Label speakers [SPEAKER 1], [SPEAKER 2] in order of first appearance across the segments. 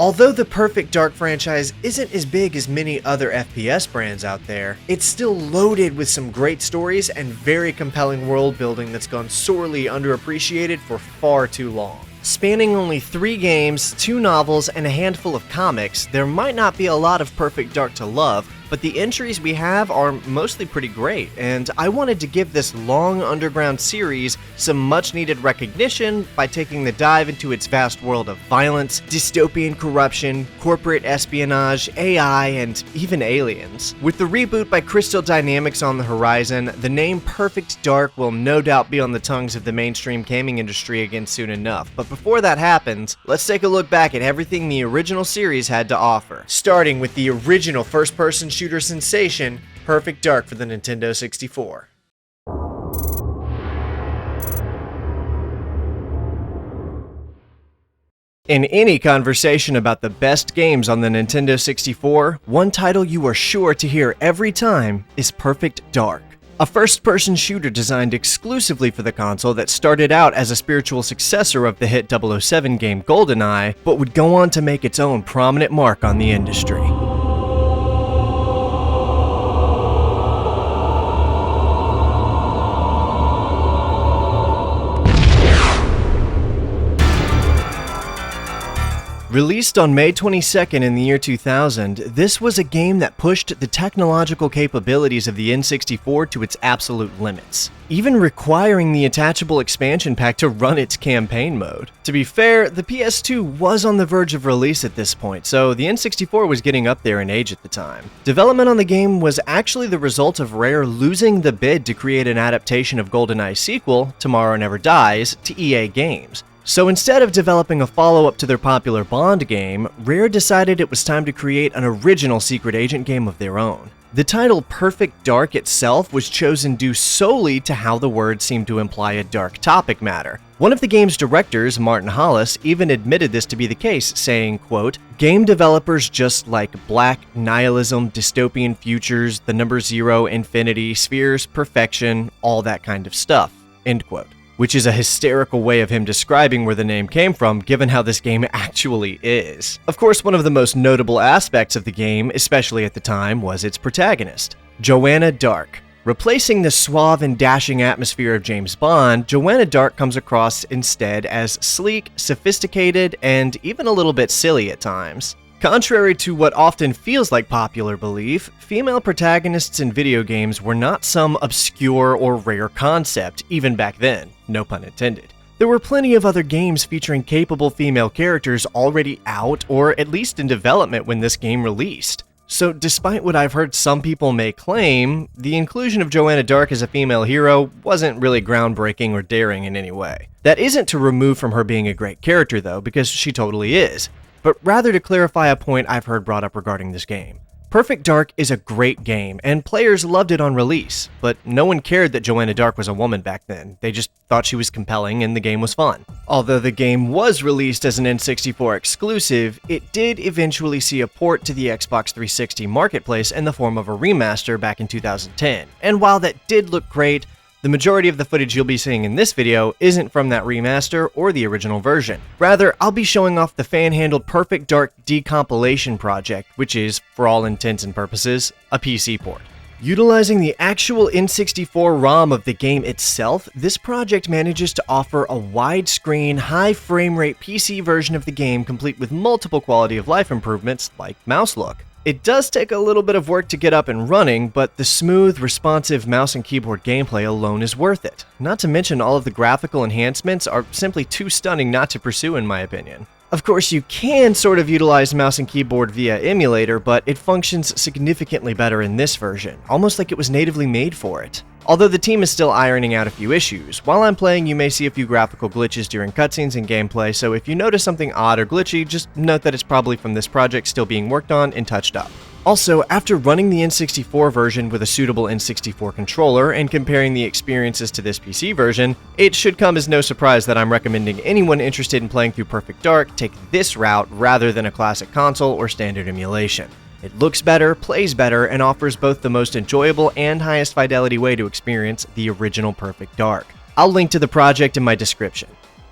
[SPEAKER 1] Although the Perfect Dark franchise isn't as big as many other FPS brands out there, it's still loaded with some great stories and very compelling world building that's gone sorely underappreciated for far too long. Spanning only 3 games, 2 novels, and a handful of comics, there might not be a lot of Perfect Dark to love, but the entries we have are mostly pretty great, and I wanted to give this long underground series some much-needed recognition by taking the dive into its vast world of violence, dystopian corruption, corporate espionage, AI, and even aliens. With the reboot by Crystal Dynamics on the horizon, the name Perfect Dark will no doubt be on the tongues of the mainstream gaming industry again soon enough, but before that happens, let's take a look back at everything the original series had to offer, starting with the original first-person shooter sensation, Perfect Dark for the Nintendo 64. In any conversation about the best games on the Nintendo 64, one title you are sure to hear every time is Perfect Dark. A first-person shooter designed exclusively for the console that started out as a spiritual successor of the hit 007 game GoldenEye, but would go on to make its own prominent mark on the industry. Released on May 22nd in the year 2000, this was a game that pushed the technological capabilities of the N64 to its absolute limits, even requiring the attachable expansion pack to run its campaign mode. To be fair, the PS2 was on the verge of release at this point, so the N64 was getting up there in age at the time. Development on the game was actually the result of Rare losing the bid to create an adaptation of GoldenEye's sequel, Tomorrow Never Dies, to EA Games. So instead of developing a follow-up to their popular Bond game, Rare decided it was time to create an original secret agent game of their own. The title Perfect Dark itself was chosen due solely to how the word seemed to imply a dark topic matter. One of the game's directors, Martin Hollis, even admitted this to be the case, saying, quote, "Game developers just like black, nihilism, dystopian futures, the number 0, infinity, spheres, perfection, all that kind of stuff," end quote. Which is a hysterical way of him describing where the name came from, given how this game actually is. Of course, one of the most notable aspects of the game, especially at the time, was its protagonist, Joanna Dark. Replacing the suave and dashing atmosphere of James Bond, Joanna Dark comes across instead as sleek, sophisticated, and even a little bit silly at times. Contrary to what often feels like popular belief, female protagonists in video games were not some obscure or rare concept, even back then, no pun intended. There were plenty of other games featuring capable female characters already out or at least in development when this game released. So despite what I've heard some people may claim, the inclusion of Joanna Dark as a female hero wasn't really groundbreaking or daring in any way. That isn't to remove from her being a great character though, because she totally is, but rather to clarify a point I've heard brought up regarding this game. Perfect Dark is a great game, and players loved it on release, but no one cared that Joanna Dark was a woman back then. They just thought she was compelling and the game was fun. Although the game was released as an N64 exclusive, it did eventually see a port to the Xbox 360 marketplace in the form of a remaster back in 2010. And while that did look great, the majority of the footage you'll be seeing in this video isn't from that remaster or the original version. Rather, I'll be showing off the fan-handled Perfect Dark decompilation project, which is, for all intents and purposes, a PC port. Utilizing the actual N64 ROM of the game itself, this project manages to offer a widescreen, high frame rate PC version of the game complete with multiple quality of life improvements like mouse look. It does take a little bit of work to get up and running, but the smooth, responsive mouse and keyboard gameplay alone is worth it. Not to mention all of the graphical enhancements are simply too stunning not to pursue in my opinion. Of course, you can sort of utilize mouse and keyboard via emulator, but it functions significantly better in this version, almost like it was natively made for it. Although the team is still ironing out a few issues, while I'm playing you may see a few graphical glitches during cutscenes and gameplay, so if you notice something odd or glitchy, just note that it's probably from this project still being worked on and touched up. Also, after running the N64 version with a suitable N64 controller and comparing the experiences to this PC version, it should come as no surprise that I'm recommending anyone interested in playing through Perfect Dark take this route rather than a classic console or standard emulation. It looks better, plays better, and offers both the most enjoyable and highest fidelity way to experience the original Perfect Dark. I'll link to the project in my description.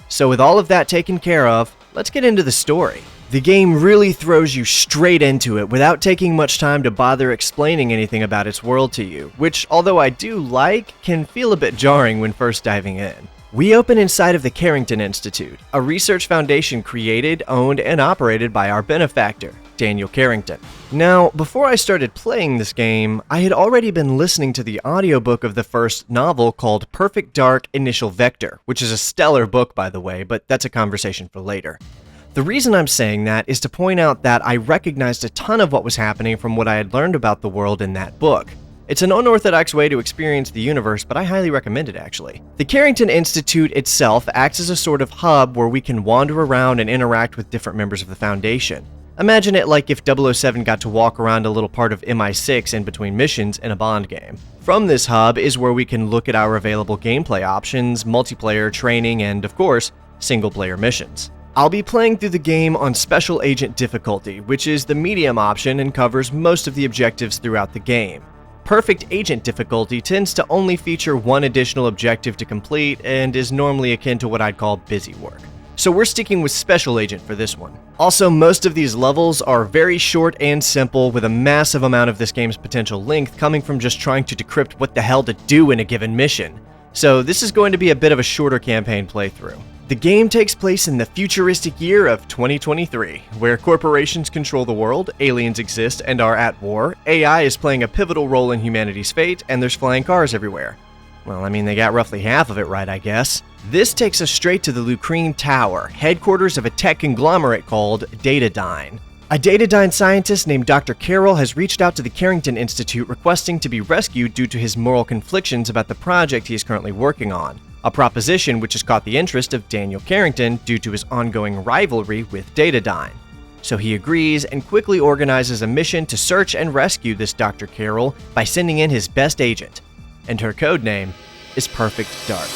[SPEAKER 1] So with all of that taken care of, let's get into the story. The game really throws you straight into it without taking much time to bother explaining anything about its world to you, which, although I do like, can feel a bit jarring when first diving in. We open inside of the Carrington Institute, a research foundation created, owned, and operated by our benefactor, Daniel Carrington. Now, before I started playing this game, I had already been listening to the audiobook of the first novel called Perfect Dark Initial Vector, which is a stellar book, by the way, but that's a conversation for later. The reason I'm saying that is to point out that I recognized a ton of what was happening from what I had learned about the world in that book. It's an unorthodox way to experience the universe, but I highly recommend it actually. The Carrington Institute itself acts as a sort of hub where we can wander around and interact with different members of the Foundation. Imagine it like if 007 got to walk around a little part of MI6 in between missions in a Bond game. From this hub is where we can look at our available gameplay options, multiplayer training, and of course, single-player missions. I'll be playing through the game on Special Agent difficulty, which is the medium option and covers most of the objectives throughout the game. Perfect Agent difficulty tends to only feature one additional objective to complete and is normally akin to what I'd call busy work. So we're sticking with Special Agent for this one. Also, most of these levels are very short and simple, with a massive amount of this game's potential length coming from just trying to decrypt what the hell to do in a given mission. So this is going to be a bit of a shorter campaign playthrough. The game takes place in the futuristic year of 2023, where corporations control the world, aliens exist and are at war, AI is playing a pivotal role in humanity's fate, and there's flying cars everywhere. Well, I mean, they got roughly half of it right, I guess. This takes us straight to the Lucrine Tower, headquarters of a tech conglomerate called Datadyne. A Datadyne scientist named Dr. Carroll has reached out to the Carrington Institute requesting to be rescued due to his moral conflictions about the project he is currently working on. A proposition which has caught the interest of Daniel Carrington due to his ongoing rivalry with Datadyne. So he agrees and quickly organizes a mission to search and rescue this Dr. Carroll by sending in his best agent. And her codename is Perfect Dark.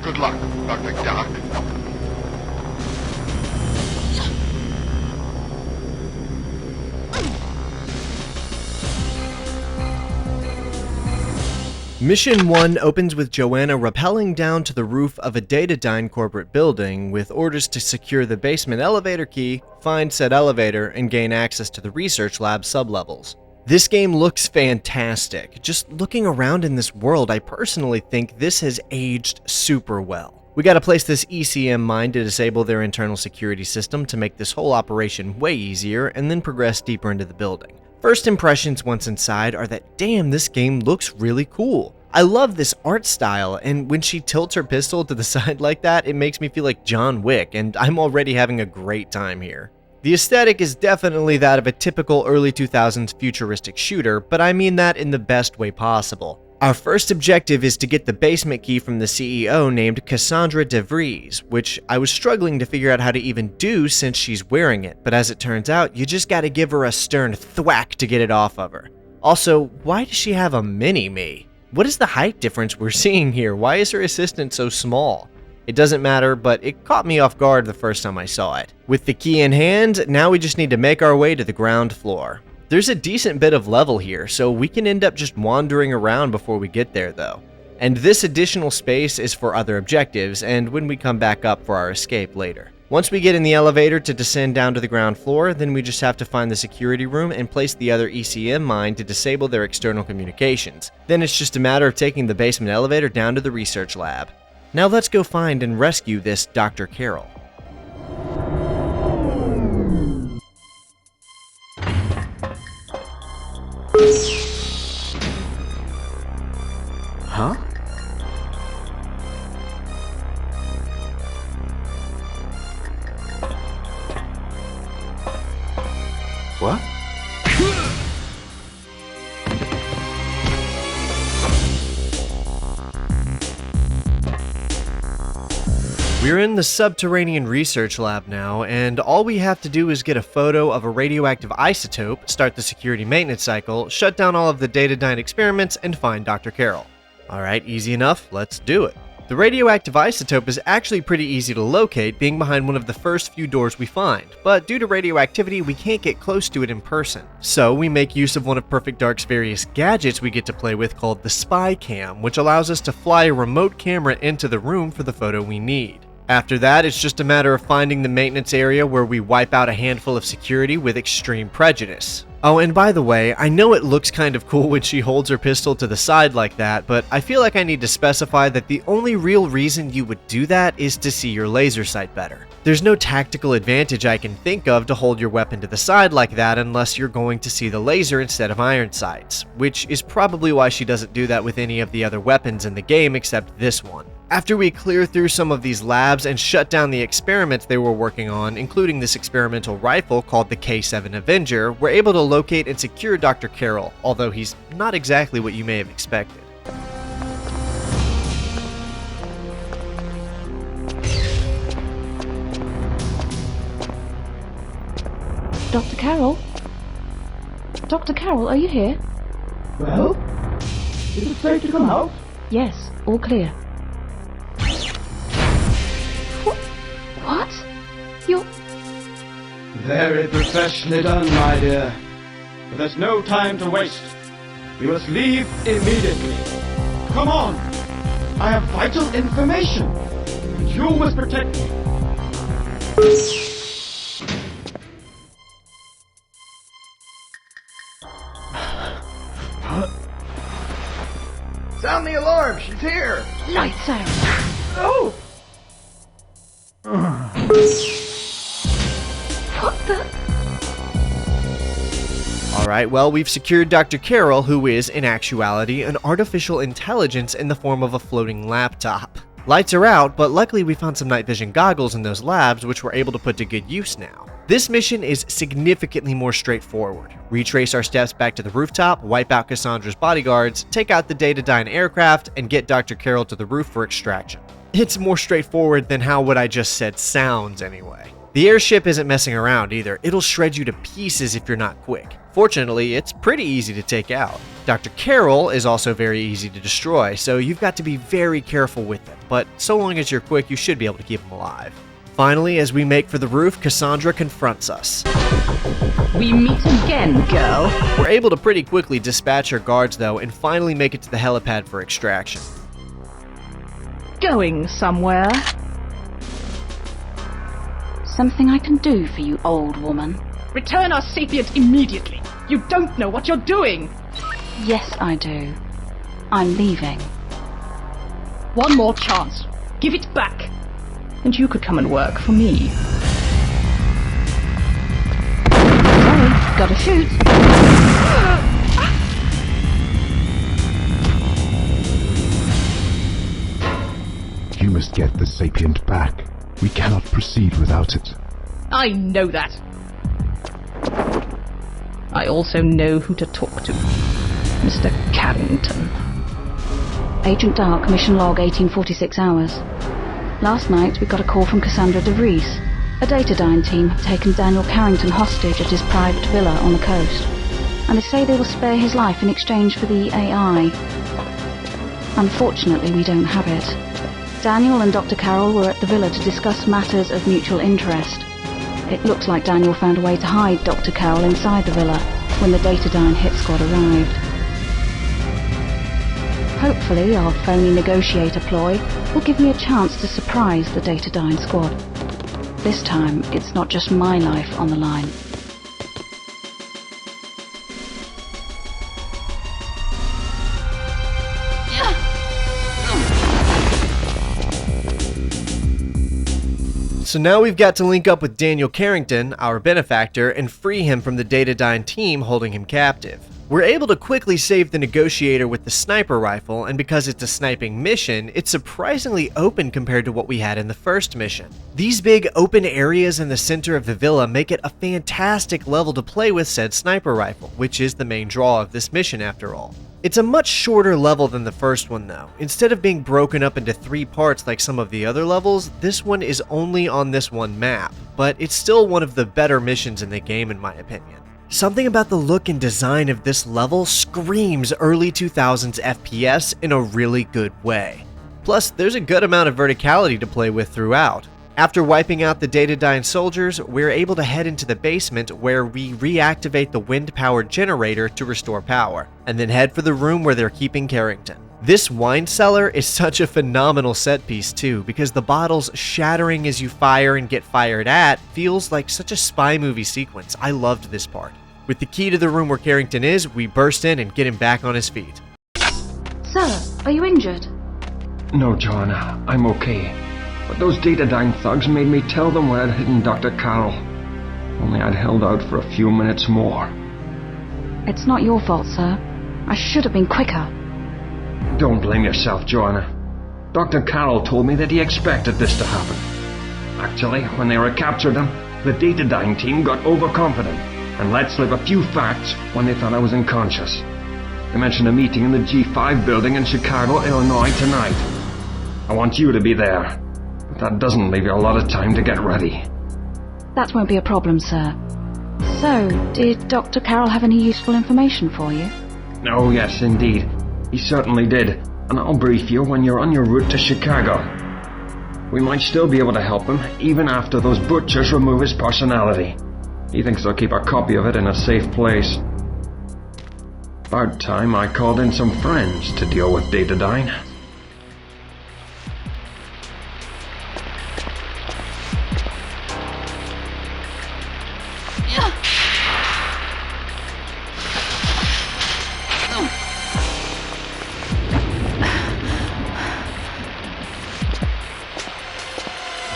[SPEAKER 2] Good luck, Perfect Dark.
[SPEAKER 1] Mission 1 opens with Joanna rappelling down to the roof of a Datadyne corporate building with orders to secure the basement elevator key, find said elevator, and gain access to the research lab sublevels. This game looks fantastic. Just looking around in this world, I personally think this has aged super well. We gotta place this ECM mine to disable their internal security system to make this whole operation way easier, and then progress deeper into the building. First impressions once inside are that, damn, this game looks really cool. I love this art style, and when she tilts her pistol to the side like that, it makes me feel like John Wick, and I'm already having a great time here. The aesthetic is definitely that of a typical early 2000s futuristic shooter, but I mean that in the best way possible. Our first objective is to get the basement key from the CEO named Cassandra DeVries, which I was struggling to figure out how to even do since she's wearing it, but as it turns out, you just gotta give her a stern thwack to get it off of her. Also, why does she have a mini-me? What is the height difference we're seeing here? Why is her assistant so small? It doesn't matter, but it caught me off guard the first time I saw it. With the key in hand, now we just need to make our way to the ground floor. There's a decent bit of level here, so we can end up just wandering around before we get there though. And this additional space is for other objectives, and when we come back up for our escape later. Once we get in the elevator to descend down to the ground floor, then we just have to find the security room and place the other ECM mine to disable their external communications. Then it's just a matter of taking the basement elevator down to the research lab. Now let's go find and rescue this Dr. Carroll.
[SPEAKER 3] Huh? What?
[SPEAKER 1] We're in the subterranean research lab now, and all we have to do is get a photo of a radioactive isotope, start the security maintenance cycle, shut down all of the Datadyne experiments, and find Dr. Carroll. Alright, easy enough, let's do it. The radioactive isotope is actually pretty easy to locate, being behind one of the first few doors we find, but due to radioactivity we can't get close to it in person. So we make use of one of Perfect Dark's various gadgets we get to play with called the Spy Cam, which allows us to fly a remote camera into the room for the photo we need. After that, it's just a matter of finding the maintenance area where we wipe out a handful of security with extreme prejudice. Oh, and by the way, I know it looks kind of cool when she holds her pistol to the side like that, but I feel like I need to specify that the only real reason you would do that is to see your laser sight better. There's no tactical advantage I can think of to hold your weapon to the side like that unless you're going to see the laser instead of iron sights, which is probably why she doesn't do that with any of the other weapons in the game except this one. After we clear through some of these labs and shut down the experiments they were working on, including this experimental rifle called the K7 Avenger, we're able to locate and secure Dr. Carroll, although he's not exactly what you may have expected.
[SPEAKER 3] Dr. Carroll? Dr. Carroll, are you here?
[SPEAKER 4] Well, is it safe to come out?
[SPEAKER 3] Yes, all clear. What? You're...
[SPEAKER 4] Very professionally done, my dear. But there's no time to waste. We must leave immediately. Come on! I have vital information, and you must protect me.
[SPEAKER 5] Sound the alarm! She's here!
[SPEAKER 3] Lights out!
[SPEAKER 5] Oh!
[SPEAKER 3] What the...
[SPEAKER 1] Alright, well, we've secured Dr. Carroll, who is, in actuality, an artificial intelligence in the form of a floating laptop. Lights are out, but luckily we found some night vision goggles in those labs which we're able to put to good use now. This mission is significantly more straightforward. Retrace our steps back to the rooftop, wipe out Cassandra's bodyguards, take out the Datadyne aircraft, and get Dr. Carroll to the roof for extraction. It's more straightforward than how what I just said sounds anyway. The airship isn't messing around either. It'll shred you to pieces if you're not quick. Fortunately, it's pretty easy to take out. Dr. Carroll is also very easy to destroy, so you've got to be very careful with him, but so long as you're quick, you should be able to keep him alive. Finally, as we make for the roof, Cassandra confronts us.
[SPEAKER 6] We meet again, girl.
[SPEAKER 1] We're able to pretty quickly dispatch her guards though, and finally make it to the helipad for extraction.
[SPEAKER 6] Going somewhere?
[SPEAKER 3] Something I can do for you, old woman?
[SPEAKER 6] Return our sapient immediately. You don't know what you're doing.
[SPEAKER 3] Yes, I do. I'm leaving.
[SPEAKER 6] One more chance. Give it back. And you could come and work for me.
[SPEAKER 3] Sorry, gotta shoot.
[SPEAKER 7] You must get the sapient back. We cannot proceed without it.
[SPEAKER 6] I know that. I also know who to talk to. Mr. Carrington.
[SPEAKER 3] Agent Dark, mission log 1846 hours. Last night we got a call from Cassandra DeVries. A Datadyne team have taken Daniel Carrington hostage at his private villa on the coast, and they say they will spare his life in exchange for the AI. Unfortunately, we don't have it. Daniel and Dr. Carroll were at the villa to discuss matters of mutual interest. It looks like Daniel found a way to hide Dr. Carroll inside the villa when the Datadyne hit squad arrived. Hopefully, our phony negotiator ploy will give me a chance to surprise the Datadyne squad. This time, it's not just my life on the line.
[SPEAKER 1] So now we've got to link up with Daniel Carrington, our benefactor, and free him from the Datadyne team holding him captive. We're able to quickly save the negotiator with the sniper rifle, and because it's a sniping mission, it's surprisingly open compared to what we had in the first mission. These big open areas in the center of the villa make it a fantastic level to play with said sniper rifle, which is the main draw of this mission after all. It's a much shorter level than the first one though. Instead of being broken up into 3 parts like some of the other levels, this one is only on this one map, but it's still one of the better missions in the game in my opinion. Something about the look and design of this level screams early 2000s FPS in a really good way. Plus, there's a good amount of verticality to play with throughout. After wiping out the Datadyne soldiers, we're able to head into the basement where we reactivate the wind-powered generator to restore power, and then head for the room where they're keeping Carrington. This wine cellar is such a phenomenal set piece too, because the bottles shattering as you fire and get fired at feels like such a spy movie sequence. I loved this part. With the key to the room where Carrington is, we burst in and get him back on his feet.
[SPEAKER 3] Sir, are you injured?
[SPEAKER 8] No, Joanna, I'm okay. But those Datadyne thugs made me tell them where I'd hidden Dr. Carroll. Only I'd held out for a few minutes more.
[SPEAKER 3] It's not your fault, sir. I should have been quicker.
[SPEAKER 8] Don't blame yourself, Joanna. Dr. Carroll told me that he expected this to happen. Actually, when they recaptured him, the Datadyne team got overconfident and let slip a few facts when they thought I was unconscious. They mentioned a meeting in the G5 building in Chicago, Illinois tonight. I want you to be there, but that doesn't leave you a lot of time to get ready.
[SPEAKER 3] That won't be a problem, sir. So, did Dr. Carroll have any useful information for you?
[SPEAKER 8] Oh, yes, indeed. He certainly did, and I'll brief you when you're on your route to Chicago. We might still be able to help him, even after those butchers remove his personality. He thinks they'll keep a copy of it in a safe place. About time I called in some friends to deal with Datadyne.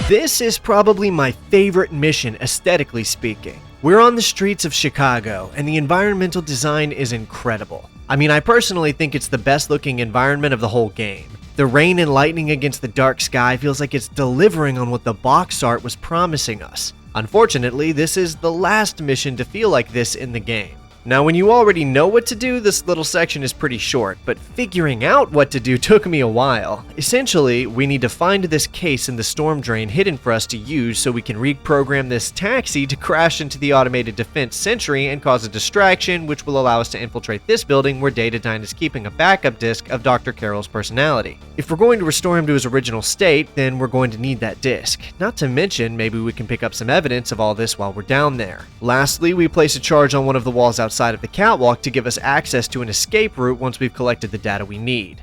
[SPEAKER 1] This is probably my favorite mission, aesthetically speaking. We're on the streets of Chicago, and the environmental design is incredible. I mean, I personally think it's the best looking environment of the whole game. The rain and lightning against the dark sky feels like it's delivering on what the box art was promising us. Unfortunately, this is the last mission to feel like this in the game. Now, when you already know what to do, this little section is pretty short, but figuring out what to do took me a while. Essentially, we need to find this case in the storm drain hidden for us to use so we can reprogram this taxi to crash into the automated defense sentry and cause a distraction, which will allow us to infiltrate this building where Datadyne is keeping a backup disk of Dr. Carroll's personality. If we're going to restore him to his original state, then we're going to need that disk. Not to mention, maybe we can pick up some evidence of all this while we're down there. Lastly, we place a charge on one of the walls outside of the catwalk to give us access to an escape route once we've collected the data we need.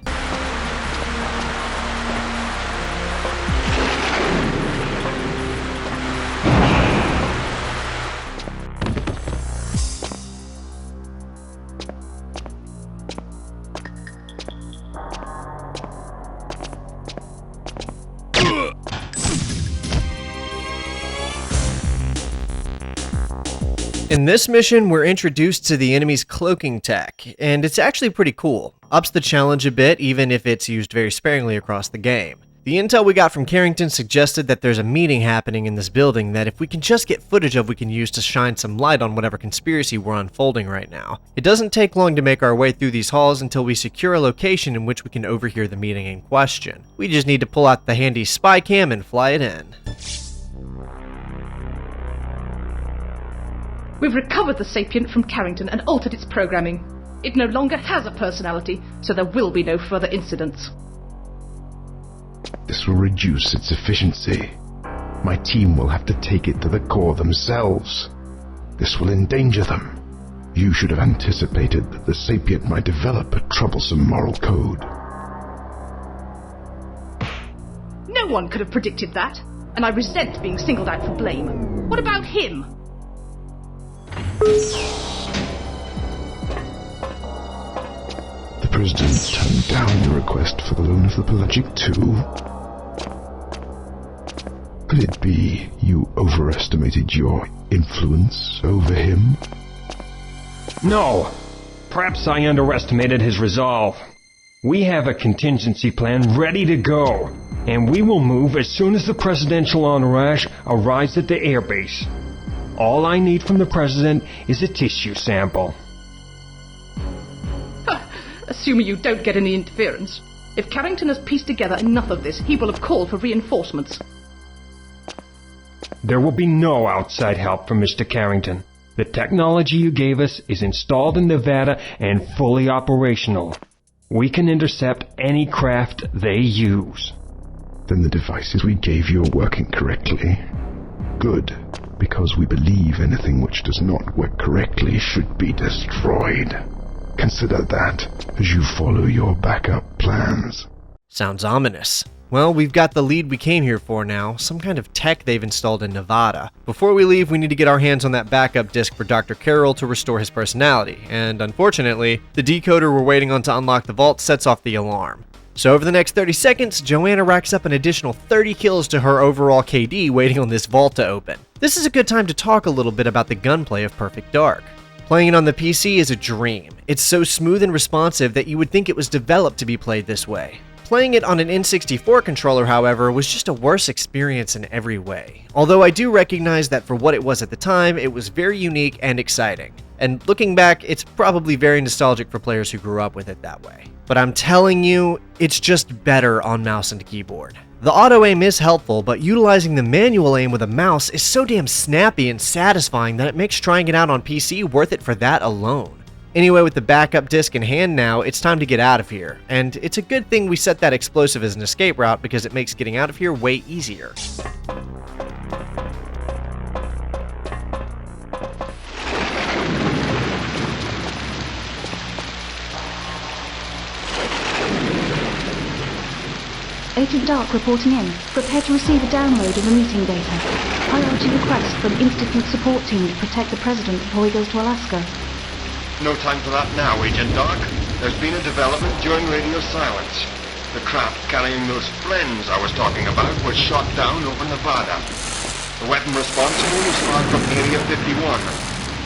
[SPEAKER 1] In this mission, we're introduced to the enemy's cloaking tech, and it's actually pretty cool. Ups the challenge a bit, even if it's used very sparingly across the game. The intel we got from Carrington suggested that there's a meeting happening in this building that if we can just get footage of, we can use to shine some light on whatever conspiracy we're unfolding right now. It doesn't take long to make our way through these halls until we secure a location in which we can overhear the meeting in question. We just need to pull out the handy spy cam and fly it in.
[SPEAKER 6] We've recovered the sapient from Carrington and altered its programming. It no longer has a personality, so there will be no further incidents.
[SPEAKER 7] This will reduce its efficiency. My team will have to take it to the core themselves. This will endanger them. You should have anticipated that the sapient might develop a troublesome moral code.
[SPEAKER 6] No one could have predicted that, and I resent being singled out for blame. What about him?
[SPEAKER 7] The President turned down your request for the loan of the Pelagic II. Could it be you overestimated your influence over him?
[SPEAKER 8] No! Perhaps I underestimated his resolve. We have a contingency plan ready to go, and we will move as soon as the presidential entourage arrives at the airbase. All I need from the President is a tissue sample.
[SPEAKER 6] Assuming you don't get any interference. If Carrington has pieced together enough of this, he will have called for reinforcements.
[SPEAKER 8] There will be no outside help from Mr. Carrington. The technology you gave us is installed in Nevada and fully operational. We can intercept any craft they use.
[SPEAKER 7] Then the devices we gave you are working correctly. Good, because we believe anything which does not work correctly should be destroyed. Consider that as you follow your backup plans.
[SPEAKER 1] Sounds ominous. Well, we've got the lead we came here for now, some kind of tech they've installed in Nevada. Before we leave, we need to get our hands on that backup disk for Dr. Carroll to restore his personality, and unfortunately, the decoder we're waiting on to unlock the vault sets off the alarm. So over the next 30 seconds, Joanna racks up an additional 30 kills to her overall KD waiting on this vault to open. This is a good time to talk a little bit about the gunplay of Perfect Dark. Playing it on the PC is a dream. It's so smooth and responsive that you would think it was developed to be played this way. Playing it on an N64 controller, however, was just a worse experience in every way. Although I do recognize that for what it was at the time, it was very unique and exciting. And looking back, it's probably very nostalgic for players who grew up with it that way. But I'm telling you, it's just better on mouse and keyboard. The auto aim is helpful, but utilizing the manual aim with a mouse is so damn snappy and satisfying that it makes trying it out on PC worth it for that alone. Anyway, with the backup disc in hand now, it's time to get out of here. And it's a good thing we set that explosive as an escape route because it makes getting out of here way easier.
[SPEAKER 3] Agent Dark reporting in. Prepare to receive a download of the meeting data. Priority request from Institute support team to protect the President before he goes to Alaska.
[SPEAKER 2] No time for that now, Agent Dark. There's been a development during radio silence. The craft carrying those blends I was talking about was shot down over Nevada. The weapon responsible was fired from Area 51.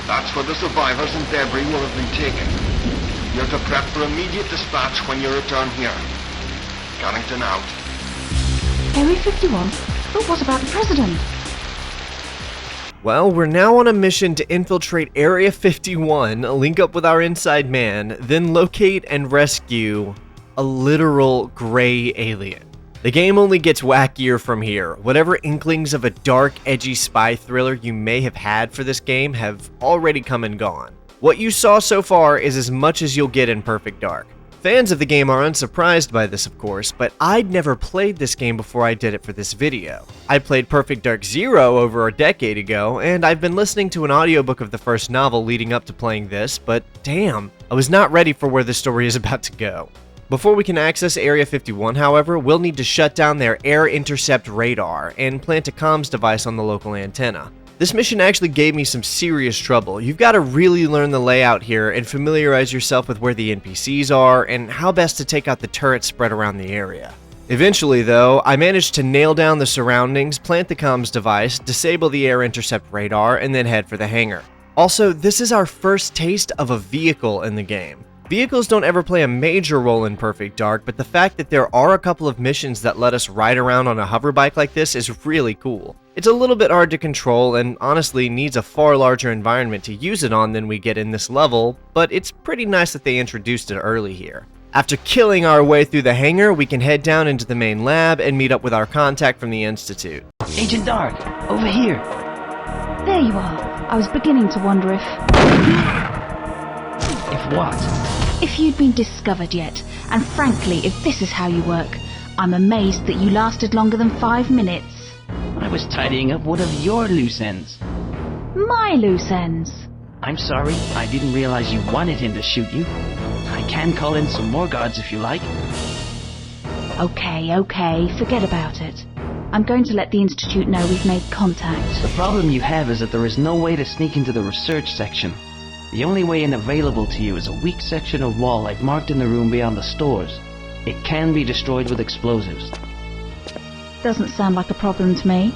[SPEAKER 2] That's where the survivors and debris will have been taken. You're to prep for immediate dispatch when you return here. Carrington out.
[SPEAKER 3] Area 51? But what about the President?
[SPEAKER 1] Well, we're now on a mission to infiltrate Area 51, link up with our inside man, then locate and rescue a literal gray alien. The game only gets wackier from here. Whatever inklings of a dark, edgy spy thriller you may have had for this game have already come and gone. What you saw so far is as much as you'll get in Perfect Dark. Fans of the game are unsurprised by this, of course, but I'd never played this game before I did it for this video. I played Perfect Dark Zero over a decade ago, and I've been listening to an audiobook of the first novel leading up to playing this, but damn, I was not ready for where the story is about to go. Before we can access Area 51, however, we'll need to shut down their air intercept radar and plant a comms device on the local antenna. This mission actually gave me some serious trouble. You've got to really learn the layout here and familiarize yourself with where the NPCs are and how best to take out the turrets spread around the area. Eventually, though, I managed to nail down the surroundings, plant the comms device, disable the air intercept radar, and then head for the hangar. Also, this is our first taste of a vehicle in the game. Vehicles don't ever play a major role in Perfect Dark, but the fact that there are a couple of missions that let us ride around on a hover bike like this is really cool. It's a little bit hard to control and honestly needs a far larger environment to use it on than we get in this level, but it's pretty nice that they introduced it early here. After killing our way through the hangar, we can head down into the main lab and meet up with our contact from the Institute.
[SPEAKER 9] Agent Dark, over here.
[SPEAKER 3] There you are. I was beginning to wonder if
[SPEAKER 9] what?
[SPEAKER 3] If you'd been discovered yet. And frankly, if this is how you work, I'm amazed that you lasted longer than 5 minutes.
[SPEAKER 9] I was tidying up one of your loose ends.
[SPEAKER 3] My loose ends?
[SPEAKER 9] I'm sorry, I didn't realize you wanted him to shoot you. I can call in some more guards if you like.
[SPEAKER 3] Okay, forget about it. I'm going to let the Institute know we've made contact.
[SPEAKER 9] The problem you have is that there is no way to sneak into the research section. The only way in available to you is a weak section of wall I've marked in the room beyond the stores. It can be destroyed with explosives.
[SPEAKER 3] Doesn't sound like a problem to me.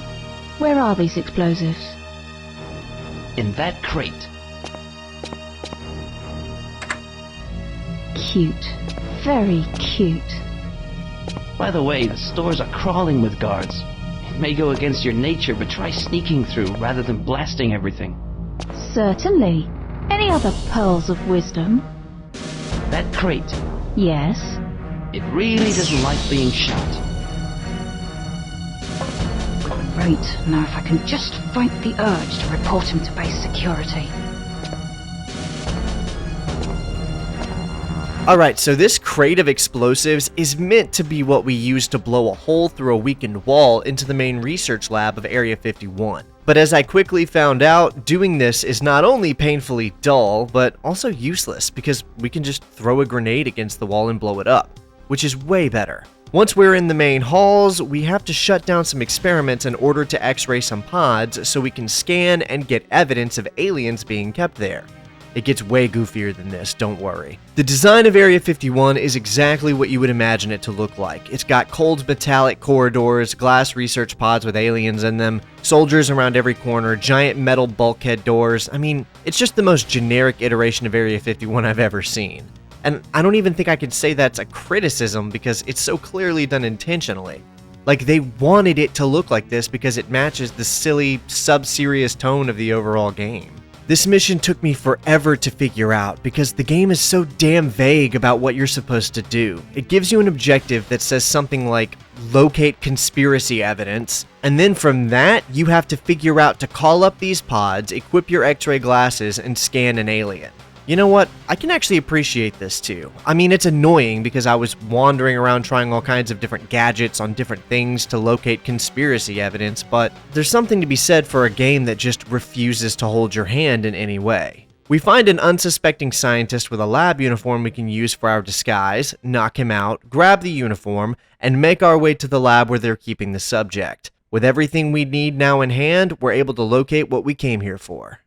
[SPEAKER 3] Where are these explosives?
[SPEAKER 9] In that crate.
[SPEAKER 3] Cute. Very cute.
[SPEAKER 9] By the way, the stores are crawling with guards. It may go against your nature, but try sneaking through rather than blasting everything.
[SPEAKER 3] Certainly. Any other pearls of wisdom?
[SPEAKER 9] That crate.
[SPEAKER 3] Yes?
[SPEAKER 9] It really doesn't like being shot.
[SPEAKER 3] Great. Now if I can just fight the urge to report him to base security.
[SPEAKER 1] Alright, so this crate of explosives is meant to be what we use to blow a hole through a weakened wall into the main research lab of Area 51. But as I quickly found out, doing this is not only painfully dull, but also useless because we can just throw a grenade against the wall and blow it up, which is way better. Once we're in the main halls, we have to shut down some experiments in order to X-ray some pods so we can scan and get evidence of aliens being kept there. It gets way goofier than this, don't worry. The design of Area 51 is exactly what you would imagine it to look like. It's got cold metallic corridors, glass research pods with aliens in them, soldiers around every corner, giant metal bulkhead doors. I mean, it's just the most generic iteration of Area 51 I've ever seen. And I don't even think I could say that's a criticism because it's so clearly done intentionally. Like, they wanted it to look like this because it matches the silly, sub-serious tone of the overall game. This mission took me forever to figure out because the game is so damn vague about what you're supposed to do. It gives you an objective that says something like, locate conspiracy evidence, and then from that, you have to figure out to call up these pods, equip your X-ray glasses, and scan an alien. You know what? I can actually appreciate this too. I mean, it's annoying because I was wandering around trying all kinds of different gadgets on different things to locate conspiracy evidence, but there's something to be said for a game that just refuses to hold your hand in any way. We find an unsuspecting scientist with a lab uniform we can use for our disguise, knock him out, grab the uniform, and make our way to the lab where they're keeping the subject. With everything we need now in hand, we're able to locate what we came here for.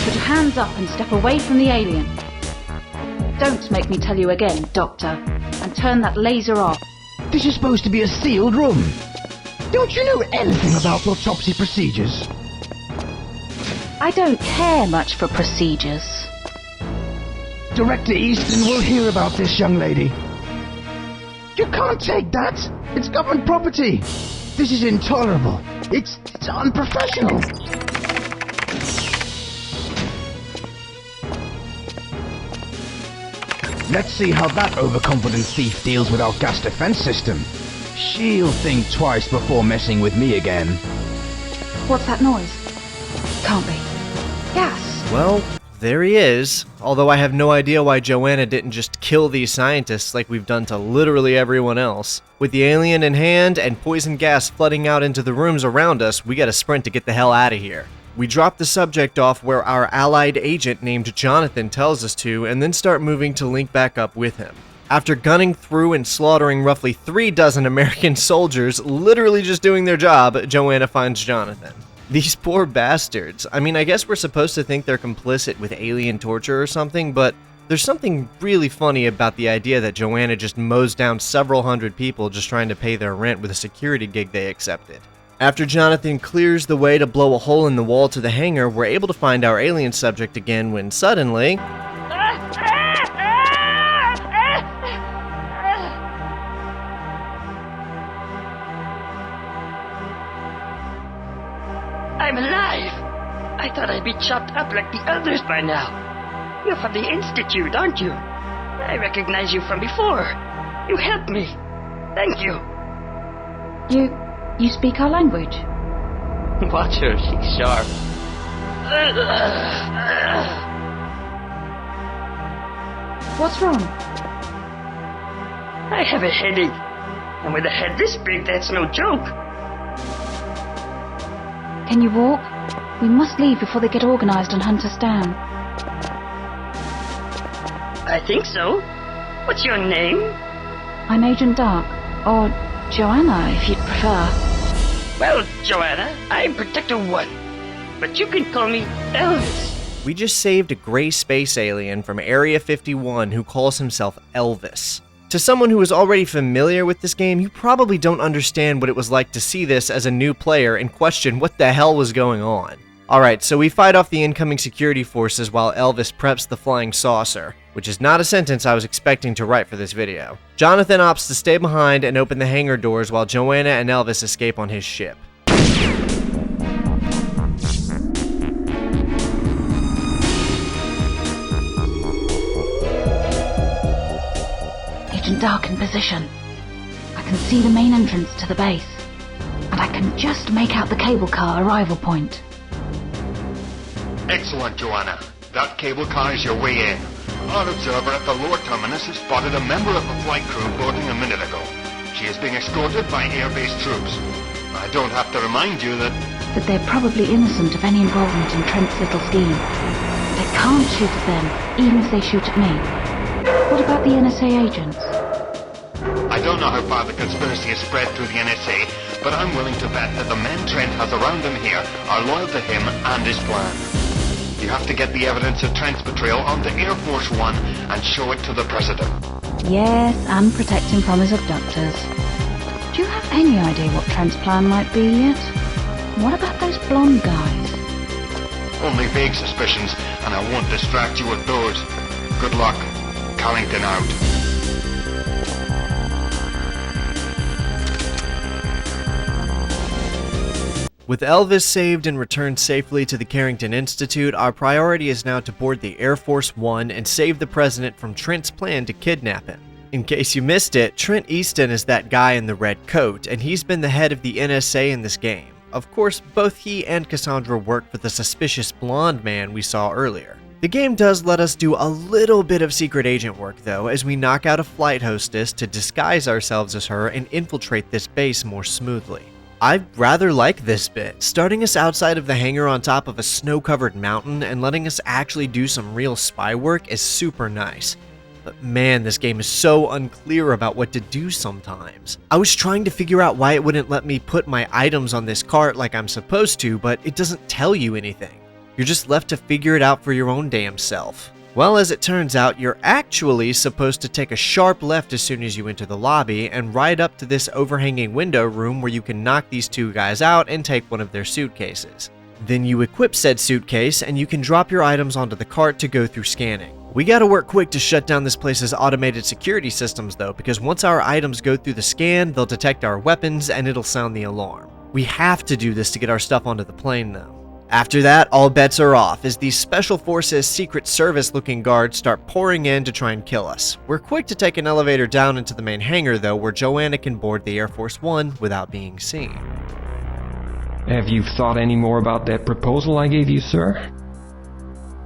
[SPEAKER 3] Put your hands up and step away from the alien. Don't make me tell you again, Doctor. And turn that laser off.
[SPEAKER 5] This is supposed to be a sealed room. Don't you know anything about autopsy procedures?
[SPEAKER 3] I don't care much for procedures.
[SPEAKER 5] Director Easton will hear about this, young lady. You can't take that. It's government property. This is intolerable. It's unprofessional. Let's see how that overconfident thief deals with our gas defense system. She'll think twice before messing with me again.
[SPEAKER 3] What's that noise? Can't be. Gas.
[SPEAKER 1] Well, there he is. Although I have no idea why Joanna didn't just kill these scientists like we've done to literally everyone else. With the alien in hand and poison gas flooding out into the rooms around us, we gotta sprint to get the hell out of here. We drop the subject off where our allied agent named Jonathan tells us to, and then start moving to link back up with him. After gunning through and slaughtering roughly 36 American soldiers, literally just doing their job, Joanna finds Jonathan. These poor bastards. I mean, I guess we're supposed to think they're complicit with alien torture or something, but there's something really funny about the idea that Joanna just mows down several hundred people just trying to pay their rent with a security gig they accepted. After Jonathan clears the way to blow a hole in the wall to the hangar, we're able to find our alien subject again when suddenly...
[SPEAKER 10] I'm alive! I thought I'd be chopped up like the others by now. You're from the Institute, aren't you? I recognize you from before. You helped me. Thank you.
[SPEAKER 3] You speak our language?
[SPEAKER 10] Watch her, she's sharp.
[SPEAKER 3] What's wrong?
[SPEAKER 10] I have a headache. And with a head this big, that's no joke.
[SPEAKER 3] Can you walk? We must leave before they get organized and hunt us down.
[SPEAKER 10] I think so. What's your name?
[SPEAKER 3] I'm Agent Dark, or Joanna, if you'd prefer.
[SPEAKER 10] Well, Joanna, I'm Protector 1. But you can call me Elvis.
[SPEAKER 1] We just saved a gray space alien from Area 51 who calls himself Elvis. To someone who is already familiar with this game, you probably don't understand what it was like to see this as a new player and question what the hell was going on. Alright, so we fight off the incoming security forces while Elvis preps the flying saucer, which is not a sentence I was expecting to write for this video. Jonathan opts to stay behind and open the hangar doors while Joanna and Elvis escape on his ship.
[SPEAKER 3] Agent Dark in position. I can see the main entrance to the base, and I can just make out the cable car arrival point.
[SPEAKER 2] Excellent, Joanna. That cable car is your way in. Our observer at the lower terminus has spotted a member of the flight crew boarding a minute ago. She is being escorted by air-based troops. I don't have to remind you that
[SPEAKER 3] they're probably innocent of any involvement in Trent's little scheme. They can't shoot at them, even if they shoot at me. What about the NSA agents?
[SPEAKER 2] I don't know how far the conspiracy has spread through the NSA, but I'm willing to bet that the men Trent has around him here are loyal to him and his plan. You have to get the evidence of Trent's betrayal onto Air Force One and show it to the President. Yes, and protect him from his abductors. Do you have any idea what Trent's plan might be yet? What about those blonde guys? Only vague suspicions, and I won't distract you with those. Good luck. Carrington out.
[SPEAKER 1] With Elvis saved and returned safely to the Carrington Institute, our priority is now to board the Air Force One and save the president from Trent's plan to kidnap him. In case you missed it, Trent Easton is that guy in the red coat, and he's been the head of the NSA in this game. Of course, both he and Cassandra work for the suspicious blonde man we saw earlier. The game does let us do a little bit of secret agent work though, as we knock out a flight hostess to disguise ourselves as her and infiltrate this base more smoothly. I rather like this bit, starting us outside of the hangar on top of a snow-covered mountain and letting us actually do some real spy work is super nice. But man, this game is so unclear about what to do sometimes. I was trying to figure out why it wouldn't let me put my items on this cart like I'm supposed to, but it doesn't tell you anything. You're just left to figure it out for your own damn self. Well, as it turns out, you're actually supposed to take a sharp left as soon as you enter the lobby and ride up to this overhanging window room where you can knock these two guys out and take one of their suitcases. Then you equip said suitcase and you can drop your items onto the cart to go through scanning. We gotta work quick to shut down this place's automated security systems though, because once our items go through the scan, they'll detect our weapons and it'll sound the alarm. We have to do this to get our stuff onto the plane though. After that, all bets are off as these Special Forces Secret Service looking guards start pouring in to try and kill us. We're quick to take an elevator down into the main hangar though, where Joanna can board the Air Force One without being seen.
[SPEAKER 8] Have you thought any more about that proposal I gave you, sir?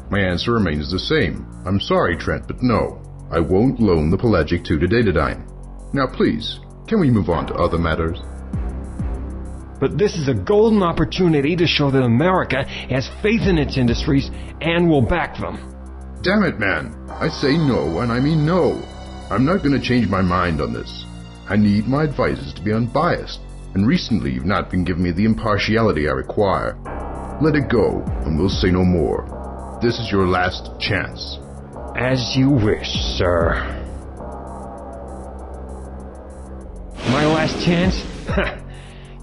[SPEAKER 7] My answer remains the same. I'm sorry, Trent, but no. I won't loan the Pelagic 2 to Datadyne. Now please, can we move on to other matters?
[SPEAKER 8] But this is a golden opportunity to show that America has faith in its industries and will back them.
[SPEAKER 7] Damn it, man. I say no, and I mean no. I'm not going to change my mind on this. I need my advisors to be unbiased, and recently you've not been giving me the impartiality I require. Let it go, and we'll say no more. This is your last chance.
[SPEAKER 8] As you wish, sir. My last chance?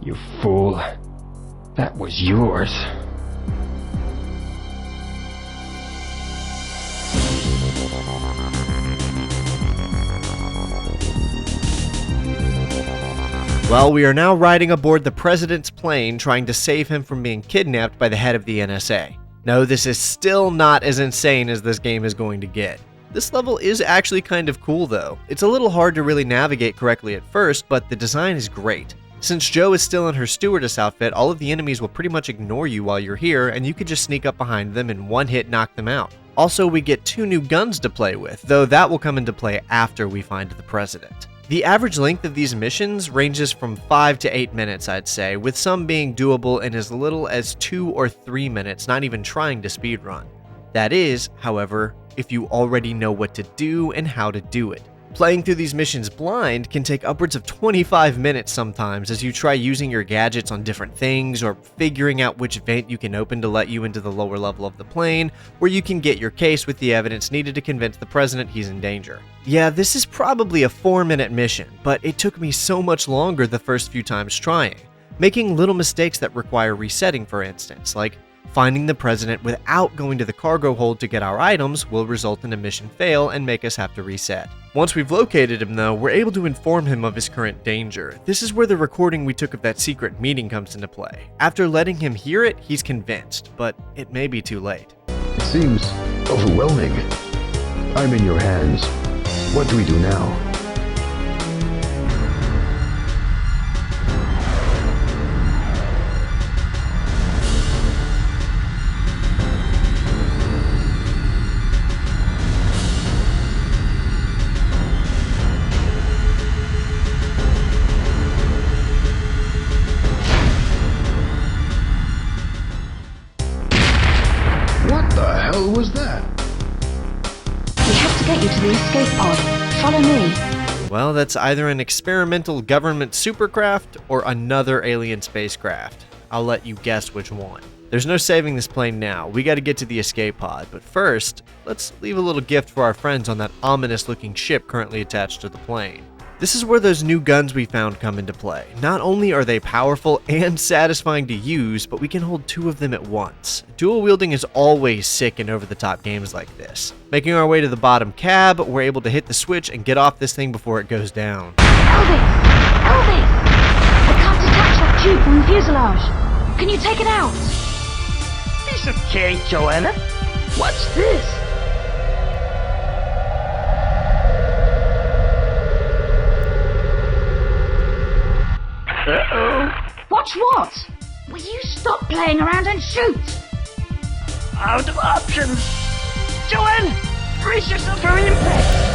[SPEAKER 8] You fool. That was yours.
[SPEAKER 1] Well, we are now riding aboard the president's plane trying to save him from being kidnapped by the head of the NSA. No, this is still not as insane as this game is going to get. This level is actually kind of cool though. It's a little hard to really navigate correctly at first, but the design is great. Since Jo is still in her stewardess outfit, all of the enemies will pretty much ignore you while you're here, and you can just sneak up behind them and one hit knock them out. Also, we get 2 new guns to play with, though that will come into play after we find the president. The average length of these missions ranges from 5 to 8 minutes, I'd say, with some being doable in as little as 2 or 3 minutes, not even trying to speedrun. That is, however, if you already know what to do and how to do it. Playing through these missions blind can take upwards of 25 minutes sometimes as you try using your gadgets on different things or figuring out which vent you can open to let you into the lower level of the plane, where you can get your case with the evidence needed to convince the president he's in danger. Yeah, this is probably a 4-minute mission, but it took me so much longer the first few times trying, making little mistakes that require resetting, for instance, like finding the president without going to the cargo hold to get our items will result in a mission fail and make us have to reset. Once we've located him though, we're able to inform him of his current danger. This is where the recording we took of that secret meeting comes into play. After letting him hear it, he's convinced, but it may be too late.
[SPEAKER 7] It seems overwhelming. I'm in your hands. What do we do now?
[SPEAKER 3] escape pod. Follow me.
[SPEAKER 1] Well, that's either an experimental government supercraft or another alien spacecraft. I'll let you guess which one. There's no saving this plane now. We gotta get to the escape pod, but first, let's leave a little gift for our friends on that ominous-looking ship currently attached to the plane. This is where those new guns we found come into play. Not only are they powerful and satisfying to use, but we can hold two of them at once. Dual wielding is always sick in over-the-top games like this. Making our way to the bottom cab, we're able to hit the switch and get off this thing before it goes down.
[SPEAKER 3] Elvis! Elvis! I can't detach that tube from the fuselage. Can you take it out?
[SPEAKER 10] It's okay, Joanna. What's this? Uh-oh.
[SPEAKER 3] Watch what? Will you stop playing around and shoot?
[SPEAKER 10] Out of options. Joanne, brace yourself for impact.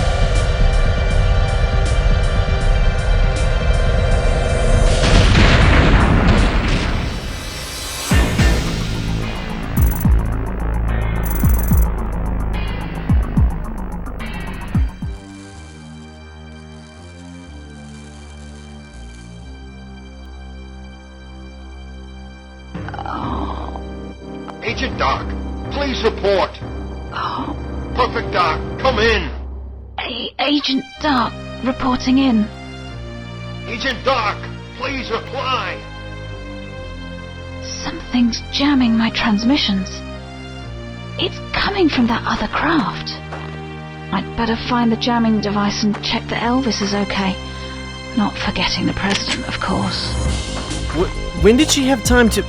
[SPEAKER 2] Agent Doc, please report.
[SPEAKER 3] Oh,
[SPEAKER 2] Perfect Doc, come in.
[SPEAKER 3] Agent Dark, reporting in.
[SPEAKER 2] Agent Doc, please reply.
[SPEAKER 3] Something's jamming my transmissions. It's coming from that other craft. I'd better find the jamming device and check that Elvis is okay. Not forgetting the president, of course.
[SPEAKER 1] When did she have time to...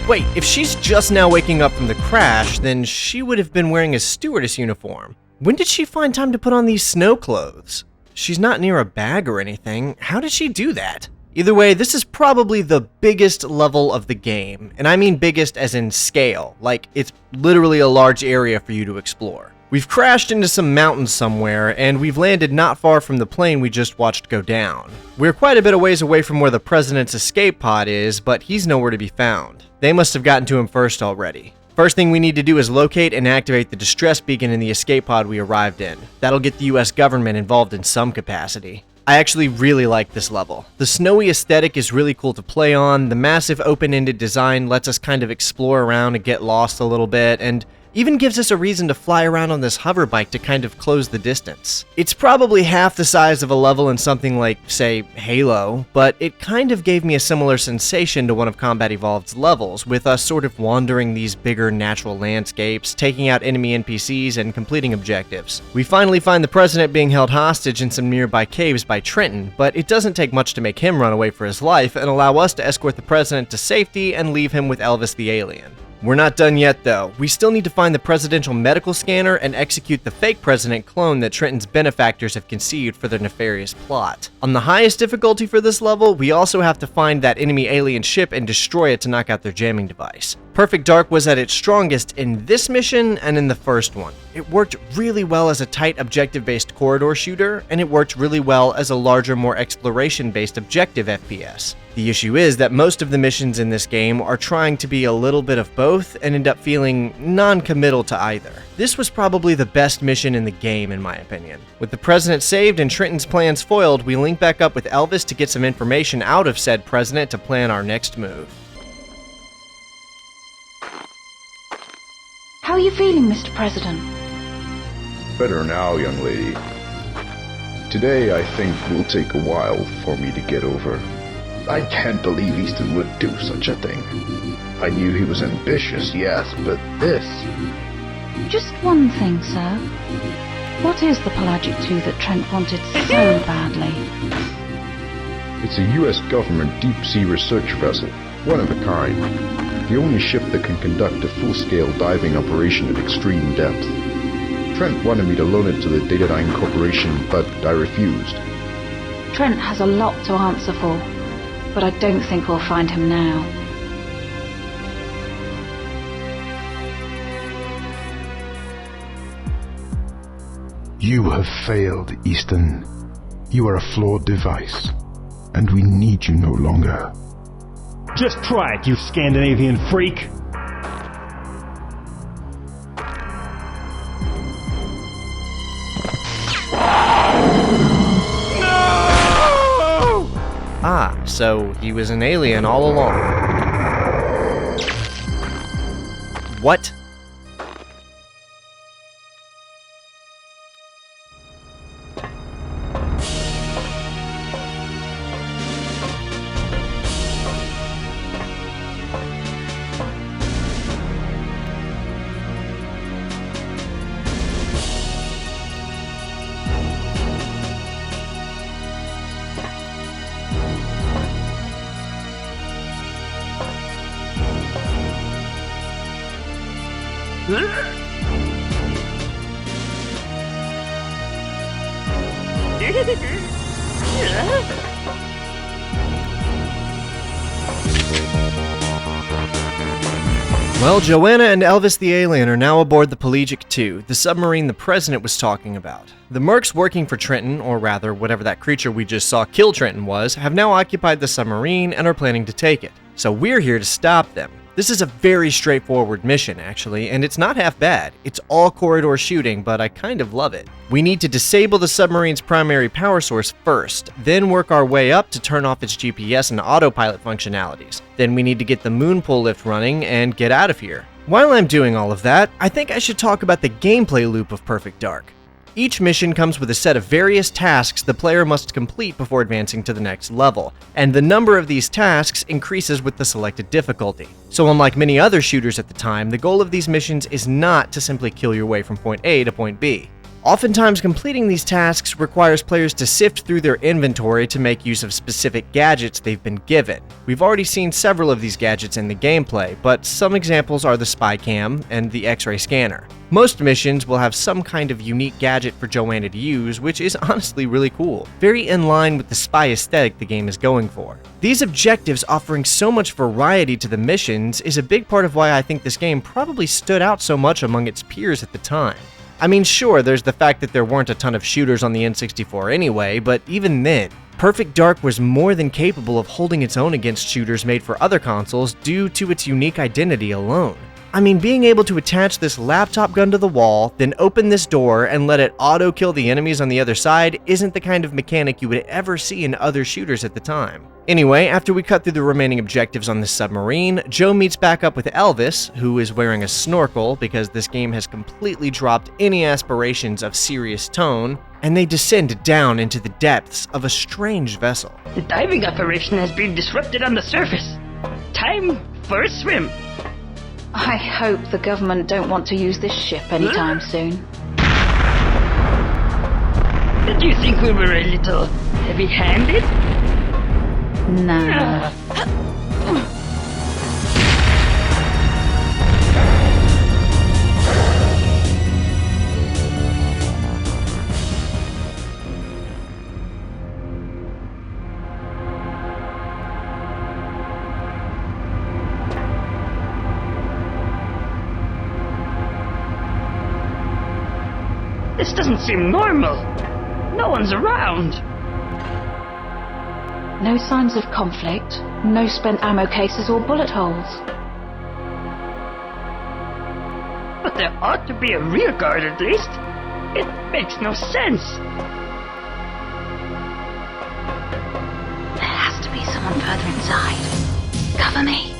[SPEAKER 1] Wait, if she's just now waking up from the crash, then she would have been wearing a stewardess uniform. When did she find time to put on these snow clothes? She's not near a bag or anything. How did she do that? Either way, this is probably the biggest level of the game, and I mean biggest as in scale, like it's literally a large area for you to explore. We've crashed into some mountains somewhere, and we've landed not far from the plane we just watched go down. We're quite a bit of ways away from where the president's escape pod is, but he's nowhere to be found. They must have gotten to him first already. First thing we need to do is locate and activate the distress beacon in the escape pod we arrived in. That'll get the US government involved in some capacity. I actually really like this level. The snowy aesthetic is really cool to play on, the massive open-ended design lets us kind of explore around and get lost a little bit, and even gives us a reason to fly around on this hover bike to kind of close the distance. It's probably half the size of a level in something like, say, Halo, but it kind of gave me a similar sensation to one of Combat Evolved's levels, with us sort of wandering these bigger natural landscapes, taking out enemy NPCs, and completing objectives. We finally find the president being held hostage in some nearby caves by Trenton, but it doesn't take much to make him run away for his life and allow us to escort the president to safety and leave him with Elvis the alien. We're not done yet, though. We still need to find the presidential medical scanner and execute the fake president clone that Trenton's benefactors have conceived for their nefarious plot. On the highest difficulty for this level, we also have to find that enemy alien ship and destroy it to knock out their jamming device. Perfect Dark was at its strongest in this mission and in the first one. It worked really well as a tight objective-based corridor shooter, and it worked really well as a larger, more exploration-based objective FPS. The issue is that most of the missions in this game are trying to be a little bit of both and end up feeling non-committal to either. This was probably the best mission in the game, in my opinion. With the president saved and Trenton's plans foiled, we link back up with Elvis to get some information out of said president to plan our next move.
[SPEAKER 3] How are you feeling, Mr. President?
[SPEAKER 7] Better now, young lady. Today, I think, will take a while for me to get over. I can't believe Easton would do such a thing. I knew he was ambitious, yes, but this...
[SPEAKER 3] Just one thing, sir. What is the Pelagic 2 that Trent wanted so badly?
[SPEAKER 7] It's a U.S. government deep-sea research vessel, one of a kind. The only ship that can conduct a full-scale diving operation at extreme depth. Trent wanted me to loan it to the Datadyne Corporation, but I refused.
[SPEAKER 3] Trent has a lot to answer for, but I don't think we'll find him now.
[SPEAKER 7] You have failed, Easton. You are a flawed device, and we need you no longer.
[SPEAKER 4] Just try it, you Scandinavian freak!
[SPEAKER 1] Ah, so he was an alien all along. What? Well, Joanna and Elvis the alien are now aboard the Pelagic II, the submarine the president was talking about. The mercs working for Trenton, or rather, whatever that creature we just saw kill Trenton was, have now occupied the submarine and are planning to take it. So we're here to stop them. This is a very straightforward mission, actually, and it's not half bad. It's all corridor shooting, but I kind of love it. We need to disable the submarine's primary power source first, then work our way up to turn off its GPS and autopilot functionalities. Then we need to get the moon pull lift running and get out of here. While I'm doing all of that, I think I should talk about the gameplay loop of Perfect Dark. Each mission comes with a set of various tasks the player must complete before advancing to the next level, and the number of these tasks increases with the selected difficulty. So unlike many other shooters at the time, the goal of these missions is not to simply kill your way from point A to point B. Oftentimes, completing these tasks requires players to sift through their inventory to make use of specific gadgets they've been given. We've already seen several of these gadgets in the gameplay, but some examples are the spy cam and the X-ray scanner. Most missions will have some kind of unique gadget for Joanna to use, which is honestly really cool, very in line with the spy aesthetic the game is going for. These objectives offering so much variety to the missions is a big part of why I think this game probably stood out so much among its peers at the time. I mean, sure, there's the fact that there weren't a ton of shooters on the N64 anyway, but even then, Perfect Dark was more than capable of holding its own against shooters made for other consoles due to its unique identity alone. I mean, being able to attach this laptop gun to the wall, then open this door and let it auto-kill the enemies on the other side isn't the kind of mechanic you would ever see in other shooters at the time. Anyway, after we cut through the remaining objectives on the submarine, Joe meets back up with Elvis, who is wearing a snorkel because this game has completely dropped any aspirations of serious tone, and they descend down into the depths of a strange vessel.
[SPEAKER 10] The diving operation has been disrupted on the surface. Time for a swim.
[SPEAKER 3] I hope the government don't want to use this ship anytime soon.
[SPEAKER 10] Did you think we were a little heavy-handed?
[SPEAKER 3] Nah.
[SPEAKER 10] This doesn't seem normal. No one's around.
[SPEAKER 3] No signs of conflict, no spent ammo cases or bullet holes.
[SPEAKER 10] But there ought to be a rear guard at least. It makes no sense.
[SPEAKER 3] There has to be someone further inside. Cover me.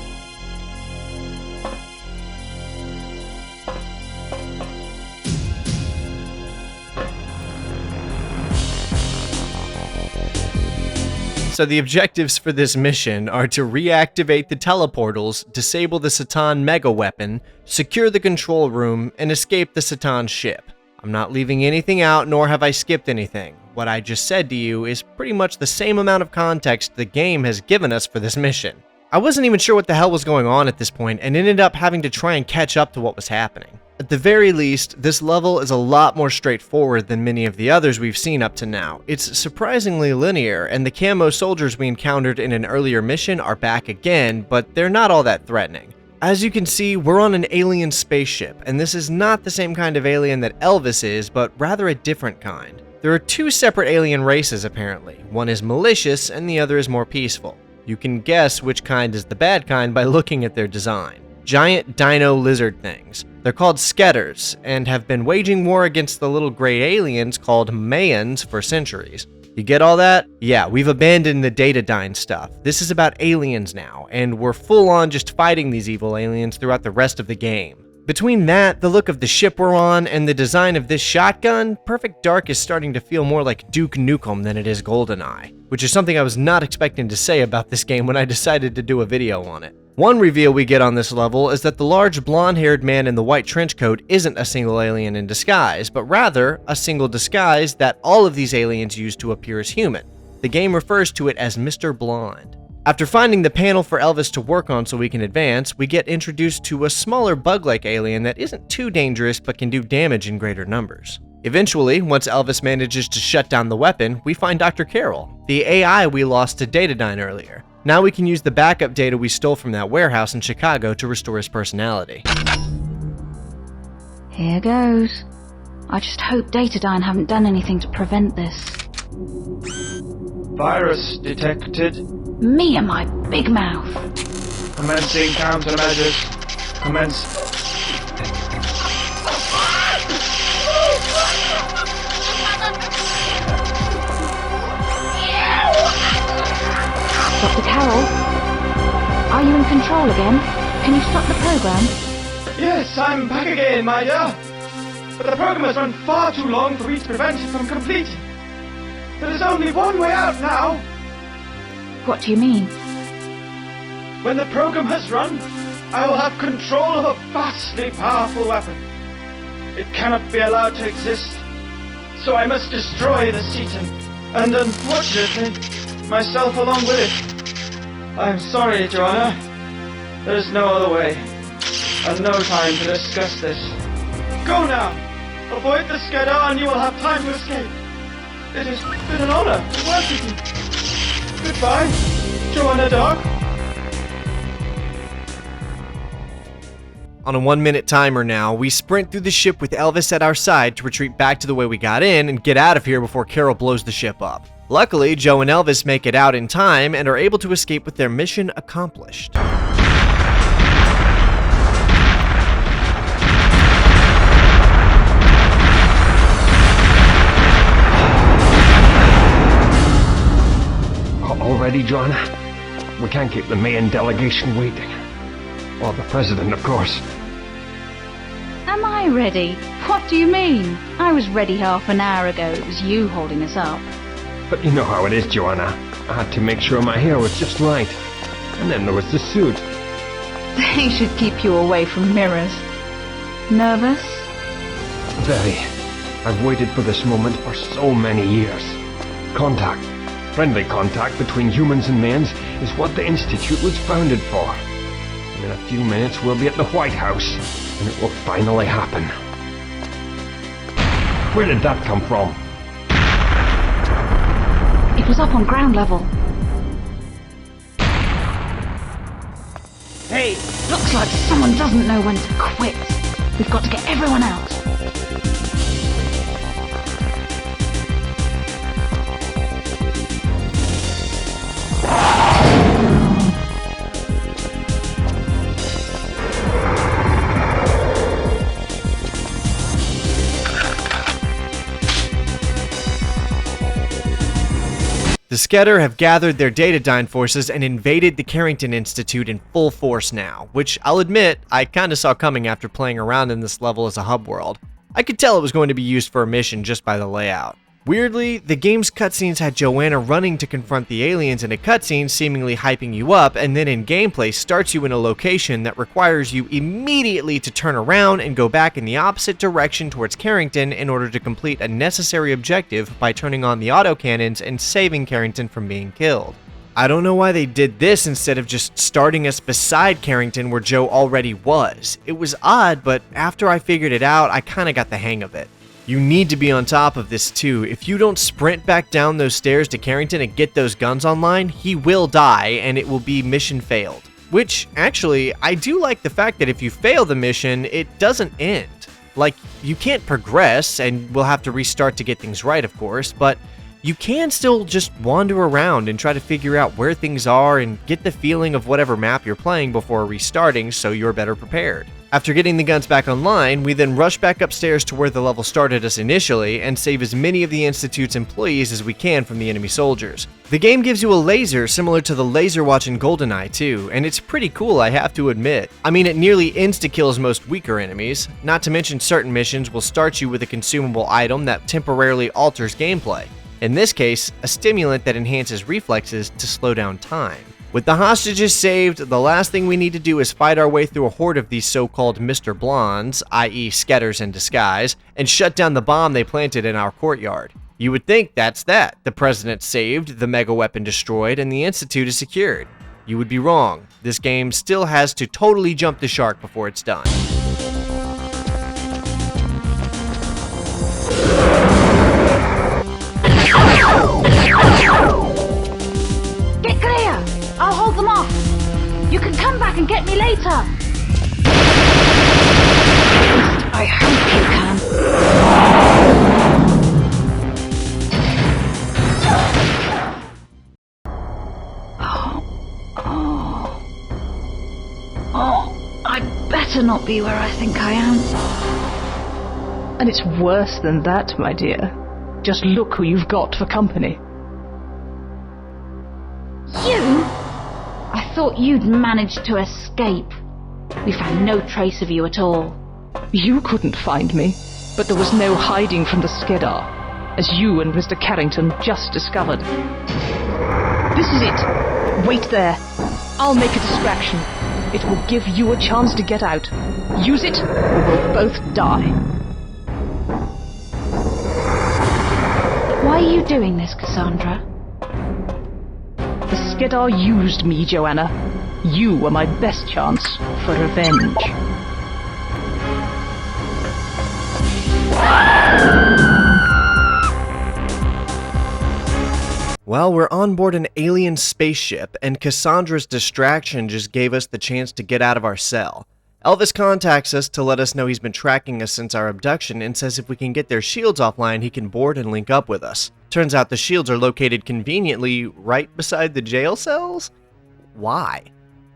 [SPEAKER 1] So the objectives for this mission are to reactivate the teleportals, disable the Satan mega weapon, secure the control room, and escape the Satan ship. I'm not leaving anything out, nor have I skipped anything. What I just said to you is pretty much the same amount of context the game has given us for this mission. I wasn't even sure what the hell was going on at this point and ended up having to try and catch up to what was happening. At the very least, this level is a lot more straightforward than many of the others we've seen up to now. It's surprisingly linear, and the camo soldiers we encountered in an earlier mission are back again, but they're not all that threatening. As you can see, we're on an alien spaceship, and this is not the same kind of alien that Elvis is, but rather a different kind. There are two separate alien races apparently. One is malicious, and the other is more peaceful. You can guess which kind is the bad kind by looking at their design. Giant dino lizard things. They're called Sketters, and have been waging war against the little gray aliens called Mayans for centuries. You get all that? Yeah, we've abandoned the Datadyne stuff. This is about aliens now, and we're full on just fighting these evil aliens throughout the rest of the game. Between that, the look of the ship we're on, and the design of this shotgun, Perfect Dark is starting to feel more like Duke Nukem than it is GoldenEye, which is something I was not expecting to say about this game when I decided to do a video on it. One reveal we get on this level is that the large blonde-haired man in the white trench coat isn't a single alien in disguise, but rather a single disguise that all of these aliens use to appear as human. The game refers to it as Mr. Blonde. After finding the panel for Elvis to work on so we can advance, we get introduced to a smaller bug-like alien that isn't too dangerous but can do damage in greater numbers. Eventually, once Elvis manages to shut down the weapon, we find Dr. Carroll, the AI we lost to Datadyne earlier. Now we can use the backup data we stole from that warehouse in Chicago to restore his personality.
[SPEAKER 3] Here goes. I just hope Datadyne haven't done anything to prevent this.
[SPEAKER 4] Virus detected.
[SPEAKER 3] Me and my big mouth.
[SPEAKER 4] Commencing countermeasures. Commence.
[SPEAKER 3] Dr. Carroll? Are you in control again? Can you stop the program?
[SPEAKER 4] Yes, I'm back again, my dear. But the program has run far too long for me to prevent it from completing. There is only one way out now.
[SPEAKER 3] What do you mean?
[SPEAKER 4] When the program has run, I will have control of a vastly powerful weapon. It cannot be allowed to exist, so I must destroy the Ceton, and unfortunately, myself along with it. I'm sorry, Joanna. There is no other way, and no time to discuss this. Go now! Avoid the Skadar and you will have time to escape. It has been an honor to work with you. Goodbye, Joanna Dog.
[SPEAKER 1] On a 1-minute timer now, we sprint through the ship with Elvis at our side to retreat back to the way we got in and get out of here before Carol blows the ship up. Luckily, Joe and Elvis make it out in time and are able to escape with their mission accomplished.
[SPEAKER 8] Already, John? We can't keep the main delegation waiting. Well, the president, of course.
[SPEAKER 3] Am I ready? What do you mean? I was ready half an hour ago. It was you holding us up.
[SPEAKER 8] But you know how it is, Joanna. I had to make sure my hair was just right. And then there was the suit.
[SPEAKER 3] They should keep you away from mirrors. Nervous?
[SPEAKER 8] Very. I've waited for this moment for so many years. Contact. Friendly contact between humans and mans is what the Institute was founded for. And in a few minutes we'll be at the White House, and it will finally happen. Where did that come from?
[SPEAKER 3] It was up on ground level.
[SPEAKER 4] Hey!
[SPEAKER 3] Looks like someone doesn't know when to quit. We've got to get everyone out.
[SPEAKER 1] The Skedar have gathered their Datadyne forces and invaded the Carrington Institute in full force now, which I'll admit I kinda saw coming after playing around in this level as a hub world. I could tell it was going to be used for a mission just by the layout. Weirdly, the game's cutscenes had Joanna running to confront the aliens in a cutscene seemingly hyping you up, and then in gameplay starts you in a location that requires you immediately to turn around and go back in the opposite direction towards Carrington in order to complete a necessary objective by turning on the autocannons and saving Carrington from being killed. I don't know why they did this instead of just starting us beside Carrington where Joe already was. It was odd, but after I figured it out, I kinda got the hang of it. You need to be on top of this too. If you don't sprint back down those stairs to Carrington and get those guns online, he will die and it will be mission failed. Which, actually, I do like the fact that if you fail the mission, it doesn't end. Like, you can't progress, and we'll have to restart to get things right, of course, but you can still just wander around and try to figure out where things are and get the feeling of whatever map you're playing before restarting so you're better prepared. After getting the guns back online, we then rush back upstairs to where the level started us initially and save as many of the Institute's employees as we can from the enemy soldiers. The game gives you a laser similar to the laser watch in GoldenEye too, and it's pretty cool, I have to admit. I mean, it nearly insta-kills most weaker enemies, not to mention certain missions will start you with a consumable item that temporarily alters gameplay. In this case, a stimulant that enhances reflexes to slow down time. With the hostages saved, the last thing we need to do is fight our way through a horde of these so-called Mr. Blondes, i.e. Sketters in disguise, and shut down the bomb they planted in our courtyard. You would think that's that. The president saved, the mega weapon destroyed, and the Institute is secured. You would be wrong. This game still has to totally jump the shark before it's done.
[SPEAKER 3] Get clear! I'll hold them off. You can come back and get me later. I hope you can. Oh, I'd better not be where I think I am.
[SPEAKER 6] And it's worse than that, my dear. Just look who you've got for company.
[SPEAKER 3] You? I thought you'd managed to escape. We found no trace of you at all.
[SPEAKER 6] You couldn't find me, but there was no hiding from the Skedar, as you and Mr. Carrington just discovered. This is it. Wait there. I'll make a distraction. It will give you a chance to get out. Use it, or we'll both die.
[SPEAKER 3] Why are you doing this, Cassandra?
[SPEAKER 6] The Skedar used me, Joanna. You were my best chance for revenge.
[SPEAKER 1] Well, we're on board an alien spaceship, and Cassandra's distraction just gave us the chance to get out of our cell. Elvis contacts us to let us know he's been tracking us since our abduction and says if we can get their shields offline, he can board and link up with us. Turns out the shields are located conveniently right beside the jail cells? Why?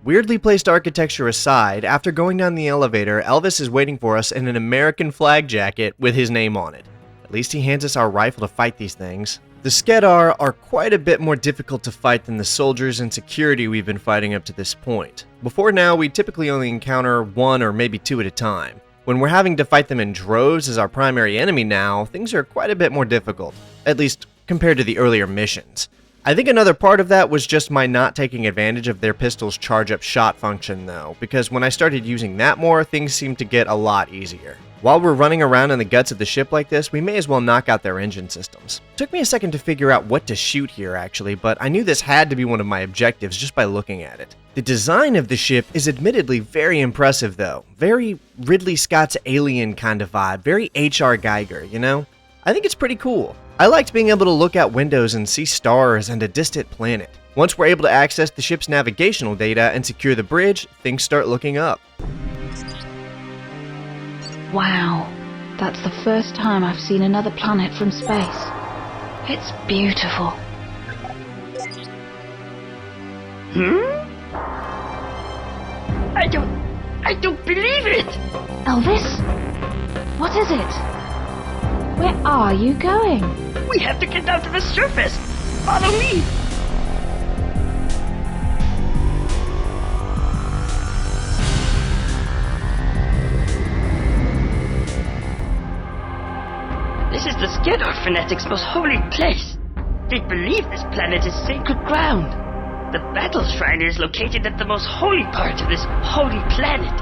[SPEAKER 1] Weirdly placed architecture aside, after going down the elevator, Elvis is waiting for us in an American flag jacket with his name on it. At least he hands us our rifle to fight these things. The Skedar are quite a bit more difficult to fight than the soldiers and security we've been fighting up to this point. Before now, we typically only encounter one or maybe two at a time. When we're having to fight them in droves as our primary enemy now, things are quite a bit more difficult, at least compared to the earlier missions. I think another part of that was just my not taking advantage of their pistol's charge-up shot function though, because when I started using that more, things seemed to get a lot easier. While we're running around in the guts of the ship like this, we may as well knock out their engine systems. Took me a second to figure out what to shoot here actually, but I knew this had to be one of my objectives just by looking at it. The design of the ship is admittedly very impressive though. Very Ridley Scott's Alien kind of vibe, very H.R. Geiger, you know? I think it's pretty cool. I liked being able to look out windows and see stars and a distant planet. Once we're able to access the ship's navigational data and secure the bridge, things start looking up.
[SPEAKER 3] Wow, that's the first time I've seen another planet from space. It's beautiful.
[SPEAKER 10] I don't believe it!
[SPEAKER 3] Elvis? What is it? Where are you going?
[SPEAKER 10] We have to get down to the surface! Follow me! This is the Skedar fanatics' most holy place. They believe this planet is sacred ground. The battle shrine is located at the most holy part of this holy planet.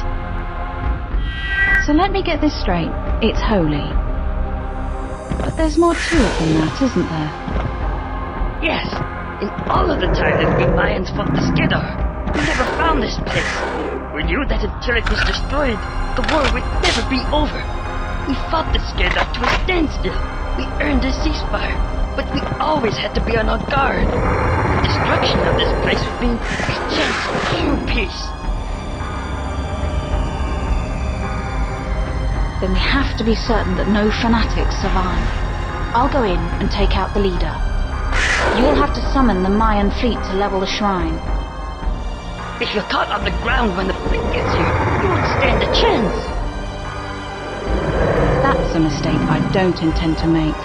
[SPEAKER 3] So let me get this straight. It's holy. But there's more to it than that, isn't there?
[SPEAKER 10] Yes, in all of the time that we Mayans fought the Skedar, we never found this place. We knew that until it was destroyed, the war would never be over. We fought the Skedar to a standstill. We earned a ceasefire, but we always had to be on our guard. The destruction of this place would mean a chance for true peace.
[SPEAKER 3] Then we have to be certain that no fanatics survive. I'll go in and take out the leader. You'll have to summon the Mayan fleet to level the shrine.
[SPEAKER 10] If you're caught on the ground when the blink gets you, you won't stand a chance.
[SPEAKER 3] That's a mistake I don't intend to make.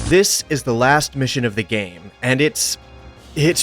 [SPEAKER 1] This is the last mission of the game, and it's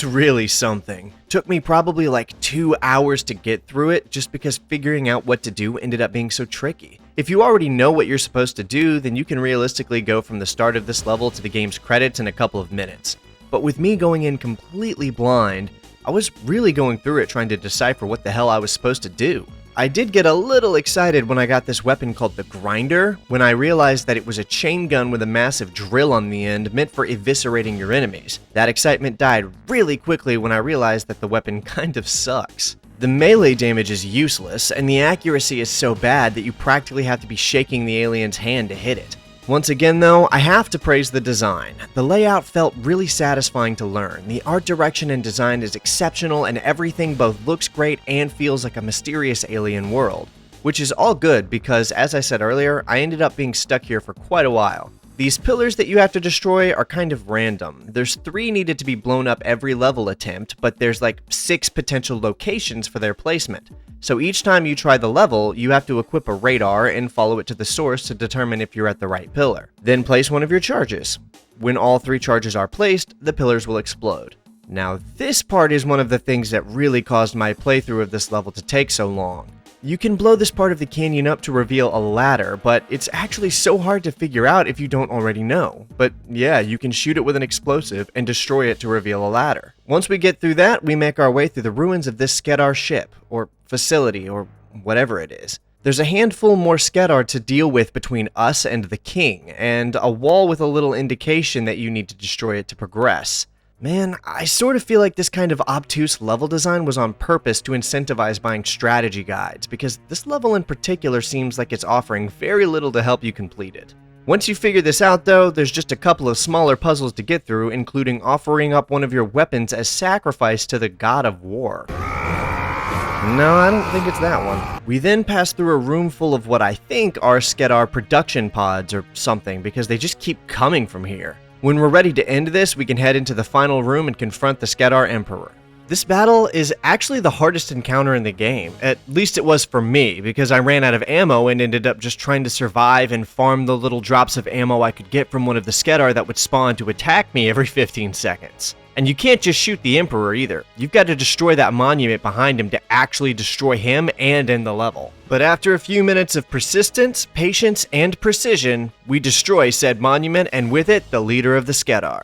[SPEAKER 1] really something. Took me probably like 2 hours to get through it just because figuring out what to do ended up being so tricky. If you already know what you're supposed to do, then you can realistically go from the start of this level to the game's credits in a couple of minutes. But with me going in completely blind, I was really going through it trying to decipher what the hell I was supposed to do. I did get a little excited when I got this weapon called the Grinder, when I realized that it was a chain gun with a massive drill on the end meant for eviscerating your enemies. That excitement died really quickly when I realized that the weapon kind of sucks. The melee damage is useless, and the accuracy is so bad that you practically have to be shaking the alien's hand to hit it. Once again though, I have to praise the design. The layout felt really satisfying to learn. The art direction and design is exceptional, and everything both looks great and feels like a mysterious alien world. Which is all good because, as I said earlier, I ended up being stuck here for quite a while. These pillars that you have to destroy are kind of random. There's 3 needed to be blown up every level attempt, but there's like 6 potential locations for their placement. So each time you try the level, you have to equip a radar and follow it to the source to determine if you're at the right pillar. Then place one of your charges. When all 3 charges are placed, the pillars will explode. Now this part is one of the things that really caused my playthrough of this level to take so long. You can blow this part of the canyon up to reveal a ladder, but it's actually so hard to figure out if you don't already know. But yeah, you can shoot it with an explosive and destroy it to reveal a ladder. Once we get through that, we make our way through the ruins of this Skedar ship, or facility, or whatever it is. There's a handful more Skedar to deal with between us and the king, and a wall with a little indication that you need to destroy it to progress. Man, I sort of feel like this kind of obtuse level design was on purpose to incentivize buying strategy guides, because this level in particular seems like it's offering very little to help you complete it. Once you figure this out though, there's just a couple of smaller puzzles to get through, including offering up one of your weapons as sacrifice to the god of war. No, I don't think it's that one. We then pass through a room full of what I think are Skedar production pods or something, because they just keep coming from here. When we're ready to end this, we can head into the final room and confront the Skedar Emperor. This battle is actually the hardest encounter in the game. At least it was for me, because I ran out of ammo and ended up just trying to survive and farm the little drops of ammo I could get from one of the Skedar that would spawn to attack me every 15 seconds. And you can't just shoot the Emperor either. You've got to destroy that monument behind him to actually destroy him and end the level. But after a few minutes of persistence, patience, and precision, we destroy said monument, and with it, the leader of the Skedar.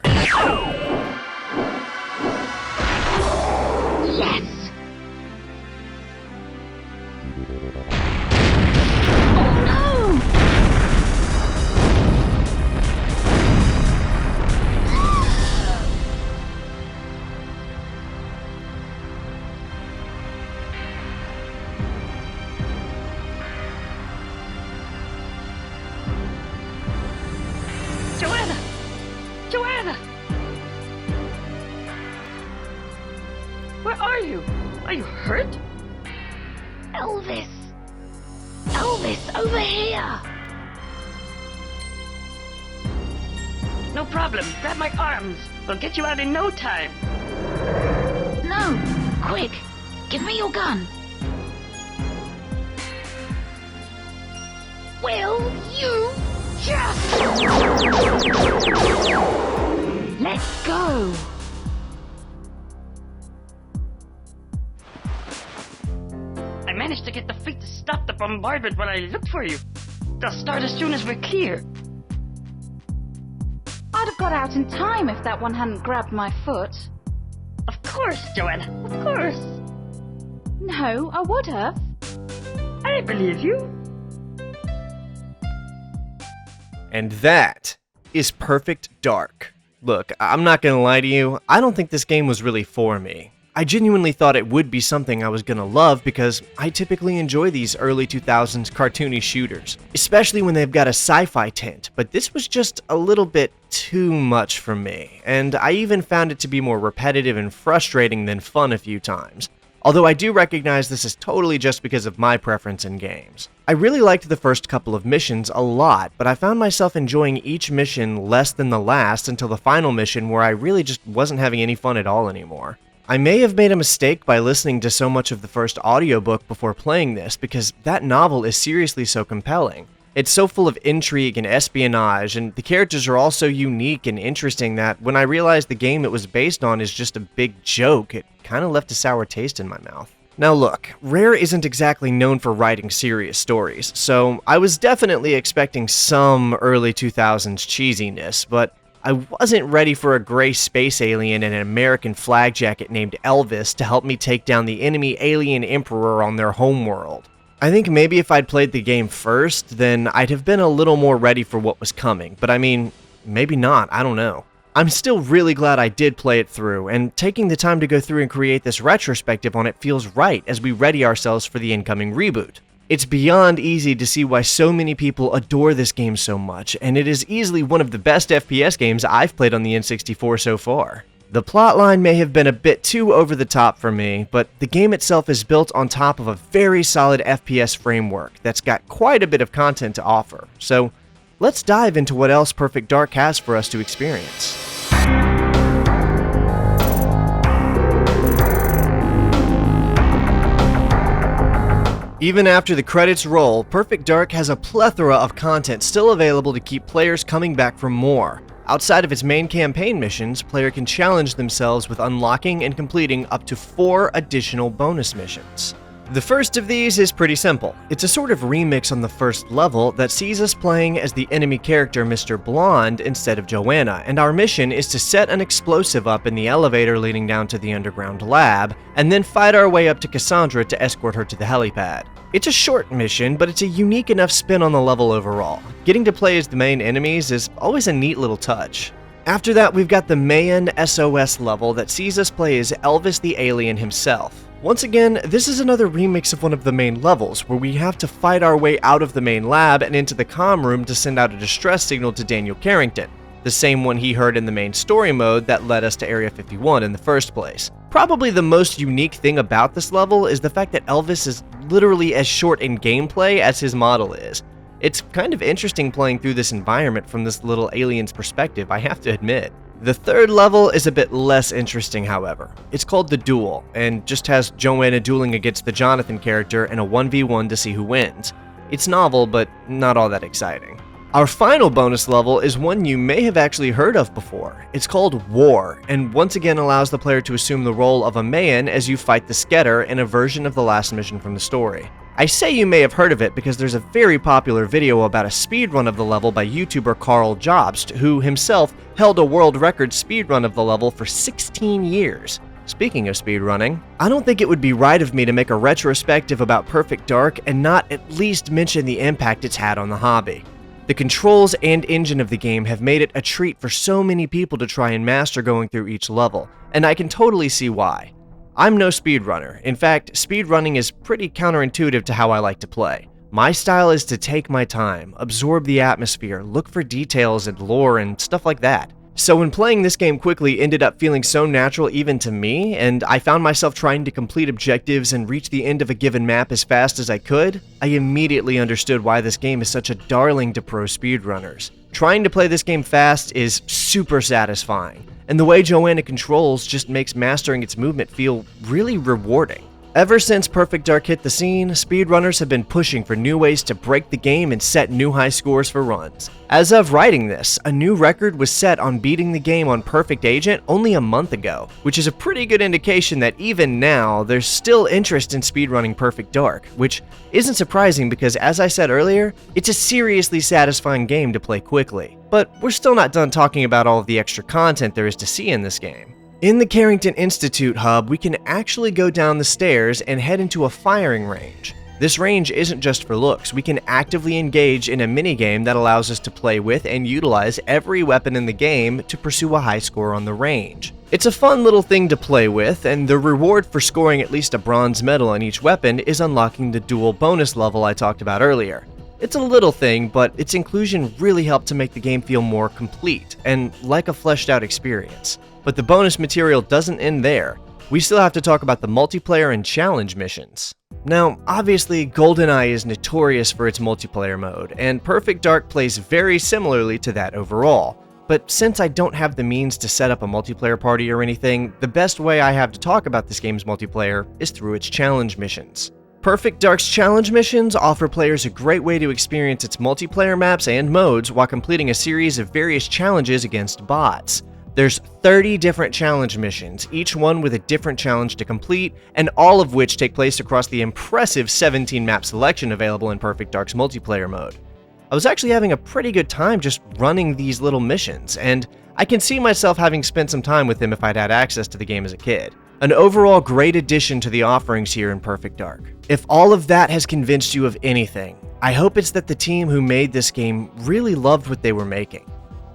[SPEAKER 10] Yes! Joanna! Where are you? Are you hurt? Elvis! Elvis, over here! No problem. Grab my arms. We'll get you out in no time.
[SPEAKER 3] No! Quick! Give me your gun!
[SPEAKER 10] Will you just...
[SPEAKER 3] Let go!
[SPEAKER 10] I managed to get the fleet to stop the bombardment when I looked for you. They'll start as soon as we're clear.
[SPEAKER 3] I'd have got out in time if that one hadn't grabbed my foot.
[SPEAKER 10] Of course, Joanna. Of course.
[SPEAKER 3] No, I would have.
[SPEAKER 10] I believe you.
[SPEAKER 1] And that is Perfect Dark. Look, I'm not gonna lie to you, I don't think this game was really for me. I genuinely thought it would be something I was gonna love because I typically enjoy these early 2000s cartoony shooters, especially when they've got a sci-fi tint, but this was just a little bit too much for me, and I even found it to be more repetitive and frustrating than fun a few times. Although I do recognize this is totally just because of my preference in games. I really liked the first couple of missions a lot, but I found myself enjoying each mission less than the last until the final mission where I really just wasn't having any fun at all anymore. I may have made a mistake by listening to so much of the first audiobook before playing this because that novel is seriously so compelling. It's so full of intrigue and espionage, and the characters are all so unique and interesting that when I realized the game it was based on is just a big joke, it kind of left a sour taste in my mouth. Now look, Rare isn't exactly known for writing serious stories, so I was definitely expecting some early 2000s cheesiness, but I wasn't ready for a gray space alien in an American flag jacket named Elvis to help me take down the enemy alien emperor on their homeworld. I think maybe if I'd played the game first, then I'd have been a little more ready for what was coming, but I mean, maybe not, I don't know. I'm still really glad I did play it through, and taking the time to go through and create this retrospective on it feels right as we ready ourselves for the incoming reboot. It's beyond easy to see why so many people adore this game so much, and it is easily one of the best FPS games I've played on the N64 so far. The plotline may have been a bit too over the top for me, but the game itself is built on top of a very solid FPS framework that's got quite a bit of content to offer. So let's dive into what else Perfect Dark has for us to experience. Even after the credits roll, Perfect Dark has a plethora of content still available to keep players coming back for more. Outside of its main campaign missions, player can challenge themselves with unlocking and completing up to 4 additional bonus missions. The first of these is pretty simple. It's a sort of remix on the first level that sees us playing as the enemy character Mr. Blonde instead of Joanna, and our mission is to set an explosive up in the elevator leading down to the underground lab, and then fight our way up to Cassandra to escort her to the helipad. It's a short mission, but it's a unique enough spin on the level overall. Getting to play as the main enemies is always a neat little touch. After that, we've got the Mayan SOS level that sees us play as Elvis the alien himself. Once again, this is another remix of one of the main levels, where we have to fight our way out of the main lab and into the comm room to send out a distress signal to Daniel Carrington, the same one he heard in the main story mode that led us to Area 51 in the first place. Probably the most unique thing about this level is the fact that Elvis is literally as short in gameplay as his model is. It's kind of interesting playing through this environment from this little alien's perspective, I have to admit. The third level is a bit less interesting, however. It's called The Duel, and just has Joanna dueling against the Jonathan character in a 1v1 to see who wins. It's novel, but not all that exciting. Our final bonus level is one you may have actually heard of before. It's called War, and once again allows the player to assume the role of a Mayan as you fight the Skedder in a version of the last mission from the story. I say you may have heard of it because there's a very popular video about a speedrun of the level by YouTuber Carl Jobst, who himself held a world record speedrun of the level for 16 years. Speaking of speedrunning, I don't think it would be right of me to make a retrospective about Perfect Dark and not at least mention the impact it's had on the hobby. The controls and engine of the game have made it a treat for so many people to try and master going through each level, and I can totally see why. I'm no speedrunner. In fact, speedrunning is pretty counterintuitive to how I like to play. My style is to take my time, absorb the atmosphere, look for details and lore and stuff like that. So when playing this game quickly ended up feeling so natural even to me, and I found myself trying to complete objectives and reach the end of a given map as fast as I could, I immediately understood why this game is such a darling to pro speedrunners. Trying to play this game fast is super satisfying, and the way Joanna controls just makes mastering its movement feel really rewarding. Ever since Perfect Dark hit the scene, speedrunners have been pushing for new ways to break the game and set new high scores for runs. As of writing this, a new record was set on beating the game on Perfect Agent only a month ago, which is a pretty good indication that even now, there's still interest in speedrunning Perfect Dark, which isn't surprising because, as I said earlier, it's a seriously satisfying game to play quickly. But we're still not done talking about all of the extra content there is to see in this game. In the Carrington Institute hub, we can actually go down the stairs and head into a firing range. This range isn't just for looks. We can actively engage in a minigame that allows us to play with and utilize every weapon in the game to pursue a high score on the range. It's a fun little thing to play with, and the reward for scoring at least a bronze medal on each weapon is unlocking the dual bonus level I talked about earlier. It's a little thing, but its inclusion really helped to make the game feel more complete and like a fleshed out experience. But the bonus material doesn't end there. We still have to talk about the multiplayer and challenge missions. Now, obviously, GoldenEye is notorious for its multiplayer mode, and Perfect Dark plays very similarly to that overall. But since I don't have the means to set up a multiplayer party or anything, the best way I have to talk about this game's multiplayer is through its challenge missions. Perfect Dark's challenge missions offer players a great way to experience its multiplayer maps and modes while completing a series of various challenges against bots. There's 30 different challenge missions, each one with a different challenge to complete, and all of which take place across the impressive 17 map selection available in Perfect Dark's multiplayer mode. I was actually having a pretty good time just running these little missions, and I can see myself having spent some time with them if I'd had access to the game as a kid. An overall great addition to the offerings here in Perfect Dark. If all of that has convinced you of anything, I hope it's that the team who made this game really loved what they were making.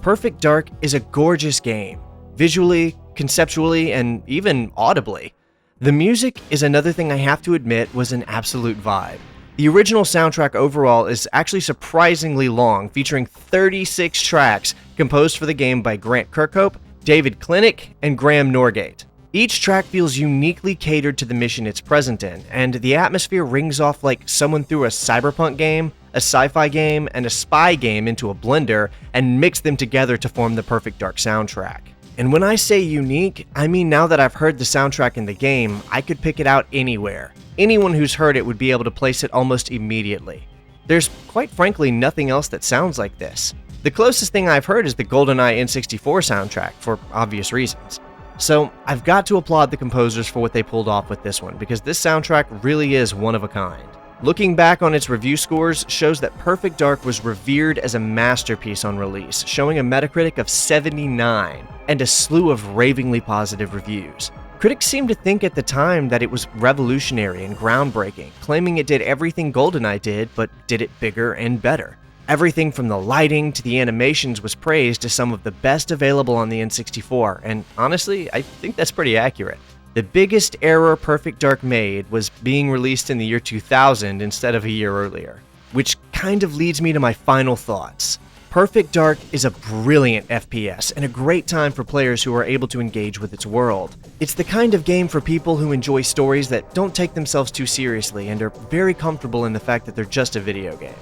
[SPEAKER 1] Perfect Dark is a gorgeous game, visually, conceptually, and even audibly. The music is another thing I have to admit was an absolute vibe. The original soundtrack overall is actually surprisingly long, featuring 36 tracks composed for the game by Grant Kirkhope, David Klinik, and Graham Norgate. Each track feels uniquely catered to the mission it's present in, and the atmosphere rings off like someone threw a cyberpunk game, a sci-fi game, and a spy game into a blender and mixed them together to form the Perfect Dark soundtrack. And when I say unique, I mean now that I've heard the soundtrack in the game, I could pick it out anywhere. Anyone who's heard it would be able to place it almost immediately. There's quite frankly nothing else that sounds like this. The closest thing I've heard is the GoldenEye N64 soundtrack, for obvious reasons. So I've got to applaud the composers for what they pulled off with this one, because this soundtrack really is one of a kind. Looking back on its review scores shows that Perfect Dark was revered as a masterpiece on release, showing a Metacritic of 79 and a slew of ravingly positive reviews. Critics seemed to think at the time that it was revolutionary and groundbreaking, claiming it did everything GoldenEye did, but did it bigger and better. Everything from the lighting to the animations was praised as some of the best available on the N64, and honestly, I think that's pretty accurate. The biggest error Perfect Dark made was being released in the year 2000 instead of a year earlier, which kind of leads me to my final thoughts. Perfect Dark is a brilliant FPS and a great time for players who are able to engage with its world. It's the kind of game for people who enjoy stories that don't take themselves too seriously and are very comfortable in the fact that they're just a video game.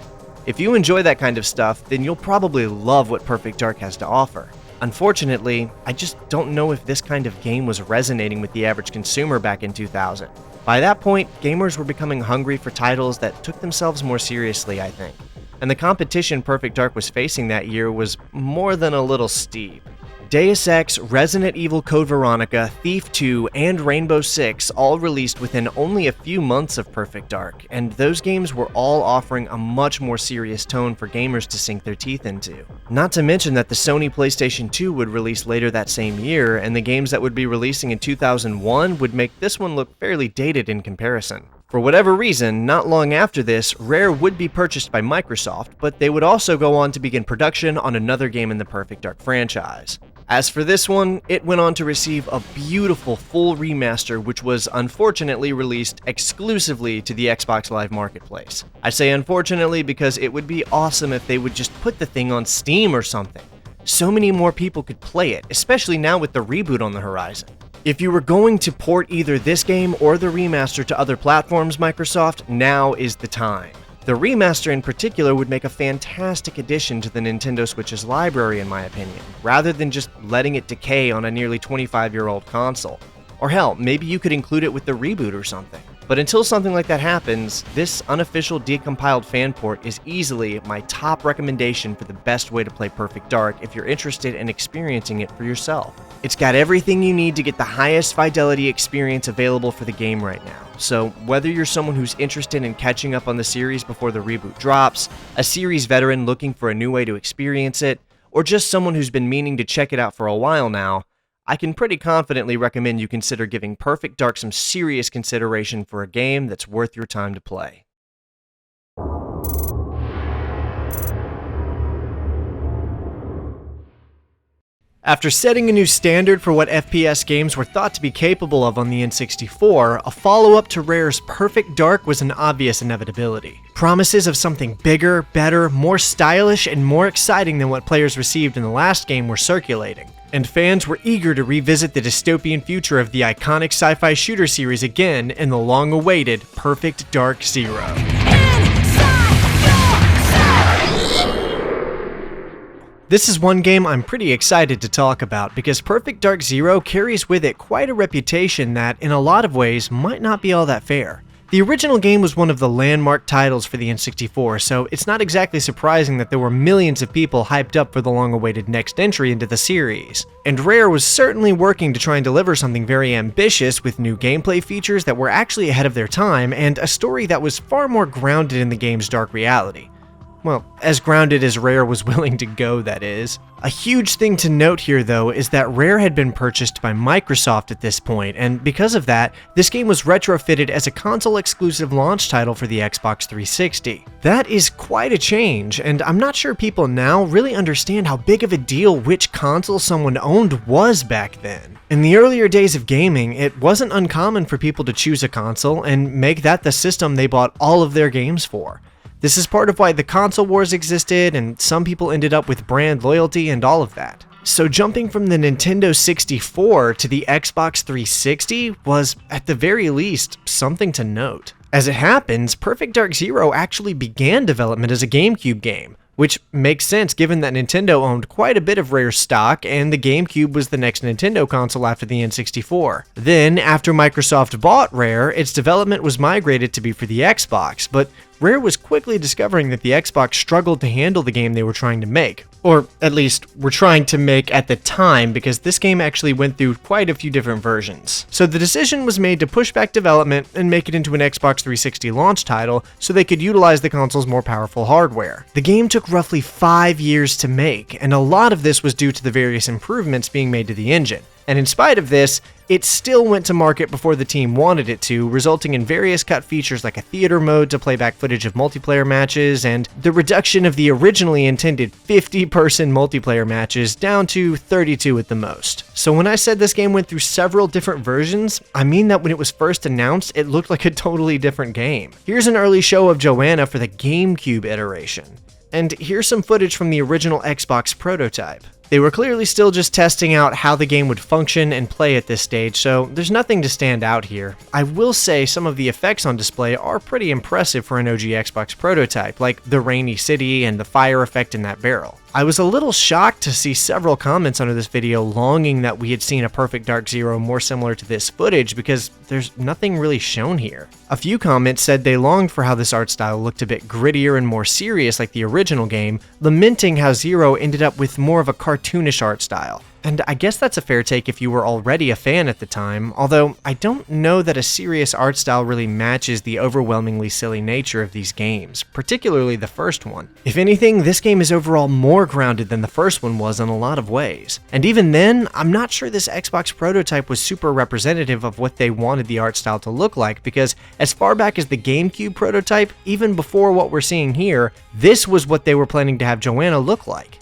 [SPEAKER 1] If you enjoy that kind of stuff, then you'll probably love what Perfect Dark has to offer. Unfortunately, I just don't know if this kind of game was resonating with the average consumer back in 2000. By that point, gamers were becoming hungry for titles that took themselves more seriously, I think. And the competition Perfect Dark was facing that year was more than a little steep. Deus Ex, Resident Evil Code Veronica, Thief 2, and Rainbow Six all released within only a few months of Perfect Dark, and those games were all offering a much more serious tone for gamers to sink their teeth into. Not to mention that the Sony PlayStation 2 would release later that same year, and the games that would be releasing in 2001 would make this one look fairly dated in comparison. For whatever reason, not long after this, Rare would be purchased by Microsoft, but they would also go on to begin production on another game in the Perfect Dark franchise. As for this one, it went on to receive a beautiful full remaster which was unfortunately released exclusively to the Xbox Live Marketplace. I say unfortunately because it would be awesome if they would just put the thing on Steam or something. So many more people could play it, especially now with the reboot on the horizon. If you were going to port either this game or the remaster to other platforms, Microsoft, now is the time. The remaster in particular would make a fantastic addition to the Nintendo Switch's library in my opinion, rather than just letting it decay on a nearly 25-year-old console. Or hell, maybe you could include it with the reboot or something. But until something like that happens, this unofficial decompiled fan port is easily my top recommendation for the best way to play Perfect Dark if you're interested in experiencing it for yourself. It's got everything you need to get the highest fidelity experience available for the game right now. So whether you're someone who's interested in catching up on the series before the reboot drops, a series veteran looking for a new way to experience it, or just someone who's been meaning to check it out for a while now, I can pretty confidently recommend you consider giving Perfect Dark some serious consideration for a game that's worth your time to play. After setting a new standard for what FPS games were thought to be capable of on the N64, a follow-up to Rare's Perfect Dark was an obvious inevitability. Promises of something bigger, better, more stylish, and more exciting than what players received in the last game were circulating, and fans were eager to revisit the dystopian future of the iconic sci-fi shooter series again in the long-awaited Perfect Dark Zero. This is one game I'm pretty excited to talk about because Perfect Dark Zero carries with it quite a reputation that, in a lot of ways, might not be all that fair. The original game was one of the landmark titles for the N64, so it's not exactly surprising that there were millions of people hyped up for the long-awaited next entry into the series. And Rare was certainly working to try and deliver something very ambitious with new gameplay features that were actually ahead of their time and a story that was far more grounded in the game's dark reality. Well, as grounded as Rare was willing to go, that is. A huge thing to note here, though, is that Rare had been purchased by Microsoft at this point, and because of that, this game was retrofitted as a console-exclusive launch title for the Xbox 360. That is quite a change, and I'm not sure people now really understand how big of a deal which console someone owned was back then. In the earlier days of gaming, it wasn't uncommon for people to choose a console and make that the system they bought all of their games for. This is part of why the console wars existed, and some people ended up with brand loyalty and all of that. So jumping from the Nintendo 64 to the Xbox 360 was, at the very least, something to note. As it happens, Perfect Dark Zero actually began development as a GameCube game, which makes sense given that Nintendo owned quite a bit of Rare's stock and the GameCube was the next Nintendo console after the N64. Then, after Microsoft bought Rare, its development was migrated to be for the Xbox, but Rare was quickly discovering that the Xbox struggled to handle the game they were trying to make. Or, at least, were trying to make at the time, because this game actually went through quite a few different versions. So the decision was made to push back development and make it into an Xbox 360 launch title so they could utilize the console's more powerful hardware. The game took roughly 5 years to make, and a lot of this was due to the various improvements being made to the engine. And in spite of this, it still went to market before the team wanted it to, resulting in various cut features like a theater mode to play back footage of multiplayer matches, and the reduction of the originally intended 50-person multiplayer matches down to 32 at the most. So when I said this game went through several different versions, I mean that when it was first announced, it looked like a totally different game. Here's an early show of Joanna for the GameCube iteration. And here's some footage from the original Xbox prototype. They were clearly still just testing out how the game would function and play at this stage, so there's nothing to stand out here. I will say some of the effects on display are pretty impressive for an OG Xbox prototype, like the rainy city and the fire effect in that barrel. I was a little shocked to see several comments under this video longing that we had seen a Perfect Dark Zero more similar to this footage because there's nothing really shown here. A few comments said they longed for how this art style looked a bit grittier and more serious like the original game, lamenting how Zero ended up with more of a cartoonish art style. And I guess that's a fair take if you were already a fan at the time, although I don't know that a serious art style really matches the overwhelmingly silly nature of these games, particularly the first one. If anything, this game is overall more grounded than the first one was in a lot of ways. And even then, I'm not sure this Xbox prototype was super representative of what they wanted the art style to look like, because as far back as the GameCube prototype, even before what we're seeing here, this was what they were planning to have Joanna look like.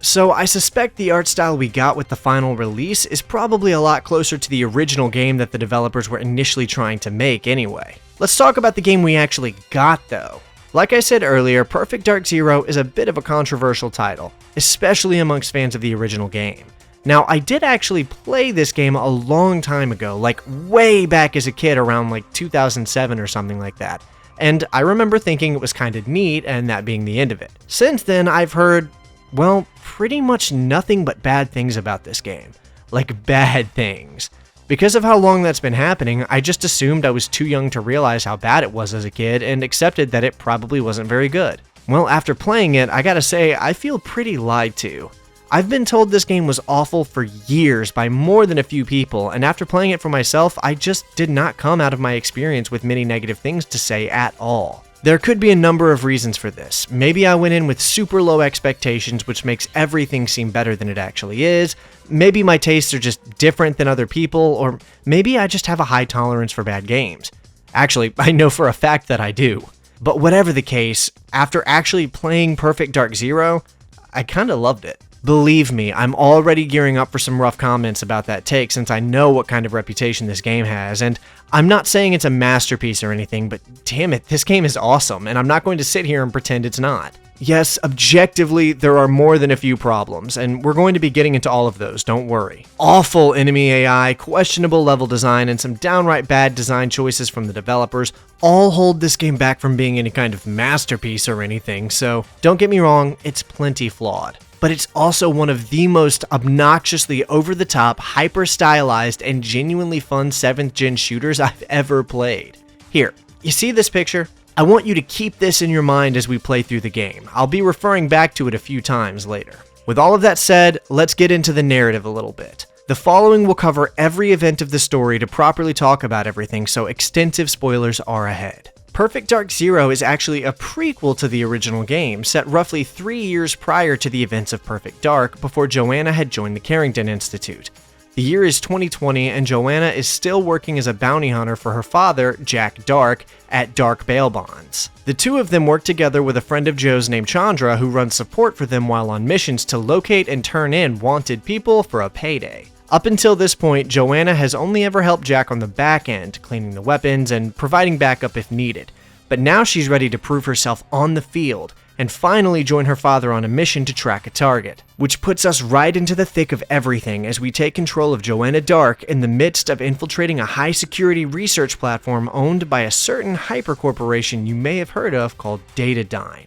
[SPEAKER 1] So I suspect the art style we got with the final release is probably a lot closer to the original game that the developers were initially trying to make anyway. Let's talk about the game we actually got though. Like I said earlier, Perfect Dark Zero is a bit of a controversial title, especially amongst fans of the original game. Now, I did actually play this game a long time ago, like way back as a kid around like 2007 or something like that. And I remember thinking it was kind of neat and that being the end of it. Since then, I've heard, well, pretty much nothing but bad things about this game. Like, bad things. Because of how long that's been happening, I just assumed I was too young to realize how bad it was as a kid and accepted that it probably wasn't very good. Well, after playing it, I gotta say, I feel pretty lied to. I've been told this game was awful for years by more than a few people, and after playing it for myself, I just did not come out of my experience with many negative things to say at all. There could be a number of reasons for this. Maybe I went in with super low expectations, which makes everything seem better than it actually is. Maybe my tastes are just different than other people, or maybe I just have a high tolerance for bad games. Actually, I know for a fact that I do. But whatever the case, after actually playing Perfect Dark Zero, I kinda loved it. Believe me, I'm already gearing up for some rough comments about that take since I know what kind of reputation this game has, and I'm not saying it's a masterpiece or anything, but damn it, this game is awesome, and I'm not going to sit here and pretend it's not. Yes, objectively, there are more than a few problems, and we're going to be getting into all of those, don't worry. Awful enemy AI, questionable level design, and some downright bad design choices from the developers all hold this game back from being any kind of masterpiece or anything, so don't get me wrong, it's plenty flawed. But it's also one of the most obnoxiously over-the-top, hyper-stylized, and genuinely fun 7th gen shooters I've ever played. Here, you see this picture? I want you to keep this in your mind as we play through the game. I'll be referring back to it a few times later. With all of that said, let's get into the narrative a little bit. The following will cover every event of the story to properly talk about everything, so extensive spoilers are ahead. Perfect Dark Zero is actually a prequel to the original game, set roughly 3 years prior to the events of Perfect Dark, before Joanna had joined the Carrington Institute. The year is 2020, and Joanna is still working as a bounty hunter for her father, Jack Dark, at Dark Bail Bonds. The two of them work together with a friend of Joe's named Chandra, who runs support for them while on missions to locate and turn in wanted people for a payday. Up until this point, Joanna has only ever helped Jack on the back end, cleaning the weapons and providing backup if needed. But now she's ready to prove herself on the field, and finally join her father on a mission to track a target. Which puts us right into the thick of everything as we take control of Joanna Dark in the midst of infiltrating a high-security research platform owned by a certain hypercorporation you may have heard of called Datadyne.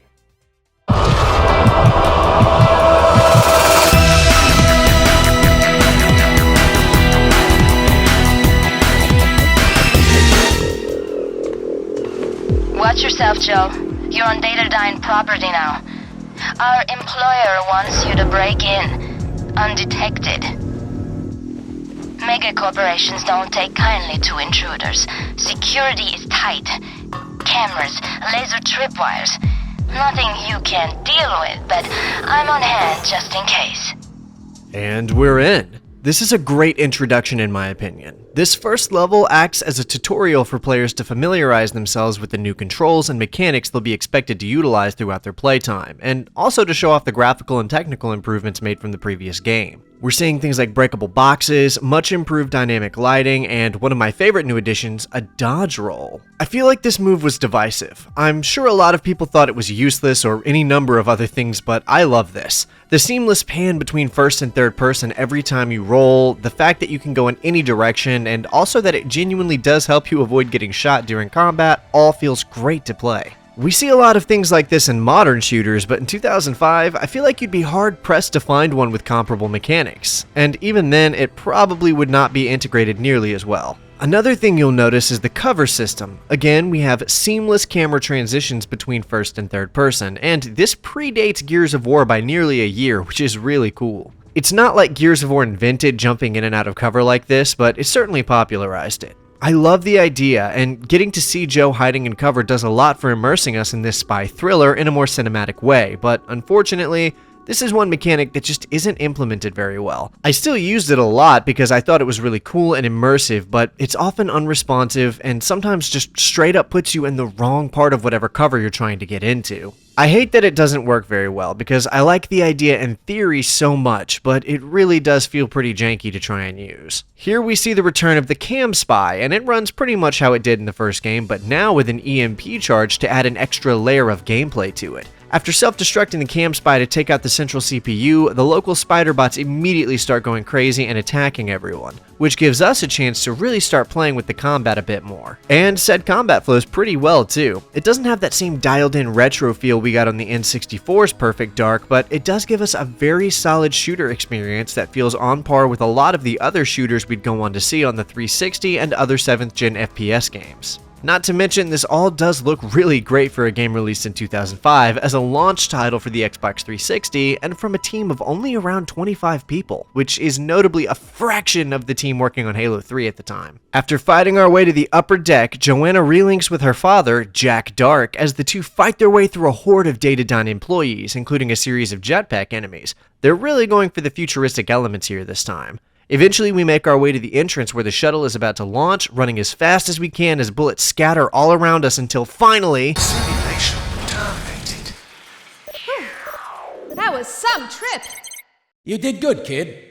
[SPEAKER 11] Watch yourself, Joe. You're on Datadyne property now. Our employer wants you to break in, undetected. Mega corporations don't take kindly to intruders. Security is tight. Cameras, laser tripwires. Nothing you can't deal with, but I'm on hand just in case.
[SPEAKER 1] And we're in. This is a great introduction in my opinion. This first level acts as a tutorial for players to familiarize themselves with the new controls and mechanics they'll be expected to utilize throughout their playtime, and also to show off the graphical and technical improvements made from the previous game. We're seeing things like breakable boxes, much improved dynamic lighting, and one of my favorite new additions, a dodge roll. I feel like this move was divisive. I'm sure a lot of people thought it was useless or any number of other things, but I love this. The seamless pan between first and third person every time you roll, the fact that you can go in any direction, and also that it genuinely does help you avoid getting shot during combat, all feels great to play. We see a lot of things like this in modern shooters, but in 2005, I feel like you'd be hard-pressed to find one with comparable mechanics, and even then, it probably would not be integrated nearly as well. Another thing you'll notice is the cover system. Again, we have seamless camera transitions between first and third person, and this predates Gears of War by nearly a year, which is really cool. It's not like Gears of War invented jumping in and out of cover like this, but it certainly popularized it. I love the idea, and getting to see Joe hiding in cover does a lot for immersing us in this spy thriller in a more cinematic way, but unfortunately, this is one mechanic that just isn't implemented very well. I still used it a lot because I thought it was really cool and immersive, but it's often unresponsive and sometimes just straight up puts you in the wrong part of whatever cover you're trying to get into. I hate that it doesn't work very well because I like the idea in theory so much, but it really does feel pretty janky to try and use. Here we see the return of the Cam Spy, and it runs pretty much how it did in the first game, but now with an EMP charge to add an extra layer of gameplay to it. After self-destructing the Cam Spy to take out the central CPU, the local spider bots immediately start going crazy and attacking everyone, which gives us a chance to really start playing with the combat a bit more. And said combat flows pretty well too. It doesn't have that same dialed-in retro feel we got on the N64's Perfect Dark, but it does give us a very solid shooter experience that feels on par with a lot of the other shooters we'd go on to see on the 360 and other 7th gen FPS games. Not to mention, this all does look really great for a game released in 2005 as a launch title for the Xbox 360 and from a team of only around 25 people, which is notably a fraction of the team working on Halo 3 at the time. After fighting our way to the upper deck, Joanna relinks with her father, Jack Dark, as the two fight their way through a horde of Datadyne employees, including a series of jetpack enemies. They're really going for the futuristic elements here this time. Eventually, we make our way to the entrance where the shuttle is about to launch, running as fast as we can as bullets scatter all around us until finally...
[SPEAKER 12] Simulation terminated.
[SPEAKER 13] That was some trip!
[SPEAKER 12] You did good, kid.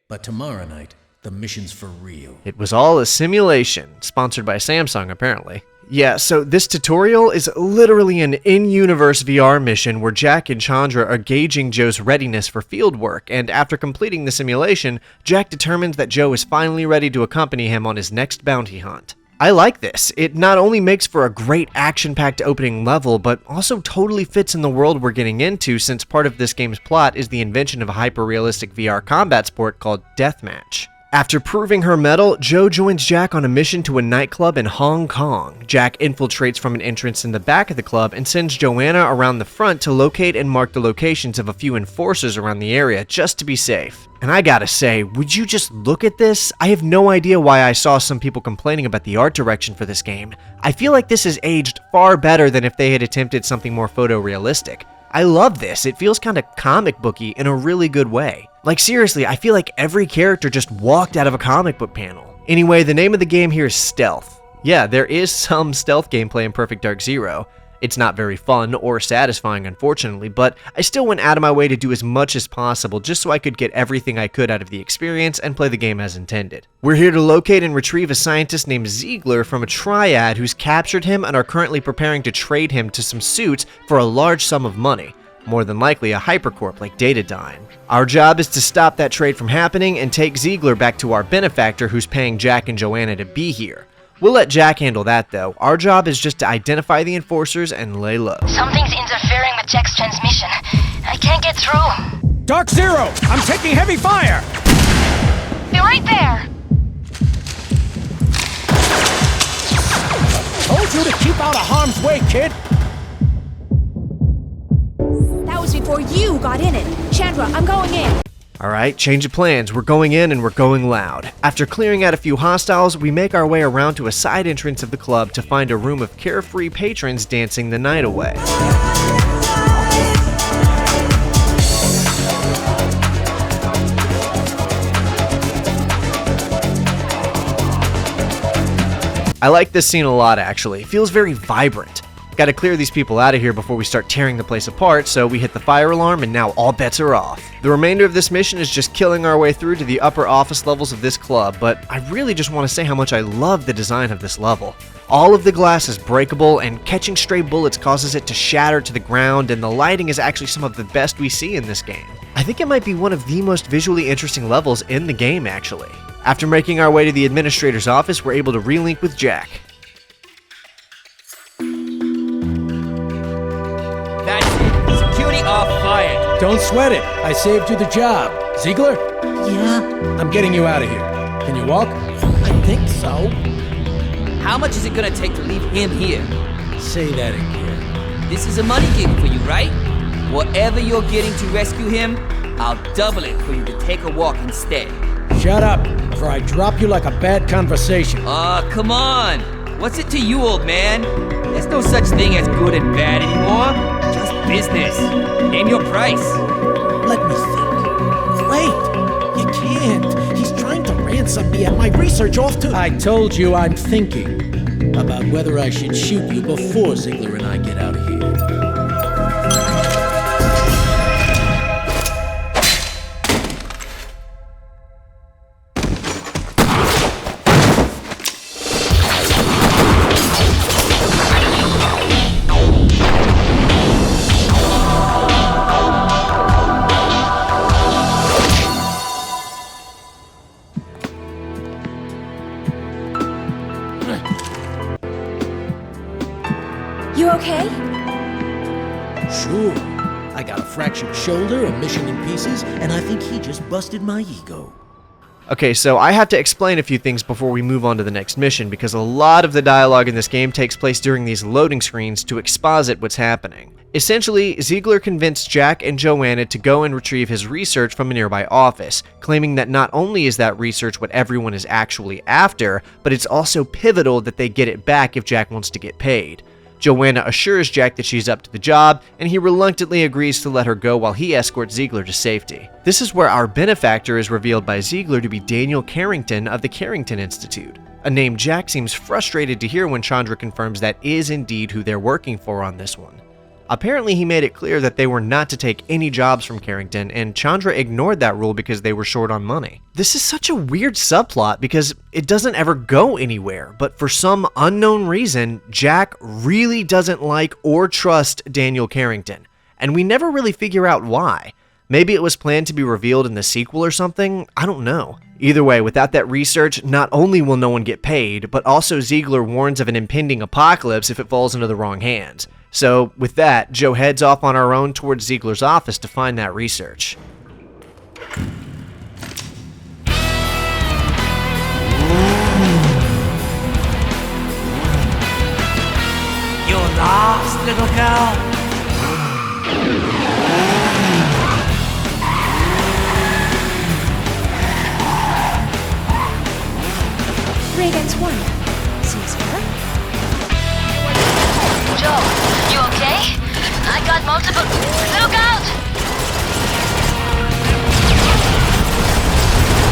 [SPEAKER 12] But tomorrow night, the mission's for real.
[SPEAKER 1] It was all a simulation, sponsored by Samsung apparently. Yeah, so this tutorial is literally an in-universe VR mission where Jack and Chandra are gauging Joe's readiness for field work, and after completing the simulation, Jack determines that Joe is finally ready to accompany him on his next bounty hunt. I like this. It not only makes for a great action-packed opening level, but also totally fits in the world we're getting into, since part of this game's plot is the invention of a hyper-realistic VR combat sport called Deathmatch. After proving her mettle, Joe joins Jack on a mission to a nightclub in Hong Kong. Jack infiltrates from an entrance in the back of the club and sends Joanna around the front to locate and mark the locations of a few enforcers around the area just to be safe. And I gotta say, would you just look at this? I have no idea why I saw some people complaining about the art direction for this game. I feel like this has aged far better than if they had attempted something more photorealistic. I love this. It feels kinda comic booky in a really good way. Like seriously, I feel like every character just walked out of a comic book panel. Anyway, the name of the game here is Stealth. Yeah, there is some stealth gameplay in Perfect Dark Zero. It's not very fun or satisfying, unfortunately, but I still went out of my way to do as much as possible just so I could get everything I could out of the experience and play the game as intended. We're here to locate and retrieve a scientist named Ziegler from a triad who's captured him and are currently preparing to trade him to some suits for a large sum of money. More than likely a hypercorp like Datadyne. Our job is to stop that trade from happening and take Ziegler back to our benefactor who's paying Jack and Joanna to be here. We'll let Jack handle that though. Our job is just to identify the enforcers and lay low.
[SPEAKER 11] Something's interfering with Jack's transmission. I can't get through.
[SPEAKER 12] Dark Zero! I'm taking heavy fire!
[SPEAKER 11] Be right there!
[SPEAKER 12] Told you to keep out of harm's way, kid!
[SPEAKER 13] That was before you got in it. Chandra, I'm going in.
[SPEAKER 1] Alright, change of plans. We're going in and we're going loud. After clearing out a few hostiles, we make our way around to a side entrance of the club to find a room of carefree patrons dancing the night away. I like this scene a lot actually. It feels very vibrant. Gotta clear these people out of here before we start tearing the place apart, so we hit the fire alarm and now all bets are off. The remainder of this mission is just killing our way through to the upper office levels of this club, but I really just want to say how much I love the design of this level. All of the glass is breakable, and catching stray bullets causes it to shatter to the ground, and the lighting is actually some of the best we see in this game. I think it might be one of the most visually interesting levels in the game, actually. After making our way to the administrator's office, we're able to relink with Jack.
[SPEAKER 14] That's it. Security off fired.
[SPEAKER 12] Don't sweat it. I saved you the job. Ziegler?
[SPEAKER 14] Yeah?
[SPEAKER 12] I'm getting you out of here. Can you walk?
[SPEAKER 14] I think so. How much is it gonna take to leave him here?
[SPEAKER 12] Say that again.
[SPEAKER 14] This is a money gig for you, right? Whatever you're getting to rescue him, I'll double it for you to take a walk instead.
[SPEAKER 12] Shut up, or I drop you like a bad conversation.
[SPEAKER 14] Aw, come on. What's it to you, old man? There's no such thing as good and bad anymore. Just business. Name your price.
[SPEAKER 12] Let me think. Wait, you can't. He's trying to ransom me and my research off to... I told you I'm thinking about whether I should shoot you before Ziegler and I get out of here.
[SPEAKER 13] You okay?
[SPEAKER 12] Sure. I got a fractured shoulder, a mission in pieces, and I think he just busted my ego.
[SPEAKER 1] Okay, so I have to explain a few things before we move on to the next mission, because a lot of the dialogue in this game takes place during these loading screens to exposit what's happening. Essentially, Ziegler convinced Jack and Joanna to go and retrieve his research from a nearby office, claiming that not only is that research what everyone is actually after, but it's also pivotal that they get it back if Jack wants to get paid. Joanna assures Jack that she's up to the job, and he reluctantly agrees to let her go while he escorts Ziegler to safety. This is where our benefactor is revealed by Ziegler to be Daniel Carrington of the Carrington Institute, a name Jack seems frustrated to hear when Chandra confirms that is indeed who they're working for on this one. Apparently, he made it clear that they were not to take any jobs from Carrington, and Chandra ignored that rule because they were short on money. This is such a weird subplot because it doesn't ever go anywhere, but for some unknown reason, Jack really doesn't like or trust Daniel Carrington, and we never really figure out why. Maybe it was planned to be revealed in the sequel or something, I don't know. Either way, without that research, not only will no one get paid, but also Ziegler warns of an impending apocalypse if it falls into the wrong hands. So, with that, Joe heads off on our own towards Ziegler's office to find that research.
[SPEAKER 15] You're lost, little girl?
[SPEAKER 13] Radiance 1. Seems fair.
[SPEAKER 11] Joe, you okay? I got multiple... Look out!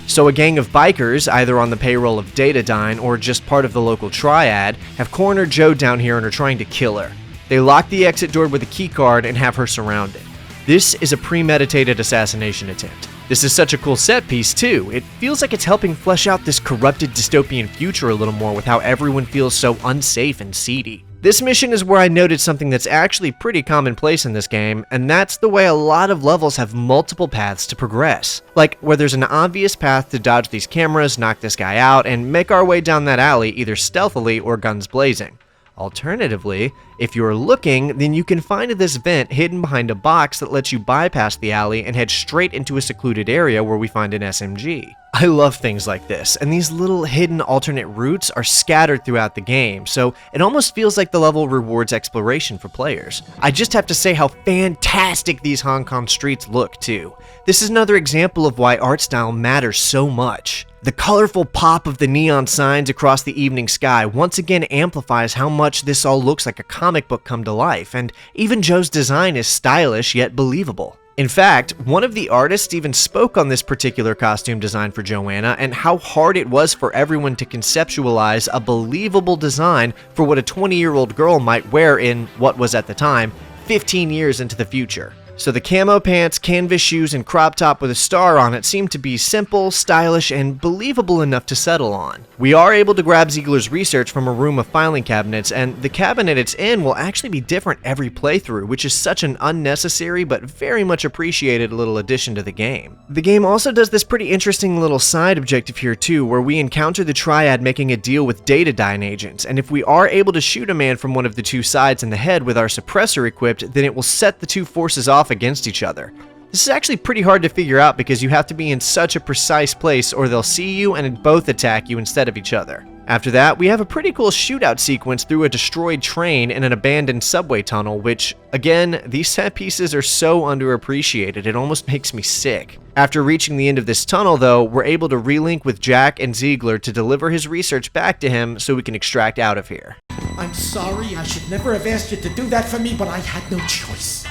[SPEAKER 1] So a gang of bikers, either on the payroll of Datadyne or just part of the local triad, have cornered Joe down here and are trying to kill her. They lock the exit door with a keycard and have her surrounded. This is a premeditated assassination attempt. This is such a cool set piece too. It feels like it's helping flesh out this corrupted dystopian future a little more with how everyone feels so unsafe and seedy. This mission is where I noted something that's actually pretty commonplace in this game, and that's the way a lot of levels have multiple paths to progress. Like, where there's an obvious path to dodge these cameras, knock this guy out, and make our way down that alley either stealthily or guns blazing. Alternatively, if you're looking, then you can find this vent hidden behind a box that lets you bypass the alley and head straight into a secluded area where we find an SMG. I love things like this, and these little hidden alternate routes are scattered throughout the game, so it almost feels like the level rewards exploration for players. I just have to say how fantastic these Hong Kong streets look too. This is another example of why art style matters so much. The colorful pop of the neon signs across the evening sky once again amplifies how much this all looks like a comic book come to life, and even Joe's design is stylish yet believable. In fact, one of the artists even spoke on this particular costume design for Joanna and how hard it was for everyone to conceptualize a believable design for what a 20-year-old girl might wear in, what was at the time, 15 years into the future. So the camo pants, canvas shoes, and crop top with a star on it seem to be simple, stylish, and believable enough to settle on. We are able to grab Ziegler's research from a room of filing cabinets, and the cabinet it's in will actually be different every playthrough, which is such an unnecessary but very much appreciated little addition to the game. The game also does this pretty interesting little side objective here too, where we encounter the Triad making a deal with Datadyne agents, and if we are able to shoot a man from one of the two sides in the head with our suppressor equipped, then it will set the two forces off against each other. This is actually pretty hard to figure out because you have to be in such a precise place or they'll see you and both attack you instead of each other. After that, we have a pretty cool shootout sequence through a destroyed train in an abandoned subway tunnel, which, again, these set pieces are so underappreciated, it almost makes me sick. After reaching the end of this tunnel, though, we're able to relink with Jack and Ziegler to deliver his research back to him so we can extract out of here.
[SPEAKER 12] I'm sorry, I should never have asked you to do that for me, but I had no choice.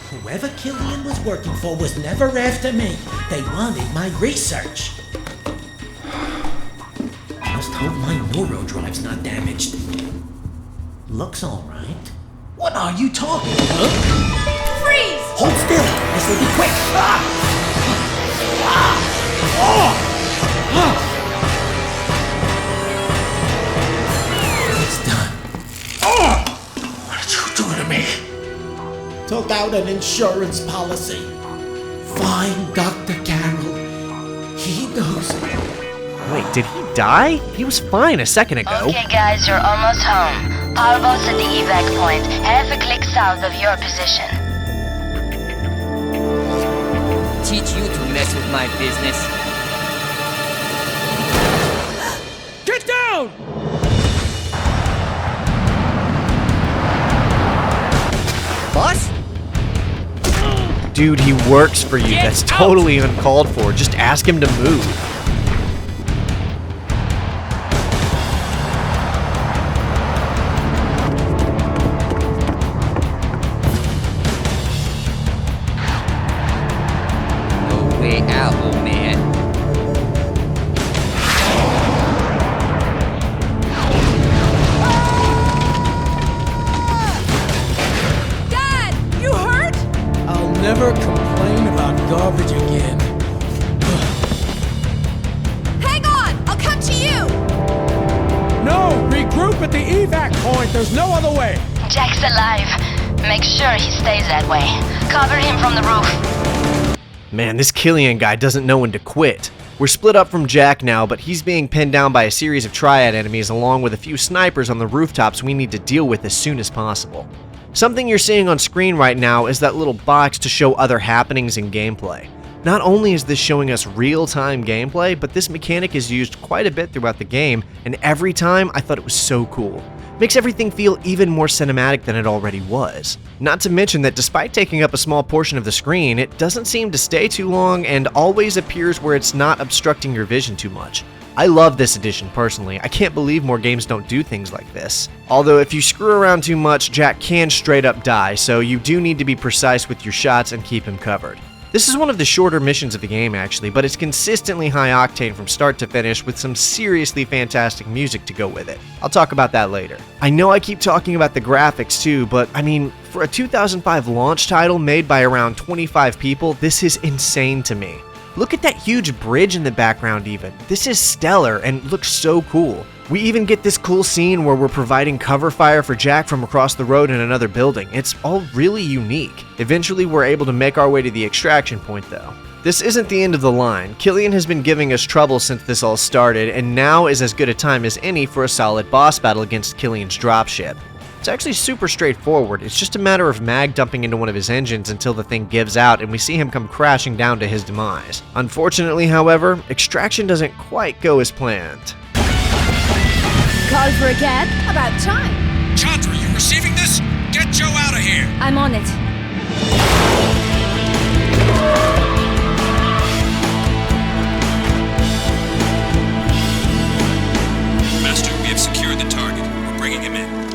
[SPEAKER 12] Whoever Killian was working for was never after me. They wanted my research. Must hope my neurodrive's not damaged. Looks all right. What are you talking about?
[SPEAKER 13] Freeze!
[SPEAKER 12] Hold still. This will be quick. It's done. What did you do to me? Took out an insurance policy. Find Dr. Carroll. He knows.
[SPEAKER 1] Wait, did he die? He was fine a second ago.
[SPEAKER 11] Okay guys, you're almost home. Powerboat's at the evac point, half a click south of your position.
[SPEAKER 14] Teach you to mess with my business.
[SPEAKER 15] Get down!
[SPEAKER 14] Boss?
[SPEAKER 1] Dude, he works for you. That's totally uncalled for. Just ask him to move.
[SPEAKER 14] No way out, old man.
[SPEAKER 12] like there's no other way.
[SPEAKER 11] Jack's alive. Make sure he stays that way. Cover him from the roof.
[SPEAKER 1] Man, this Killian guy doesn't know when to quit. We're split up from Jack now, but he's being pinned down by a series of triad enemies along with a few snipers on the rooftops we need to deal with as soon as possible. Something you're seeing on screen right now is that little box to show other happenings in gameplay. Not only is this showing us real-time gameplay, but this mechanic is used quite a bit throughout the game, and every time I thought it was so cool. Makes everything feel even more cinematic than it already was. Not to mention that despite taking up a small portion of the screen, it doesn't seem to stay too long and always appears where it's not obstructing your vision too much. I love this edition personally. I can't believe more games don't do things like this. Although if you screw around too much, Jack can straight up die, so you do need to be precise with your shots and keep him covered. This is one of the shorter missions of the game actually, but it's consistently high octane from start to finish with some seriously fantastic music to go with it. I'll talk about that later. I know I keep talking about the graphics too, but I mean, for a 2005 launch title made by around 25 people, this is insane to me. Look at that huge bridge in the background even. This is stellar and looks so cool. We even get this cool scene where we're providing cover fire for Jack from across the road in another building. It's all really unique. Eventually we're able to make our way to the extraction point though. This isn't the end of the line. Killian has been giving us trouble since this all started, and now is as good a time as any for a solid boss battle against Killian's dropship. It's actually super straightforward. It's just a matter of Mag dumping into one of his engines until the thing gives out and we see him come crashing down to his demise. Unfortunately, however, extraction doesn't quite go as planned.
[SPEAKER 13] Call for a cab? About time.
[SPEAKER 15] Chandra, you receiving this? Get Joe out of here!
[SPEAKER 13] I'm on it.
[SPEAKER 15] Master, we have secured the target. We're bringing him in.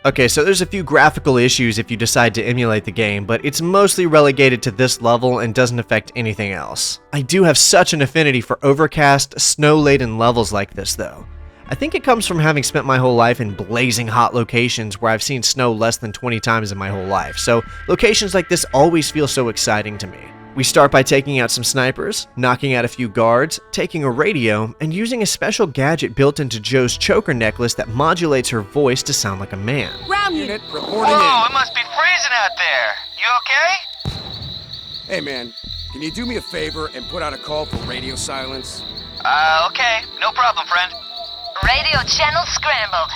[SPEAKER 1] Okay, so there's a few graphical issues if you decide to emulate the game, but it's mostly relegated to this level and doesn't affect anything else. I do have such an affinity for overcast, snow-laden levels like this though. I think it comes from having spent my whole life in blazing hot locations where I've seen snow less than 20 times in my whole life, so locations like this always feel so exciting to me. We start by taking out some snipers, knocking out a few guards, taking a radio, and using a special gadget built into Joe's choker necklace that modulates her voice to sound like a man.
[SPEAKER 13] Ground
[SPEAKER 15] Unit reporting
[SPEAKER 16] Whoa, it must be freezing out there. You okay?
[SPEAKER 15] in. Hey man, can you do me a favor and put out a call for radio silence?
[SPEAKER 16] Okay. No problem, friend.
[SPEAKER 11] Radio channel scrambled.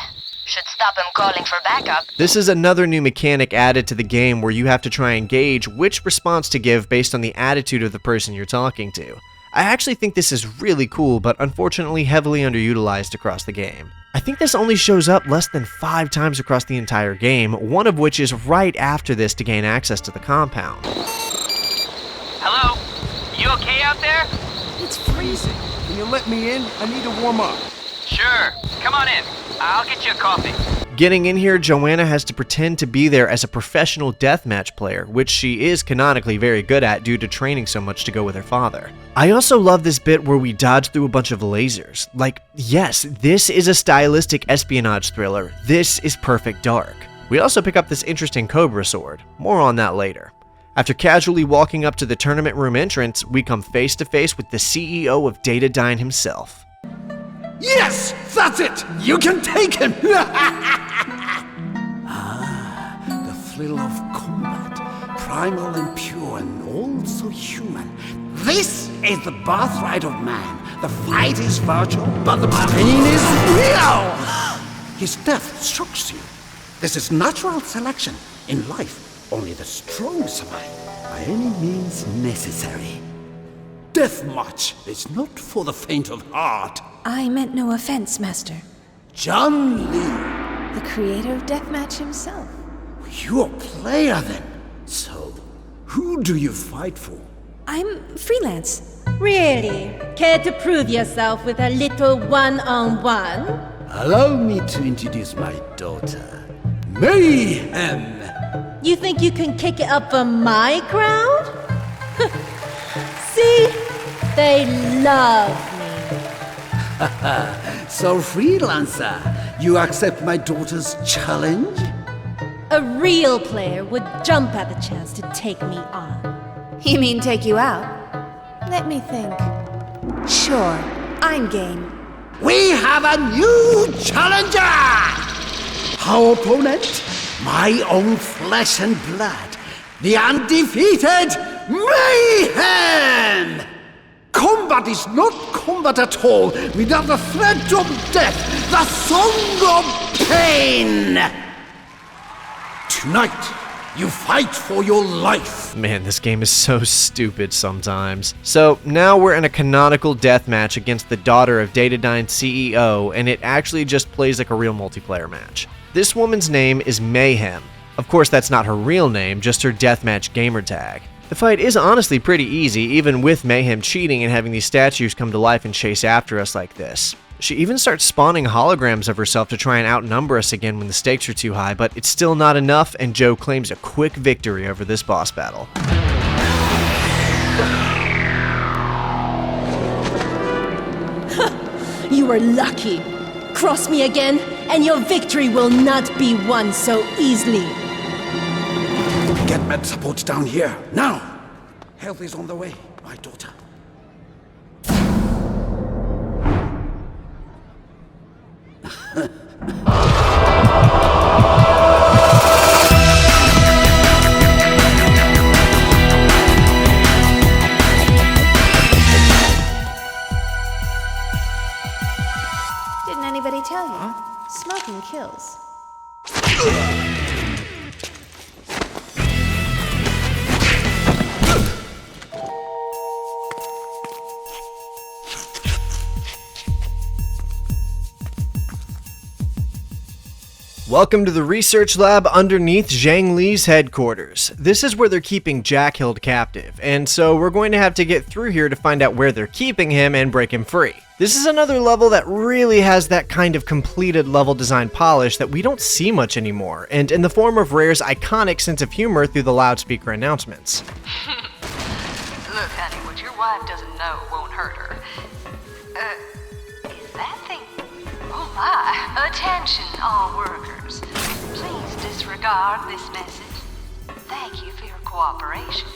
[SPEAKER 11] Should stop him calling for backup.
[SPEAKER 1] This is another new mechanic added to the game where you have to try and gauge which response to give based on the attitude of the person you're talking to. I actually think this is really cool, but unfortunately heavily underutilized across the game. I think this only shows up less than 5 times across the entire game, one of which is right after this to gain access to the compound.
[SPEAKER 16] Hello? You okay out there?
[SPEAKER 15] It's freezing. Can you let me in? I need to warm up.
[SPEAKER 16] Sure. Come on in. I'll get you a coffee.
[SPEAKER 1] Getting in here, Joanna has to pretend to be there as a professional deathmatch player, which she is canonically very good at due to training so much to go with her father. I also love this bit where we dodge through a bunch of lasers. Like, yes, this is a stylistic espionage thriller. This is Perfect Dark. We also pick up this interesting Cobra sword. More on that later. After casually walking up to the tournament room entrance, we come face to face with the CEO of Datadyne himself.
[SPEAKER 17] Yes! That's it! You can take him!
[SPEAKER 12] The thrill of combat, primal and pure and also human.
[SPEAKER 17] This is the birthright of man. The fight is virtual, but the pain is real! His death shocks you. This is natural selection. In life, only the strong survive, by any means necessary. Deathmatch is not for the faint of heart.
[SPEAKER 13] I meant no offense, Master.
[SPEAKER 17] John Lee.
[SPEAKER 13] The creator of Deathmatch himself.
[SPEAKER 17] You're a player then. So, who do you fight for?
[SPEAKER 13] I'm freelance.
[SPEAKER 18] Really? Care to prove yourself with a little one-on-one?
[SPEAKER 17] Allow me to introduce my daughter, Mayhem.
[SPEAKER 18] You think you can kick it up for my crowd? See? They love me.
[SPEAKER 17] So, freelancer, you accept my daughter's challenge?
[SPEAKER 18] A real player would jump at the chance to take me on.
[SPEAKER 13] You mean take you out? Let me think. Sure, I'm game.
[SPEAKER 17] We have a new challenger! Our opponent, my own flesh and blood, the undefeated Mayhem! Combat is not combat at all without the threat of death, the song of pain! Tonight, you fight for your life.
[SPEAKER 1] Man, this game is so stupid sometimes. So now we're in a canonical deathmatch against the daughter of Datadyne's CEO, and it actually just plays like a real multiplayer match. This woman's name is Mayhem. Of course, that's not her real name, just her deathmatch gamertag. The fight is honestly pretty easy, even with Mayhem cheating and having these statues come to life and chase after us like this. She even starts spawning holograms of herself to try and outnumber us again when the stakes are too high, but it's still not enough, and Joe claims a quick victory over this boss battle.
[SPEAKER 18] You are lucky. Cross me again, and your victory will not be won so easily.
[SPEAKER 17] Get med support down here, now! Help is on the way, my daughter.
[SPEAKER 13] Didn't anybody tell you? Smoking kills.
[SPEAKER 1] Welcome to the research lab underneath Zhang Li's headquarters. This is where they're keeping Jack held captive, and so we're going to have to get through here to find out where they're keeping him and break him free. This is another level that really has that kind of completed level design polish that we don't see much anymore, and in the form of Rare's iconic sense of humor through the loudspeaker announcements.
[SPEAKER 19] Look, honey, what your wife doesn't know won't hurt her. Is that thing... Oh my! Attention, all workers. Please disregard this message. Thank you for your cooperation.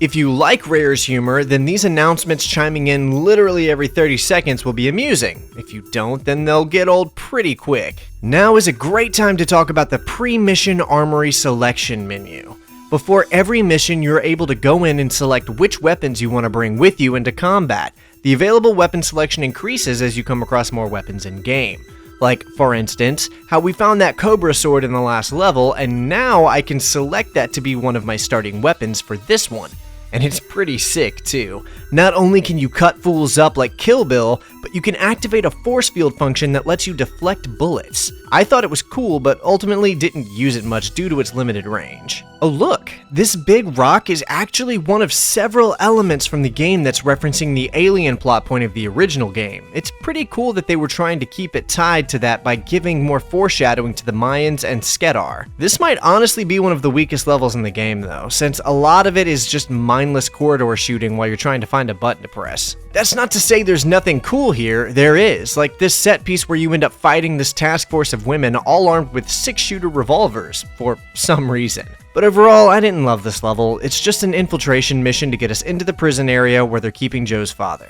[SPEAKER 1] If you like Rare's humor, then these announcements chiming in literally every 30 seconds will be amusing. If you don't, then they'll get old pretty quick. Now is a great time to talk about the pre-mission armory selection menu. Before every mission, you're able to go in and select which weapons you want to bring with you into combat. The available weapon selection increases as you come across more weapons in-game. Like, for instance, how we found that Cobra sword in the last level, and now I can select that to be one of my starting weapons for this one. And it's pretty sick, too. Not only can you cut fools up like Kill Bill, but you can activate a force field function that lets you deflect bullets. I thought it was cool, but ultimately didn't use it much due to its limited range. Oh look, this big rock is actually one of several elements from the game that's referencing the alien plot point of the original game. It's pretty cool that they were trying to keep it tied to that by giving more foreshadowing to the Mayans and Skedar. This might honestly be one of the weakest levels in the game though, since a lot of it is just mindless corridor shooting while you're trying to find a button to press. That's not to say there's nothing cool here, there is, like this set piece where you end up fighting this task force of women all armed with 6-shooter revolvers, for some reason. But overall, I didn't love this level. It's just an infiltration mission to get us into the prison area where they're keeping Joe's father.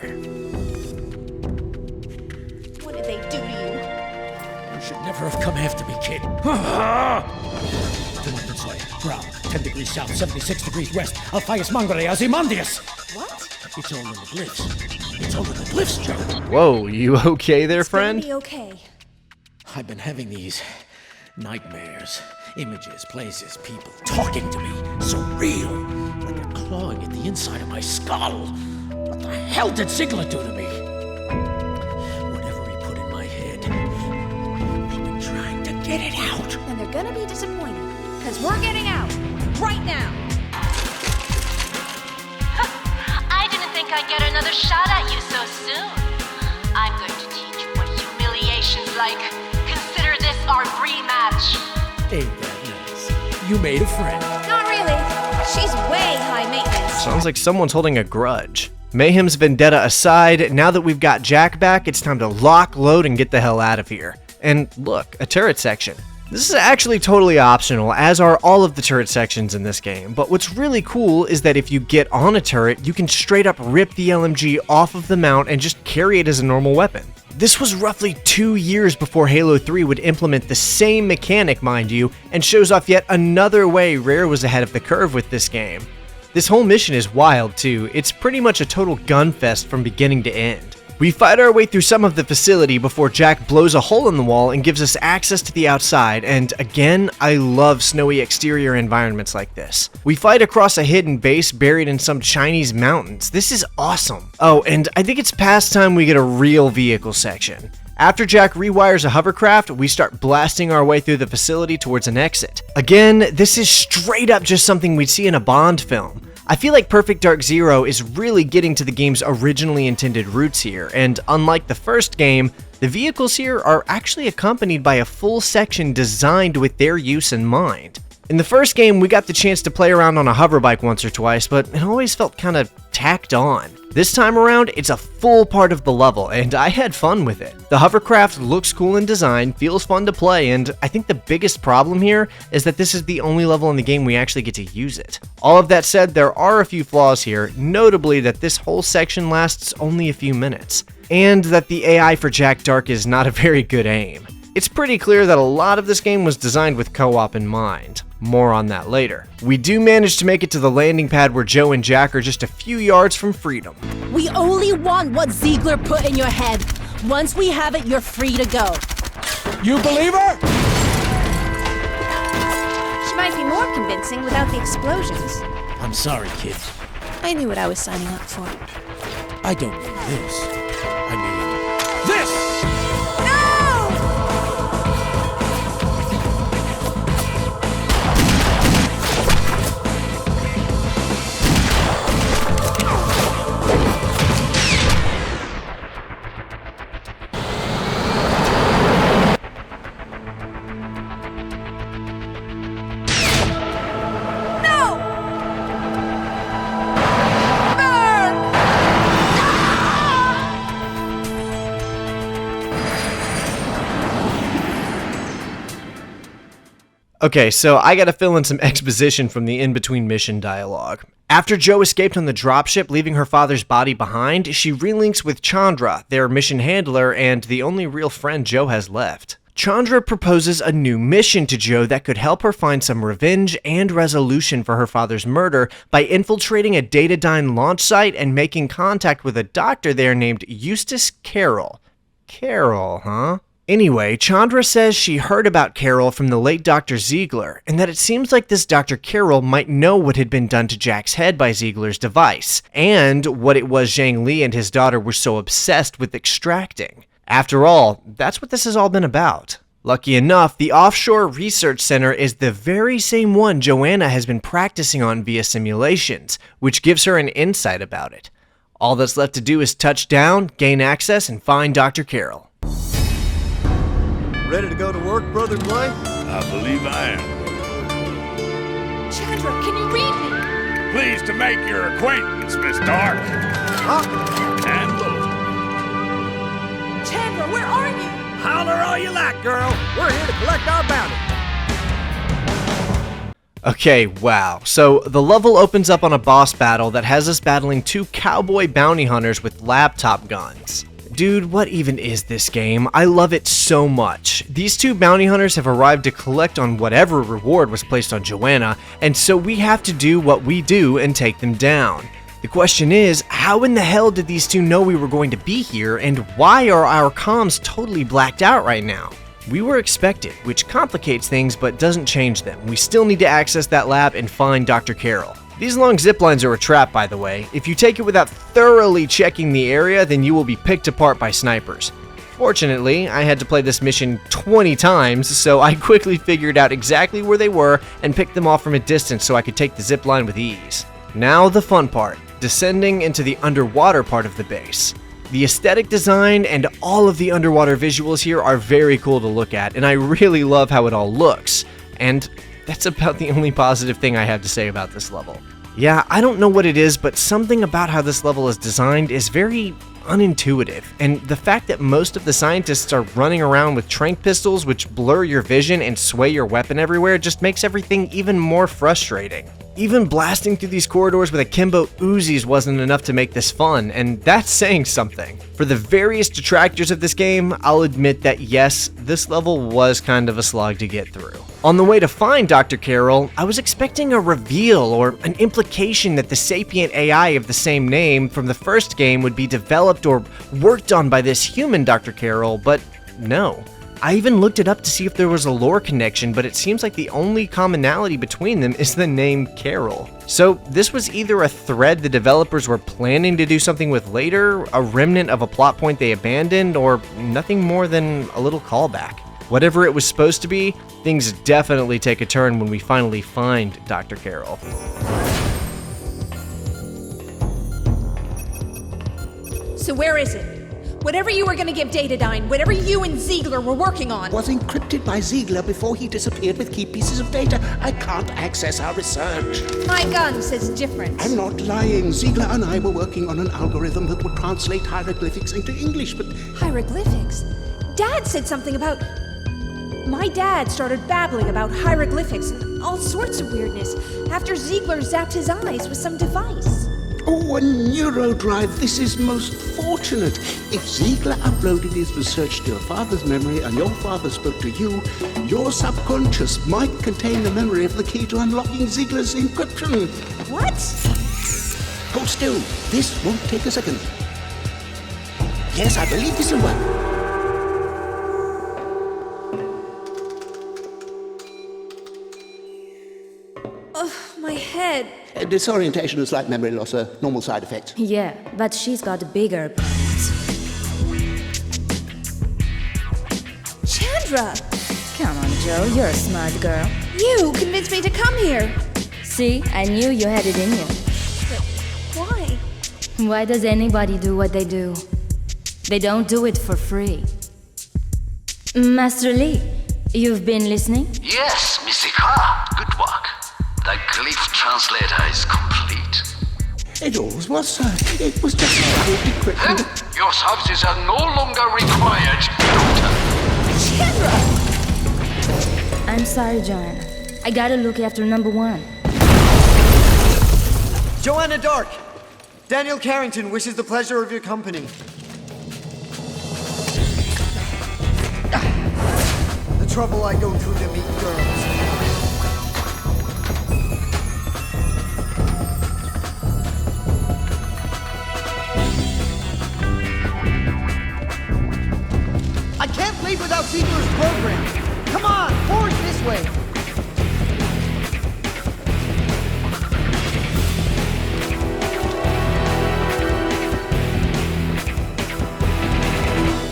[SPEAKER 18] What did they do to you?
[SPEAKER 12] You should never have come after me, kid. 2 weapons left. Ground, 10 degrees south, 76 degrees west. Alphias Mongole, Ozymandias.
[SPEAKER 18] What?
[SPEAKER 12] It's all in the glyphs. It's all in the glyphs, Joe.
[SPEAKER 1] Whoa, you okay there, friend?
[SPEAKER 13] It's gonna be okay.
[SPEAKER 12] I've been having these nightmares. Images, places, people talking to me. So real. Like a clawing at the inside of my skull. What the hell did Ziegler do to me? Whatever he put in my head, they've been trying to get it out.
[SPEAKER 13] And they're gonna be disappointed. Because we're getting out. Right now.
[SPEAKER 11] I didn't think I'd get another shot at you so soon. I'm going to teach you what humiliation's like. Consider this our rematch.
[SPEAKER 12] Ain't that nice? You made a friend.
[SPEAKER 13] Not really. She's way high maintenance.
[SPEAKER 1] Sounds like someone's holding a grudge. Mayhem's vendetta aside, now that we've got Jack back, it's time to lock, load, and get the hell out of here. And look, a turret section. This is actually totally optional, as are all of the turret sections in this game, but what's really cool is that if you get on a turret, you can straight up rip the LMG off of the mount and just carry it as a normal weapon. This was roughly 2 years before Halo 3 would implement the same mechanic, mind you, and shows off yet another way Rare was ahead of the curve with this game. This whole mission is wild too. It's pretty much a total gunfest from beginning to end. We fight our way through some of the facility before Jack blows a hole in the wall and gives us access to the outside, and again, I love snowy exterior environments like this. We fight across a hidden base buried in some Chinese mountains. This is awesome. Oh, and I think it's past time we get a real vehicle section. After Jack rewires a hovercraft, we start blasting our way through the facility towards an exit. Again, this is straight up just something we'd see in a Bond film. I feel like Perfect Dark Zero is really getting to the game's originally intended roots here, and unlike the first game, the vehicles here are actually accompanied by a full section designed with their use in mind. In the first game, we got the chance to play around on a hoverbike once or twice, but it always felt kinda tacked on. This time around, it's a full part of the level, and I had fun with it. The hovercraft looks cool in design, feels fun to play, and I think the biggest problem here is that this is the only level in the game we actually get to use it. All of that said, there are a few flaws here, notably that this whole section lasts only a few minutes, and that the AI for Jack Dark is not a very good aim. It's pretty clear that a lot of this game was designed with co-op in mind. More on that later. We do manage to make it to the landing pad where Joe and Jack are just a few yards from freedom.
[SPEAKER 18] We only want what Ziegler put in your head. Once we have it, you're free to go.
[SPEAKER 12] You believe her?
[SPEAKER 13] She might be more convincing without the explosions.
[SPEAKER 12] I'm sorry, kid.
[SPEAKER 13] I knew what I was signing up for.
[SPEAKER 12] I don't mean this. I mean this!
[SPEAKER 1] Okay, so I gotta fill in some exposition from the in-between mission dialogue. After Joe escaped on the dropship, leaving her father's body behind, she relinks with Chandra, their mission handler and the only real friend Joe has left. Chandra proposes a new mission to Joe that could help her find some revenge and resolution for her father's murder by infiltrating a Datadyne launch site and making contact with a doctor there named Eustace Carroll. Carroll, huh? Anyway, Chandra says she heard about Carroll from the late Dr. Ziegler, and that it seems like this Dr. Carroll might know what had been done to Jack's head by Ziegler's device, and what it was Zhang Li and his daughter were so obsessed with extracting. After all, that's what this has all been about. Lucky enough, the offshore research center is the very same one Joanna has been practicing on via simulations, which gives her an insight about it. All that's left to do is touch down, gain access, and find Dr. Carroll.
[SPEAKER 20] Ready to go to work, Brother Clay? I believe I am.
[SPEAKER 13] Chandra, can you read me?
[SPEAKER 20] Pleased to make your acquaintance, Miss Dark. And Lily.
[SPEAKER 13] Chandra, where are you?
[SPEAKER 20] Holler all you like, girl. We're here to collect our bounty.
[SPEAKER 1] Okay, wow. So the level opens up on a boss battle that has us battling two cowboy bounty hunters with laptop guns. Dude, what even is this game? I love it so much. These two bounty hunters have arrived to collect on whatever reward was placed on Joanna, and so we have to do what we do and take them down. The question is, how in the hell did these two know we were going to be here, and why are our comms totally blacked out right now? We were expected, which complicates things but doesn't change them. We still need to access that lab and find Dr. Carroll. These long zip lines are a trap, by the way. If you take it without thoroughly checking the area, then you will be picked apart by snipers. Fortunately, I had to play this mission 20 times, so I quickly figured out exactly where they were and picked them off from a distance so I could take the zip line with ease. Now the fun part, descending into the underwater part of the base. The aesthetic design and all of the underwater visuals here are very cool to look at, and I really love how it all looks. And that's about the only positive thing I have to say about this level. Yeah, I don't know what it is, but something about how this level is designed is very unintuitive, and the fact that most of the scientists are running around with tranq pistols which blur your vision and sway your weapon everywhere just makes everything even more frustrating. Even blasting through these corridors with akimbo Uzis wasn't enough to make this fun, and that's saying something. For the various detractors of this game, I'll admit that yes, this level was kind of a slog to get through. On the way to find Dr. Carroll, I was expecting a reveal or an implication that the sapient AI of the same name from the first game would be developed or worked on by this human Dr. Carroll, but no. I even looked it up to see if there was a lore connection, but it seems like the only commonality between them is the name Carroll. So this was either a thread the developers were planning to do something with later, a remnant of a plot point they abandoned, or nothing more than a little callback. Whatever it was supposed to be, things definitely take a turn when we finally find Dr. Carroll.
[SPEAKER 13] So where is it? Whatever you were gonna give Datadyne, whatever you and Ziegler were working on...
[SPEAKER 17] was encrypted by Ziegler before he disappeared with key pieces of data. I can't access our research.
[SPEAKER 13] My gun says different.
[SPEAKER 17] I'm not lying. Ziegler and I were working on an algorithm that would translate hieroglyphics into English, but...
[SPEAKER 13] Hieroglyphics? Dad said something about... My dad started babbling about hieroglyphics and all sorts of weirdness after Ziegler zapped his eyes with some device.
[SPEAKER 17] Oh, a neurodrive. This is most fortunate. If Ziegler uploaded his research to your father's memory and your father spoke to you, your subconscious might contain the memory of the key to unlocking Ziegler's encryption.
[SPEAKER 13] What?
[SPEAKER 17] Hold still. This won't take a second. Yes, I believe this will work.
[SPEAKER 13] My head.
[SPEAKER 17] Disorientation and slight memory loss are normal side effects.
[SPEAKER 21] Yeah, but she's got bigger problems.
[SPEAKER 13] Chandra!
[SPEAKER 21] Come on, Joe, you're a smart girl.
[SPEAKER 13] You convinced me to come here.
[SPEAKER 21] See, I knew you had it in you.
[SPEAKER 13] But why?
[SPEAKER 21] Why does anybody do what they do? They don't do it for free. Master Lee, you've been listening?
[SPEAKER 22] Yes, Missy Carr. Good work. The glyph translator is complete.
[SPEAKER 17] It always was, sir. It was just a equipment.
[SPEAKER 22] Your services are no longer required, Doctor.
[SPEAKER 13] Chandra!
[SPEAKER 21] I'm sorry, Joanna. I gotta look after number one.
[SPEAKER 23] Joanna Dark! Daniel Carrington wishes the pleasure of your company. The trouble I go through to meet girls. I can't leave without Ziegler's program. Come on, forward this way.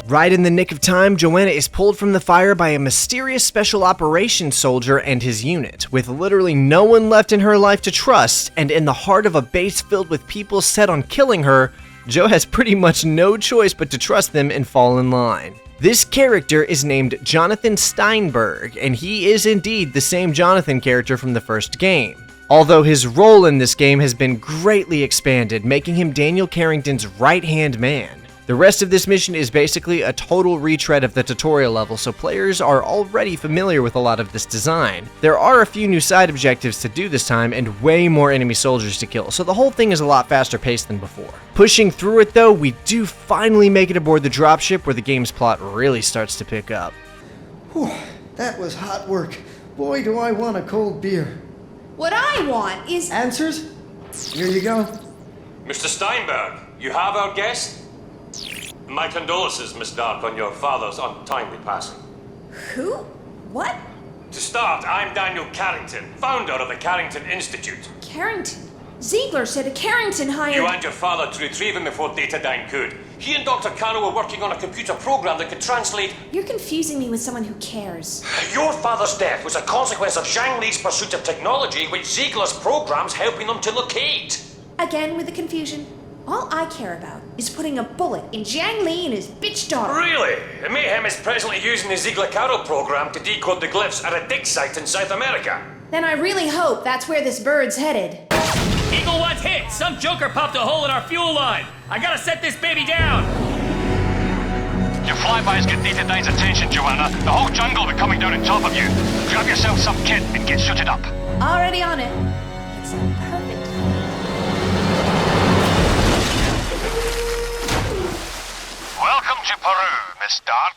[SPEAKER 1] Right in the nick of time, Joanna is pulled from the fire by a mysterious special operations soldier and his unit. With literally no one left in her life to trust, and in the heart of a base filled with people set on killing her, Jo has pretty much no choice but to trust them and fall in line. This character is named Jonathan Steinberg, and he is indeed the same Jonathan character from the first game. Although his role in this game has been greatly expanded, making him Daniel Carrington's right-hand man. The rest of this mission is basically a total retread of the tutorial level, so players are already familiar with a lot of this design. There are a few new side objectives to do this time, and way more enemy soldiers to kill, so the whole thing is a lot faster paced than before. Pushing through it though, we do finally make it aboard the dropship where the game's plot really starts to pick up.
[SPEAKER 23] Whew, that was hot work. Boy, do I want a cold beer.
[SPEAKER 13] What I want is...
[SPEAKER 23] Answers? Here you go.
[SPEAKER 24] Mr. Steinberg, you have our guest? My condolences, Miss Dark, on your father's untimely passing.
[SPEAKER 13] Who? What?
[SPEAKER 24] To start, I'm Daniel Carrington, founder of the Carrington Institute.
[SPEAKER 13] Carrington? Ziegler said a Carrington hired...
[SPEAKER 24] You and your father to retrieve him before Datadyne could. He and Dr. Carroll were working on a computer program that could translate...
[SPEAKER 13] You're confusing me with someone who cares.
[SPEAKER 24] Your father's death was a consequence of Zhang Li's pursuit of technology, which Ziegler's program's helping them to locate.
[SPEAKER 13] Again with the confusion. All I care about is putting a bullet in Zhang Li and his bitch daughter.
[SPEAKER 24] Really? Mayhem is presently using the Ziegler-Carroll program to decode the glyphs at a dig site in South America.
[SPEAKER 13] Then I really hope that's where this bird's headed.
[SPEAKER 14] Eagle One's hit! Some joker popped a hole in our fuel line! I gotta set this baby down!
[SPEAKER 25] Your flybys get Datadyne's attention, Joanna. The whole jungle will be coming down on top of you. Grab yourself some kit and get suited up.
[SPEAKER 13] Already on it. It's a
[SPEAKER 25] Stark.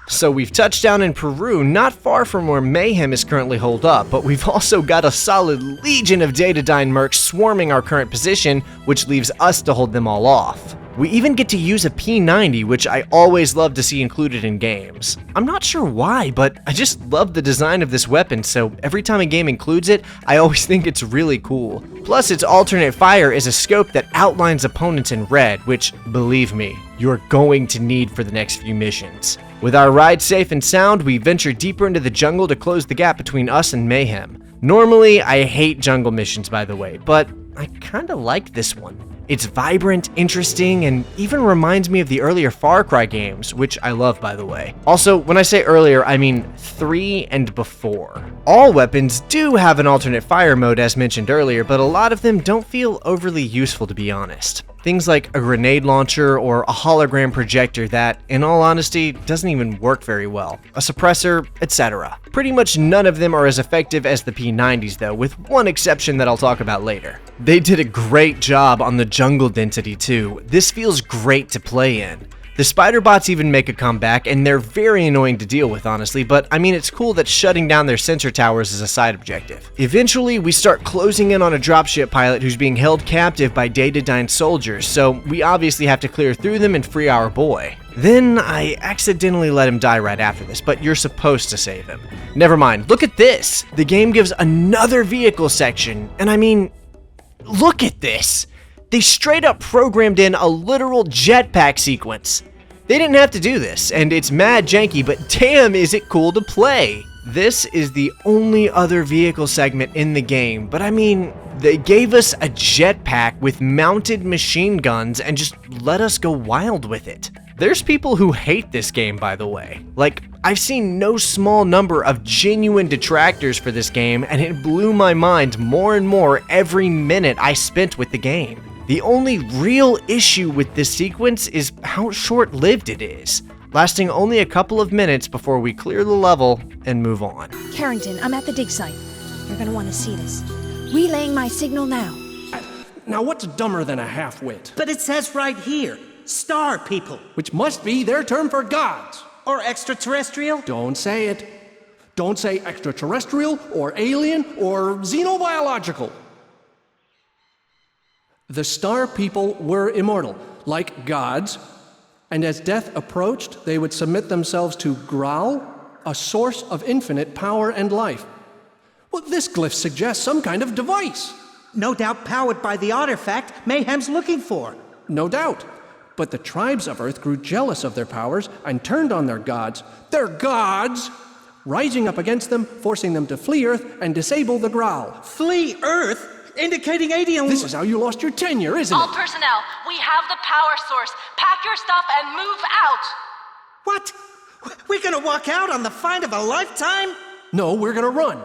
[SPEAKER 1] So we've touched down in Peru, not far from where Mayhem is currently holed up, but we've also got a solid legion of Datadyne mercs swarming our current position, which leaves us to hold them all off. We even get to use a P90, which I always love to see included in games. I'm not sure why, but I just love the design of this weapon, so every time a game includes it, I always think it's really cool. Plus, its alternate fire is a scope that outlines opponents in red, which, believe me, you're going to need for the next few missions. With our ride safe and sound, we venture deeper into the jungle to close the gap between us and Mayhem. Normally, I hate jungle missions, by the way, but I kinda like this one. It's vibrant, interesting, and even reminds me of the earlier Far Cry games, which I love, by the way. Also, when I say earlier, I mean 3 and before. All weapons do have an alternate fire mode as mentioned earlier, but a lot of them don't feel overly useful, to be honest. Things like a grenade launcher or a hologram projector that, in all honesty, doesn't even work very well, a suppressor, etc. Pretty much none of them are as effective as the P90s though, with one exception that I'll talk about later. They did a great job on the jungle density too. This feels great to play in. The spider bots even make a comeback, and they're very annoying to deal with, honestly, but I mean, it's cool that shutting down their sensor towers is a side objective. Eventually, we start closing in on a dropship pilot who's being held captive by Datadyne soldiers, so we obviously have to clear through them and free our boy. Then I accidentally let him die right after this, but you're supposed to save him. Never mind, look at this! The game gives another vehicle section, and I mean, look at this! They straight up programmed in a literal jetpack sequence. They didn't have to do this, and it's mad janky, but damn is it cool to play. This is the only other vehicle segment in the game, but I mean, they gave us a jetpack with mounted machine guns and just let us go wild with it. There's people who hate this game, by the way. Like, I've seen no small number of genuine detractors for this game, and it blew my mind more and more every minute I spent with the game. The only real issue with this sequence is how short-lived it is, lasting only a couple of minutes before we clear the level and move on.
[SPEAKER 13] Carrington, I'm at the dig site. You're gonna want to see this. Relaying my signal now.
[SPEAKER 12] Now what's dumber than a half-wit?
[SPEAKER 2] But it says right here, star people.
[SPEAKER 12] Which must be their term for gods.
[SPEAKER 2] Or extraterrestrial?
[SPEAKER 12] Don't say it. Don't say extraterrestrial, or alien, or xenobiological. The star people were immortal, like gods, and as death approached, they would submit themselves to Graal, a source of infinite power and life. Well, this glyph suggests some kind of device.
[SPEAKER 2] No doubt powered by the artifact Mayhem's looking for.
[SPEAKER 12] No doubt. But the tribes of Earth grew jealous of their powers and turned on their gods, rising up against them, forcing them to flee Earth and disable the Graal.
[SPEAKER 2] Flee Earth? Indicating alien...
[SPEAKER 12] This is how you lost your tenure, isn't
[SPEAKER 19] All
[SPEAKER 12] it?
[SPEAKER 19] personnel, we have the power source. Pack your stuff and move out!
[SPEAKER 2] What? We're gonna walk out on the find of a lifetime?
[SPEAKER 12] No, we're gonna run.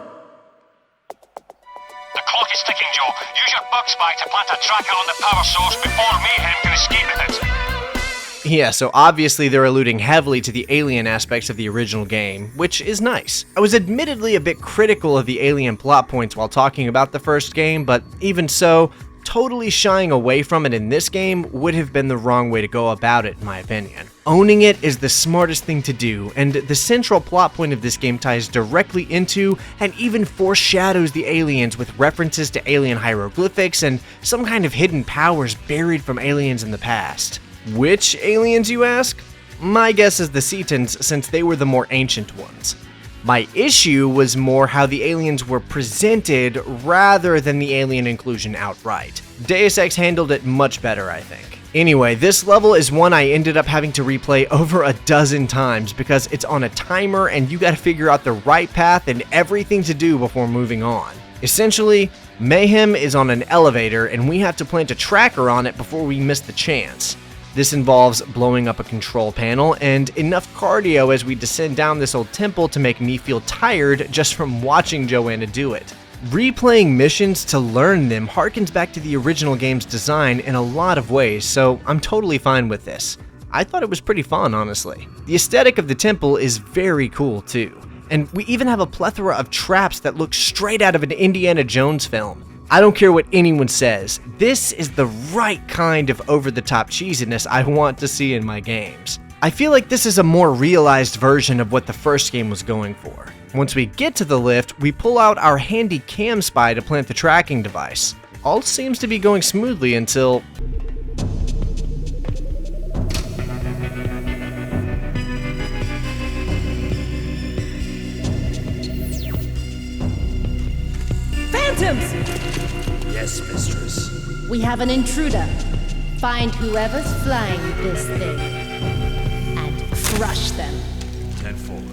[SPEAKER 25] The clock is ticking, Joe. Use your bug spy to plant a tracker on the power source before Mayhem can escape with it.
[SPEAKER 1] Yeah, so obviously they're alluding heavily to the alien aspects of the original game, which is nice. I was admittedly a bit critical of the alien plot points while talking about the first game, but even so, totally shying away from it in this game would have been the wrong way to go about it, in my opinion. Owning it is the smartest thing to do, and the central plot point of this game ties directly into and even foreshadows the aliens with references to alien hieroglyphics and some kind of hidden powers buried from aliens in the past. Which aliens, you ask? My guess is the Cetans, since they were the more ancient ones. My issue was more how the aliens were presented rather than the alien inclusion outright. Deus Ex handled it much better, I think. Anyway, this level is one I ended up having to replay over a dozen times because it's on a timer and you gotta figure out the right path and everything to do before moving on. Essentially, Mayhem is on an elevator and we have to plant a tracker on it before we miss the chance. This involves blowing up a control panel and enough cardio as we descend down this old temple to make me feel tired just from watching Joanna do it. Replaying missions to learn them harkens back to the original game's design in a lot of ways, so I'm totally fine with this. I thought it was pretty fun, honestly. The aesthetic of the temple is very cool too, and we even have a plethora of traps that look straight out of an Indiana Jones film. I don't care what anyone says, this is the right kind of over-the-top cheesiness I want to see in my games. I feel like this is a more realized version of what the first game was going for. Once we get to the lift, we pull out our handy cam spy to plant the tracking device. All seems to be going smoothly until...
[SPEAKER 18] Phantoms!
[SPEAKER 12] Yes, mistress.
[SPEAKER 18] We have an intruder. Find whoever's flying this thing and crush them.
[SPEAKER 20] 10 forward.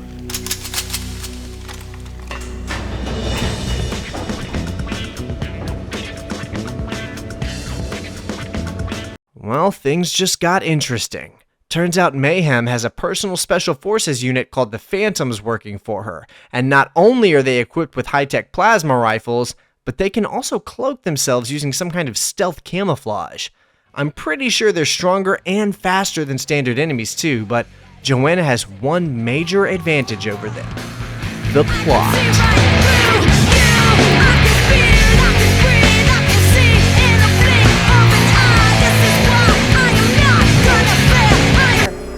[SPEAKER 1] Well, things just got interesting. Turns out Mayhem has a personal special forces unit called the Phantoms working for her, and not only are they equipped with high-tech plasma rifles, but they can also cloak themselves using some kind of stealth camouflage. I'm pretty sure they're stronger and faster than standard enemies too, but Joanna has one major advantage over them: the plot.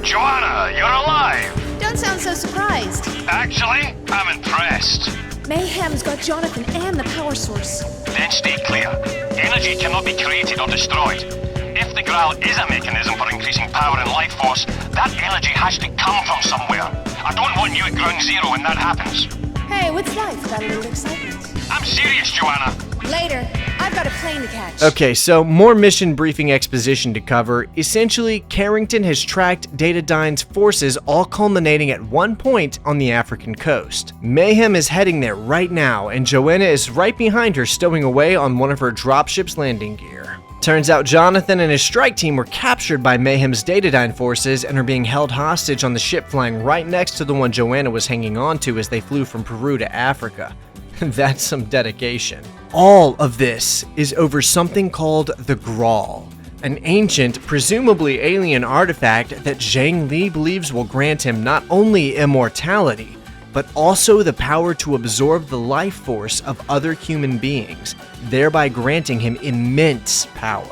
[SPEAKER 25] Joanna, you're alive!
[SPEAKER 13] Don't sound so surprised.
[SPEAKER 25] Actually, I'm impressed.
[SPEAKER 13] Mayhem's got Jonathan and the power source.
[SPEAKER 25] Then stay clear. Energy cannot be created or destroyed. If the Graal is a mechanism for increasing power and life force, that energy has to come from somewhere. I don't want you at ground zero when that happens.
[SPEAKER 13] Hey, what's life without a little excitement?
[SPEAKER 25] I'm serious, Joanna.
[SPEAKER 13] Later. I've got a plane to catch.
[SPEAKER 1] Okay, so more mission briefing exposition to cover. Essentially, Carrington has tracked Datadyne's forces, all culminating at one point on the African coast. Mayhem is heading there right now, and Joanna is right behind her, stowing away on one of her dropship's landing gear. Turns out Jonathan and his strike team were captured by Mayhem's Datadyne forces and are being held hostage on the ship flying right next to the one Joanna was hanging on to as they flew from Peru to Africa. That's some dedication. All of this is over something called the Graal, an ancient, presumably alien artifact that Zhang Li believes will grant him not only immortality, but also the power to absorb the life force of other human beings, thereby granting him immense power.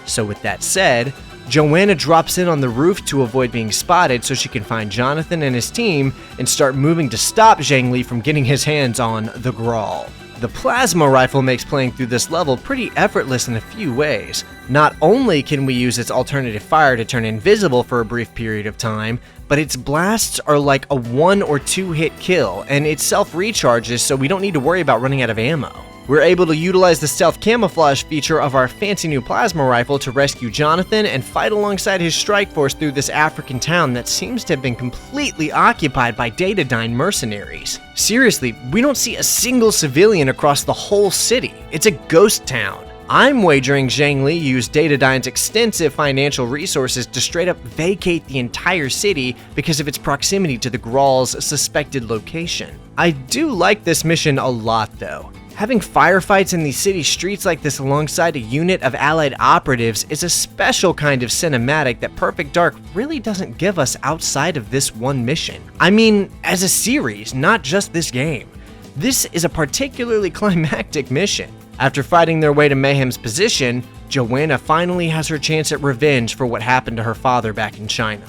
[SPEAKER 1] So with that said, Joanna drops in on the roof to avoid being spotted so she can find Jonathan and his team and start moving to stop Zhang Li from getting his hands on the Graal. The plasma rifle makes playing through this level pretty effortless in a few ways. Not only can we use its alternative fire to turn invisible for a brief period of time, but its blasts are like a 1 or 2 hit kill, and it self-recharges so we don't need to worry about running out of ammo. We're able to utilize the stealth camouflage feature of our fancy new plasma rifle to rescue Jonathan and fight alongside his strike force through this African town that seems to have been completely occupied by Datadyne mercenaries. Seriously, we don't see a single civilian across the whole city. It's a ghost town. I'm wagering Zhang Li used Datadyne's extensive financial resources to straight up vacate the entire city because of its proximity to the Graal's suspected location. I do like this mission a lot though. Having firefights in the city streets like this alongside a unit of allied operatives is a special kind of cinematic that Perfect Dark really doesn't give us outside of this one mission. I mean, as a series, not just this game. This is a particularly climactic mission. After fighting their way to Mayhem's position, Joanna finally has her chance at revenge for what happened to her father back in China.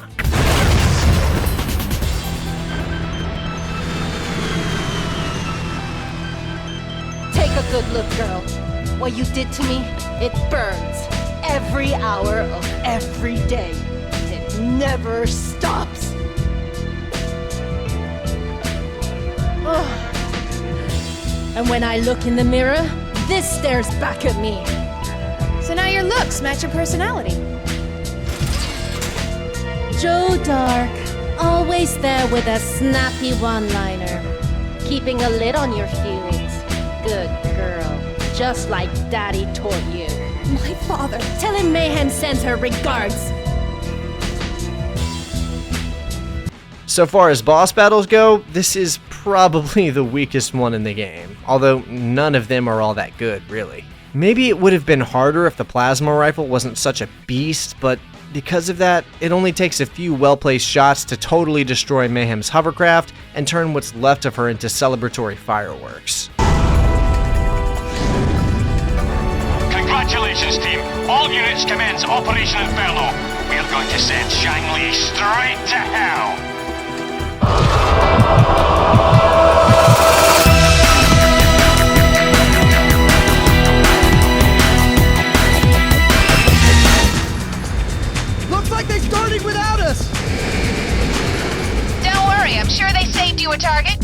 [SPEAKER 18] Take a good look, girl. What you did to me, it burns. Every hour of every day. It never stops. Ugh. And when I look in the mirror, this stares back at me.
[SPEAKER 13] So now your looks match your personality.
[SPEAKER 18] Joe Dark, always there with a snappy one-liner. Keeping a lid on your feelings. Good girl. Just like Daddy taught you.
[SPEAKER 13] My father.
[SPEAKER 18] Tell him Mayhem sends her regards.
[SPEAKER 1] So far as boss battles go, this is probably the weakest one in the game, although none of them are all that good, really. Maybe it would have been harder if the plasma rifle wasn't such a beast, but because of that, it only takes a few well-placed shots to totally destroy Mayhem's hovercraft and turn what's left of her into celebratory fireworks.
[SPEAKER 25] Congratulations, team. All units commence Operation Inferno. We are going to send Shang-Li straight to hell.
[SPEAKER 23] Looks like they started without us!
[SPEAKER 11] Don't worry, I'm sure they saved you a target.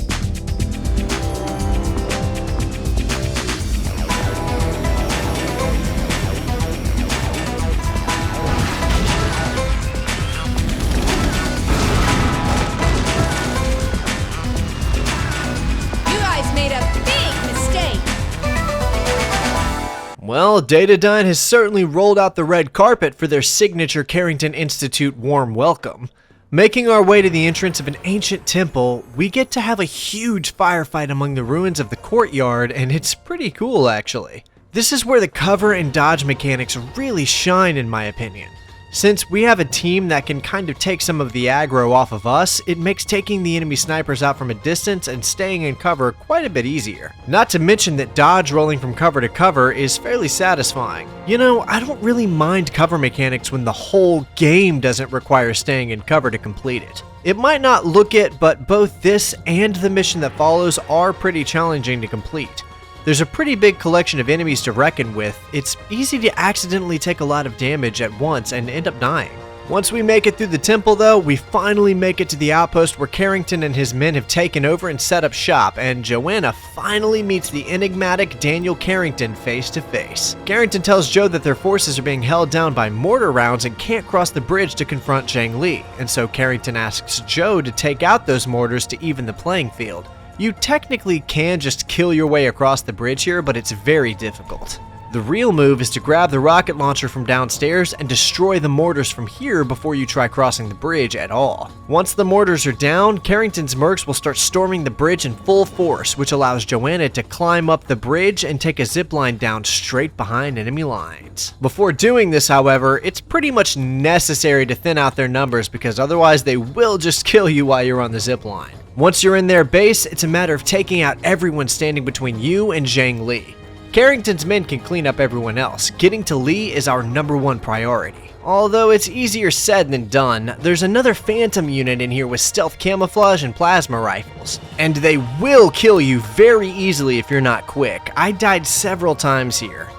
[SPEAKER 1] Well, Datadyne has certainly rolled out the red carpet for their signature Carrington Institute warm welcome. Making our way to the entrance of an ancient temple, we get to have a huge firefight among the ruins of the courtyard, and it's pretty cool actually. This is where the cover and dodge mechanics really shine in my opinion. Since we have a team that can kind of take some of the aggro off of us, it makes taking the enemy snipers out from a distance and staying in cover quite a bit easier. Not to mention that dodge rolling from cover to cover is fairly satisfying. You know, I don't really mind cover mechanics when the whole game doesn't require staying in cover to complete it. It might not look it, but both this and the mission that follows are pretty challenging to complete. There's a pretty big collection of enemies to reckon with. It's easy to accidentally take a lot of damage at once and end up dying. Once we make it through the temple though, we finally make it to the outpost where Carrington and his men have taken over and set up shop, and Joanna finally meets the enigmatic Daniel Carrington face to face. Carrington tells Joe that their forces are being held down by mortar rounds and can't cross the bridge to confront Shang-Li, and so Carrington asks Joe to take out those mortars to even the playing field. You technically can just kill your way across the bridge here, but it's very difficult. The real move is to grab the rocket launcher from downstairs and destroy the mortars from here before you try crossing the bridge at all. Once the mortars are down, Carrington's mercs will start storming the bridge in full force, which allows Joanna to climb up the bridge and take a zipline down straight behind enemy lines. Before doing this, however, it's pretty much necessary to thin out their numbers because otherwise they will just kill you while you're on the zipline. Once you're in their base, it's a matter of taking out everyone standing between you and Shang-Li. Carrington's men can clean up everyone else. Getting to Li is our #1 priority. Although it's easier said than done, there's another Phantom unit in here with stealth camouflage and plasma rifles. And they will kill you very easily if you're not quick. I died several times here.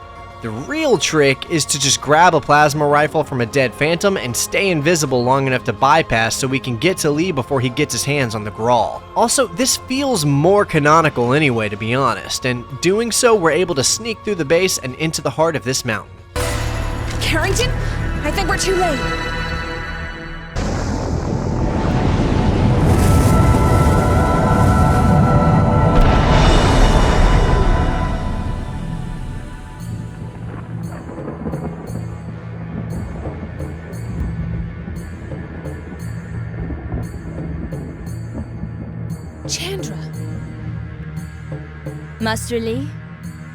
[SPEAKER 1] The real trick is to just grab a plasma rifle from a dead Phantom and stay invisible long enough to bypass so we can get to Li before he gets his hands on the Grawl. Also, this feels more canonical anyway, to be honest, and doing so we're able to sneak through the base and into the heart of this mountain.
[SPEAKER 13] Carrington? I think we're too late. Chandra.
[SPEAKER 21] Master Li,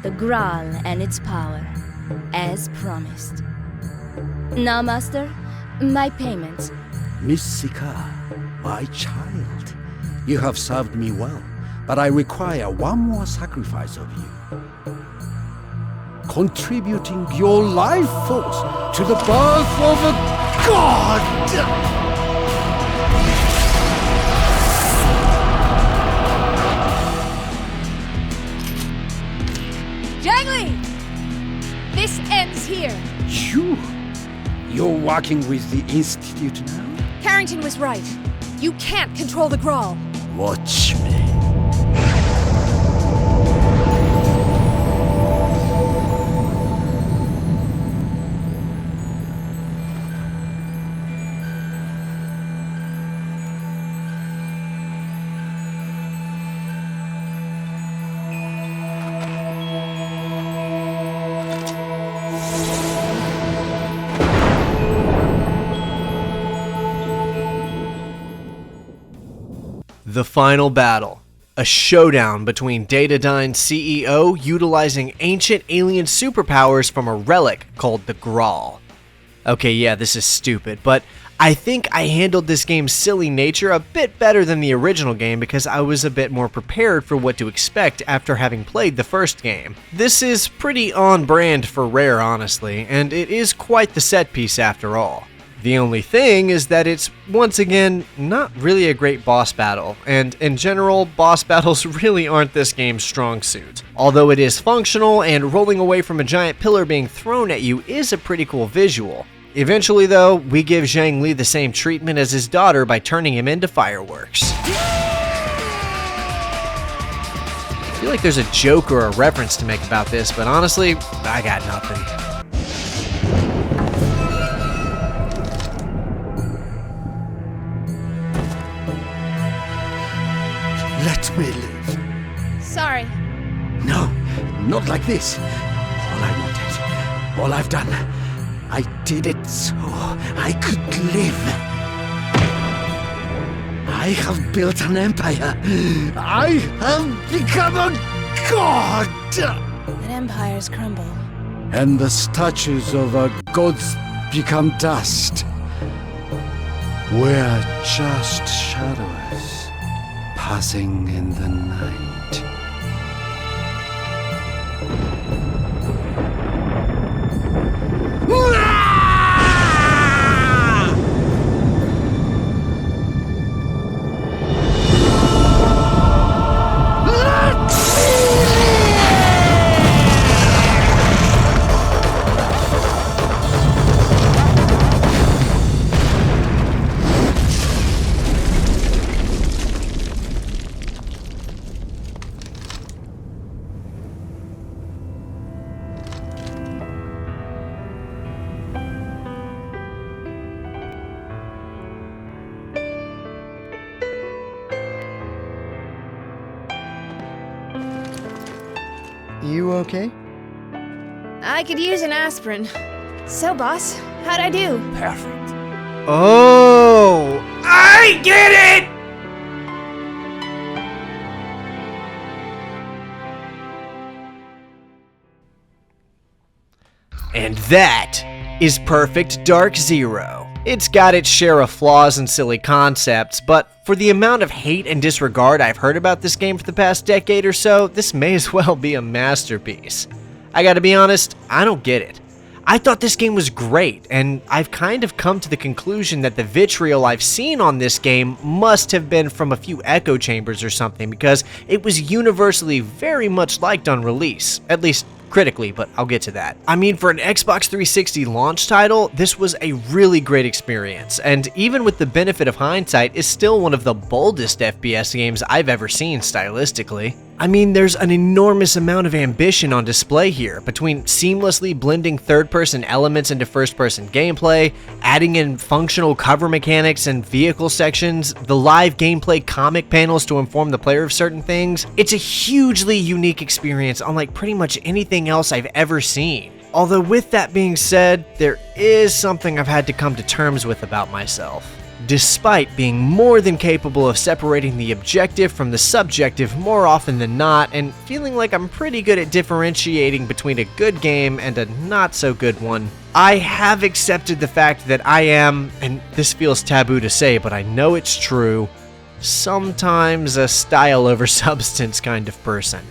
[SPEAKER 21] the Graal and its power, as promised. Now, Master, my payment.
[SPEAKER 17] Miss Sika, my child, you have served me well, but I require one more sacrifice of you. Contributing your life force to the birth of a god!
[SPEAKER 13] Shang-Li! This ends here.
[SPEAKER 17] You're working with the Institute now?
[SPEAKER 13] Carrington was right. You can't control the Grawl.
[SPEAKER 17] Watch me.
[SPEAKER 1] The final battle. A showdown between Datadyne's CEO utilizing ancient alien superpowers from a relic called the Grawl. Okay, yeah, this is stupid, but I think I handled this game's silly nature a bit better than the original game because I was a bit more prepared for what to expect after having played the first game. This is pretty on brand for Rare, honestly, and it is quite the set piece after all. The only thing is that it's, once again, not really a great boss battle, and in general, boss battles really aren't this game's strong suit. Although it is functional, and rolling away from a giant pillar being thrown at you is a pretty cool visual. Eventually though, we give Zhang Li the same treatment as his daughter by turning him into fireworks. I feel like there's a joke or a reference to make about this, but honestly, I got nothing.
[SPEAKER 17] Let me live.
[SPEAKER 13] Sorry.
[SPEAKER 17] No, not like this. All I wanted, all I've done, I did it so I could live. I have built an empire. I have become a god.
[SPEAKER 21] But empires crumble.
[SPEAKER 17] And the statues of our gods become dust. We're just shadows passing in the night.
[SPEAKER 4] You okay?
[SPEAKER 13] I could use an aspirin. So, boss, how'd I do?
[SPEAKER 4] Perfect.
[SPEAKER 1] Oh, I get it! And that is Perfect Dark Zero. It's got its share of flaws and silly concepts, but for the amount of hate and disregard I've heard about this game for the past decade or so, this may as well be a masterpiece. I gotta be honest, I don't get it. I thought this game was great, and I've kind of come to the conclusion that the vitriol I've seen on this game must have been from a few echo chambers or something, because it was universally very much liked on release, at least critically, but I'll get to that. I mean, for an Xbox 360 launch title, this was a really great experience, and even with the benefit of hindsight, is still one of the boldest FPS games I've ever seen stylistically. I mean, there's an enormous amount of ambition on display here, between seamlessly blending third-person elements into first-person gameplay, adding in functional cover mechanics and vehicle sections, the live gameplay comic panels to inform the player of certain things. It's a hugely unique experience unlike pretty much anything else I've ever seen. Although with that being said, there is something I've had to come to terms with about myself. Despite being more than capable of separating the objective from the subjective more often than not, and feeling like I'm pretty good at differentiating between a good game and a not so good one, I have accepted the fact that I am, and this feels taboo to say, but I know it's true, sometimes a style over substance kind of person.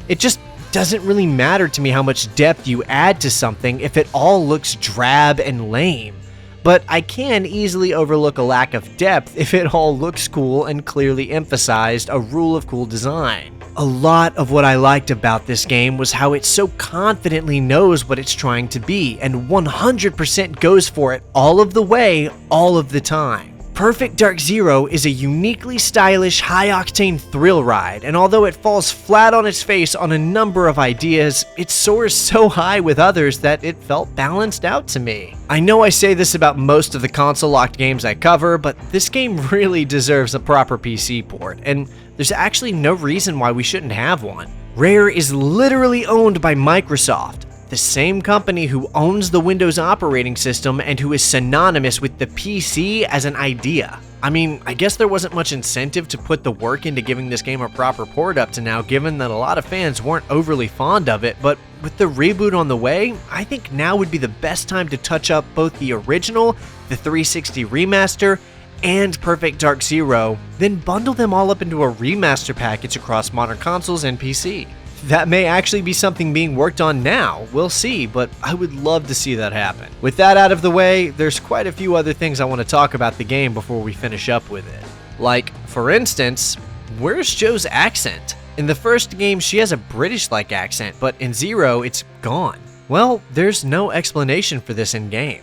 [SPEAKER 1] It just doesn't really matter to me how much depth you add to something if it all looks drab and lame. But I can easily overlook a lack of depth if it all looks cool and clearly emphasized a rule of cool design. A lot of what I liked about this game was how it so confidently knows what it's trying to be and 100% goes for it all of the way, all of the time. Perfect Dark Zero is a uniquely stylish, high-octane thrill ride, and although it falls flat on its face on a number of ideas, it soars so high with others that it felt balanced out to me. I know I say this about most of the console-locked games I cover, but this game really deserves a proper PC port, and there's actually no reason why we shouldn't have one. Rare is literally owned by Microsoft, the same company who owns the Windows operating system and who is synonymous with the PC as an idea. I mean, I guess there wasn't much incentive to put the work into giving this game a proper port up to now, given that a lot of fans weren't overly fond of it, but with the reboot on the way, I think now would be the best time to touch up both the original, the 360 remaster, and Perfect Dark Zero, then bundle them all up into a remaster package across modern consoles and PC. That may actually be something being worked on now, we'll see, but I would love to see that happen. With that out of the way, there's quite a few other things I want to talk about the game before we finish up with it. Like, for instance, where's Joe's accent? In the first game, she has a British-like accent, but in Zero, it's gone. Well, there's no explanation for this in-game.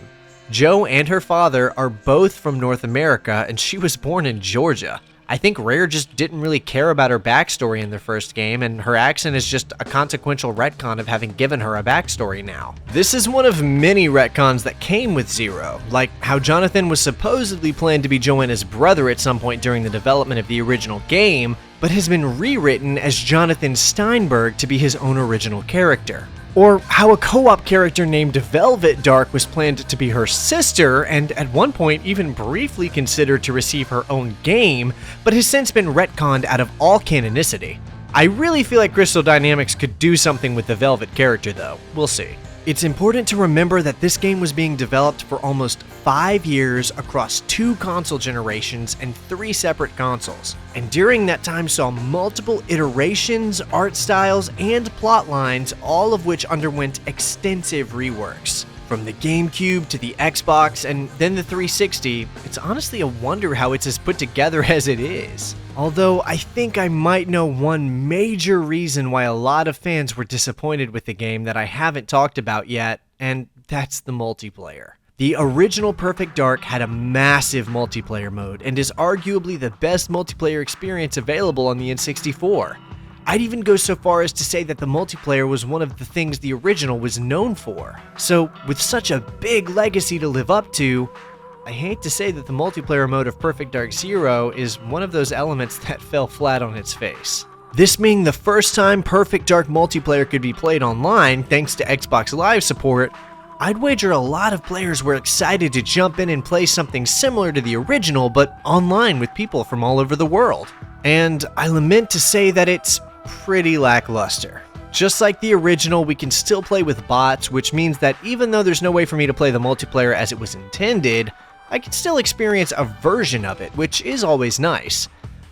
[SPEAKER 1] Joe and her father are both from North America, and she was born in Georgia. I think Rare just didn't really care about her backstory in the first game, and her accent is just a consequential retcon of having given her a backstory now. This is one of many retcons that came with Zero, like how Jonathan was supposedly planned to be Joanna's brother at some point during the development of the original game, but has been rewritten as Jonathan Steinberg to be his own original character. Or how a co-op character named Velvet Dark was planned to be her sister, and at one point even briefly considered to receive her own game, but has since been retconned out of all canonicity. I really feel like Crystal Dynamics could do something with the Velvet character though, we'll see. It's important to remember that this game was being developed for almost 5 years across 2 console generations and 3 separate consoles, and during that time saw multiple iterations, art styles, and plot lines, all of which underwent extensive reworks. From the GameCube to the Xbox and then the 360, it's honestly a wonder how it's as put together as it is. Although I think I might know one major reason why a lot of fans were disappointed with the game that I haven't talked about yet, and that's the multiplayer. The original Perfect Dark had a massive multiplayer mode and is arguably the best multiplayer experience available on the N64. I'd even go so far as to say that the multiplayer was one of the things the original was known for. So, with such a big legacy to live up to, I hate to say that the multiplayer mode of Perfect Dark Zero is one of those elements that fell flat on its face. This being the first time Perfect Dark multiplayer could be played online thanks to Xbox Live support, I'd wager a lot of players were excited to jump in and play something similar to the original but online with people from all over the world. And I lament to say that it's pretty lackluster. Just like the original, we can still play with bots, which means that even though there's no way for me to play the multiplayer as it was intended, I can still experience a version of it, which is always nice.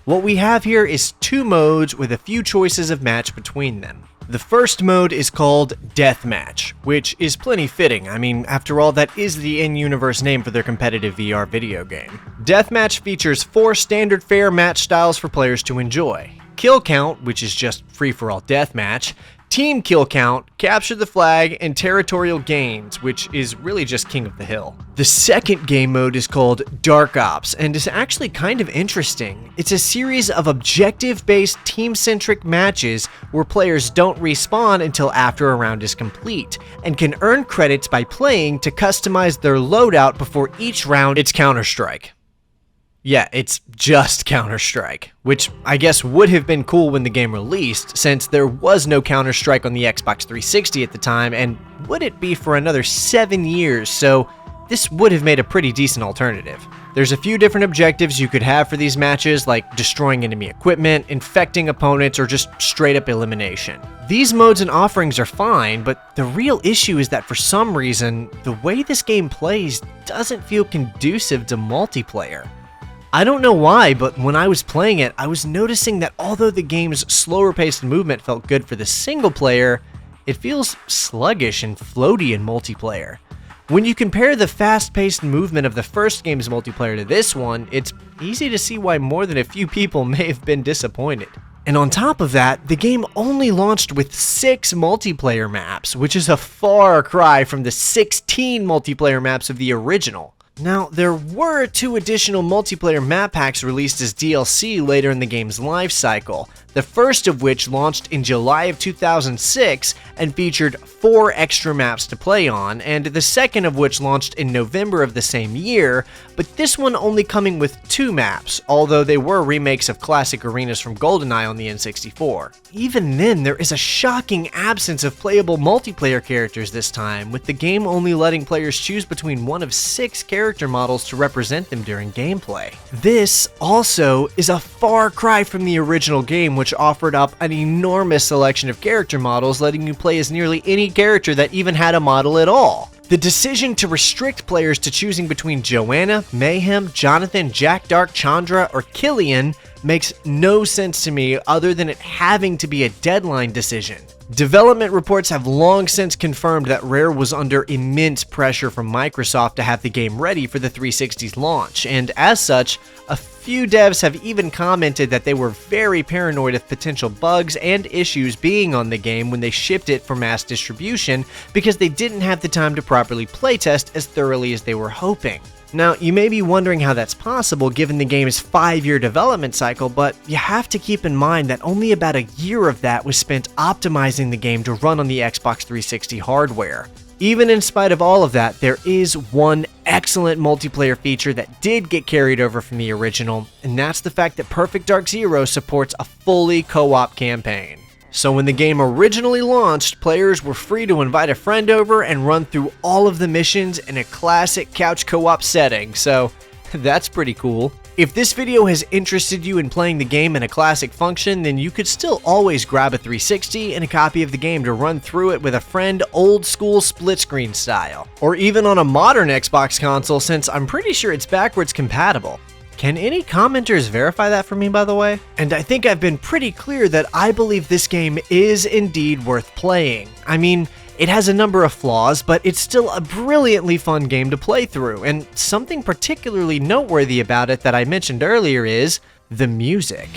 [SPEAKER 1] What we have here is 2 modes with a few choices of match between them. The first mode is called Deathmatch, which is plenty fitting. I mean, after all, that is the in-universe name for their competitive VR video game. Deathmatch features 4 standard fare match styles for players to enjoy. Kill count, which is just free-for-all deathmatch, team kill count, capture the flag, and territorial gains, which is really just King of the Hill. The second game mode is called Dark Ops, and is actually kind of interesting. It's a series of objective-based team-centric matches where players don't respawn until after a round is complete, and can earn credits by playing to customize their loadout before each round. It's Counter-Strike. Yeah, it's just Counter-Strike, which I guess would have been cool when the game released, since there was no Counter-Strike on the Xbox 360 at the time, and would it be for another 7 years, so this would have made a pretty decent alternative. There's a few different objectives you could have for these matches, like destroying enemy equipment, infecting opponents, or just straight up elimination. These modes and offerings are fine, but the real issue is that for some reason, the way this game plays doesn't feel conducive to multiplayer. I don't know why, but when I was playing it, I was noticing that although the game's slower paced movement felt good for the single player, it feels sluggish and floaty in multiplayer. When you compare the fast-paced movement of the first game's multiplayer to this one, it's easy to see why more than a few people may have been disappointed. And on top of that, the game only launched with 6 multiplayer maps, which is a far cry from the 16 multiplayer maps of the original. Now, there were 2 additional multiplayer map packs released as DLC later in the game's life cycle, the first of which launched in July of 2006 and featured 4 extra maps to play on, and the second of which launched in November of the same year, but this one only coming with 2 maps, although they were remakes of classic arenas from GoldenEye on the N64. Even then, there is a shocking absence of playable multiplayer characters this time, with the game only letting players choose between one of 6 character models to represent them during gameplay. This, also, is a far cry from the original game, which offered up an enormous selection of character models, letting you play as nearly any character that even had a model at all. The decision to restrict players to choosing between Joanna, Mayhem, Jonathan, Jack Dark, Chandra, or Killian makes no sense to me other than it having to be a deadline decision. Development reports have long since confirmed that Rare was under immense pressure from Microsoft to have the game ready for the 360's launch, and as such, a few devs have even commented that they were very paranoid of potential bugs and issues being on the game when they shipped it for mass distribution because they didn't have the time to properly playtest as thoroughly as they were hoping. Now, you may be wondering how that's possible given the game's 5-year development cycle, but you have to keep in mind that only about a year of that was spent optimizing the game to run on the Xbox 360 hardware. Even in spite of all of that, there is one excellent multiplayer feature that did get carried over from the original, and that's the fact that Perfect Dark Zero supports a fully co-op campaign. So when the game originally launched, players were free to invite a friend over and run through all of the missions in a classic couch co-op setting, so that's pretty cool. If this video has interested you in playing the game in a classic function, then you could still always grab a 360 and a copy of the game to run through it with a friend old school split screen style. Or even on a modern Xbox console, since I'm pretty sure it's backwards compatible. Can any commenters verify that for me, by the way? And I think I've been pretty clear that I believe this game is indeed worth playing. I mean, it has a number of flaws, but it's still a brilliantly fun game to play through, and something particularly noteworthy about it that I mentioned earlier is the music.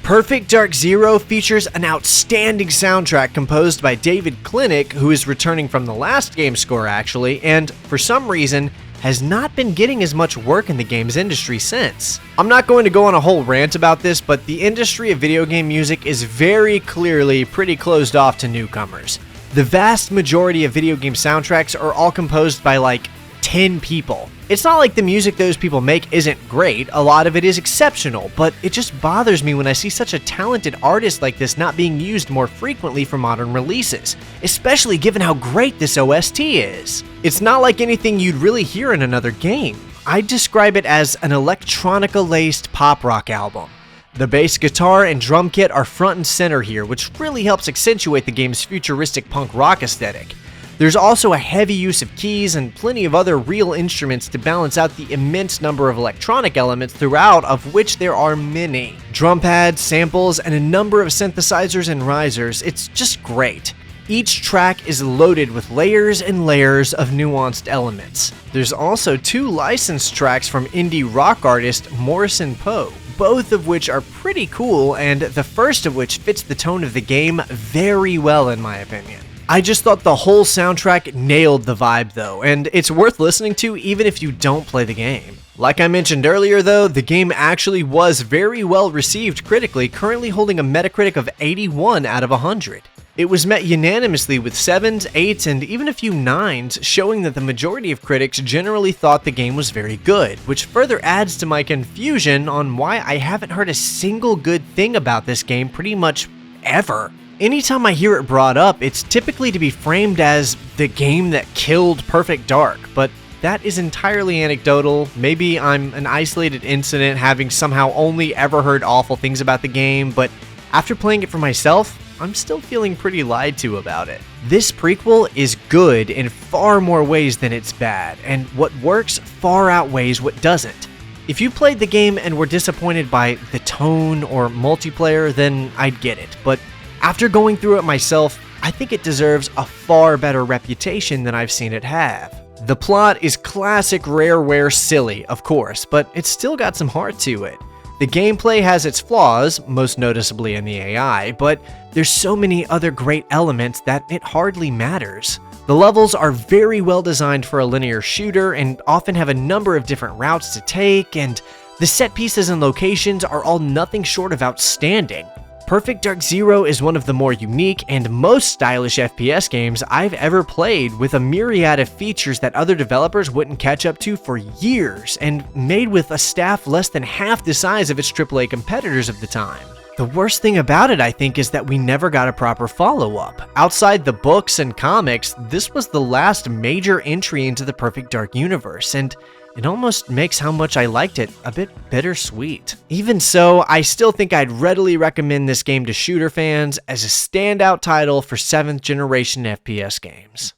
[SPEAKER 1] Perfect Dark Zero features an outstanding soundtrack composed by David Klinik, who is returning from the last game score actually, and for some reason, has not been getting as much work in the games industry since. I'm not going to go on a whole rant about this, but the industry of video game music is very clearly pretty closed off to newcomers. The vast majority of video game soundtracks are all composed by like 10 people. It's not like the music those people make isn't great, a lot of it is exceptional, but it just bothers me when I see such a talented artist like this not being used more frequently for modern releases, especially given how great this OST is. It's not like anything you'd really hear in another game. I'd describe it as an electronica-laced pop rock album. The bass guitar and drum kit are front and center here, which really helps accentuate the game's futuristic punk rock aesthetic. There's also a heavy use of keys and plenty of other real instruments to balance out the immense number of electronic elements throughout, of which there are many. Drum pads, samples, and a number of synthesizers and risers. It's just great. Each track is loaded with layers and layers of nuanced elements. There's also 2 licensed tracks from indie rock artist Morrison Poe, both of which are pretty cool, and the first of which fits the tone of the game very well in my opinion. I just thought the whole soundtrack nailed the vibe though, and it's worth listening to even if you don't play the game. Like I mentioned earlier though, the game actually was very well received critically, currently holding a Metacritic of 81 out of 100. It was met unanimously with 7s, 8s, and even a few 9s, showing that the majority of critics generally thought the game was very good, which further adds to my confusion on why I haven't heard a single good thing about this game pretty much ever. Anytime I hear it brought up, it's typically to be framed as the game that killed Perfect Dark, but that is entirely anecdotal. Maybe I'm an isolated incident having somehow only ever heard awful things about the game, but after playing it for myself, I'm still feeling pretty lied to about it. This prequel is good in far more ways than it's bad, and what works far outweighs what doesn't. If you played the game and were disappointed by the tone or multiplayer, then I'd get it, but after going through it myself, I think it deserves a far better reputation than I've seen it have. The plot is classic Rareware silly, of course, but it's still got some heart to it. The gameplay has its flaws, most noticeably in the AI, but there's so many other great elements that it hardly matters. The levels are very well designed for a linear shooter and often have a number of different routes to take, and the set pieces and locations are all nothing short of outstanding. Perfect Dark Zero is one of the more unique and most stylish FPS games I've ever played, with a myriad of features that other developers wouldn't catch up to for years, and made with a staff less than half the size of its AAA competitors of the time. The worst thing about it, I think, is that we never got a proper follow-up. Outside the books and comics, this was the last major entry into the Perfect Dark universe, and it almost makes how much I liked it a bit bittersweet. Even so, I still think I'd readily recommend this game to shooter fans as a standout title for 7th generation FPS games.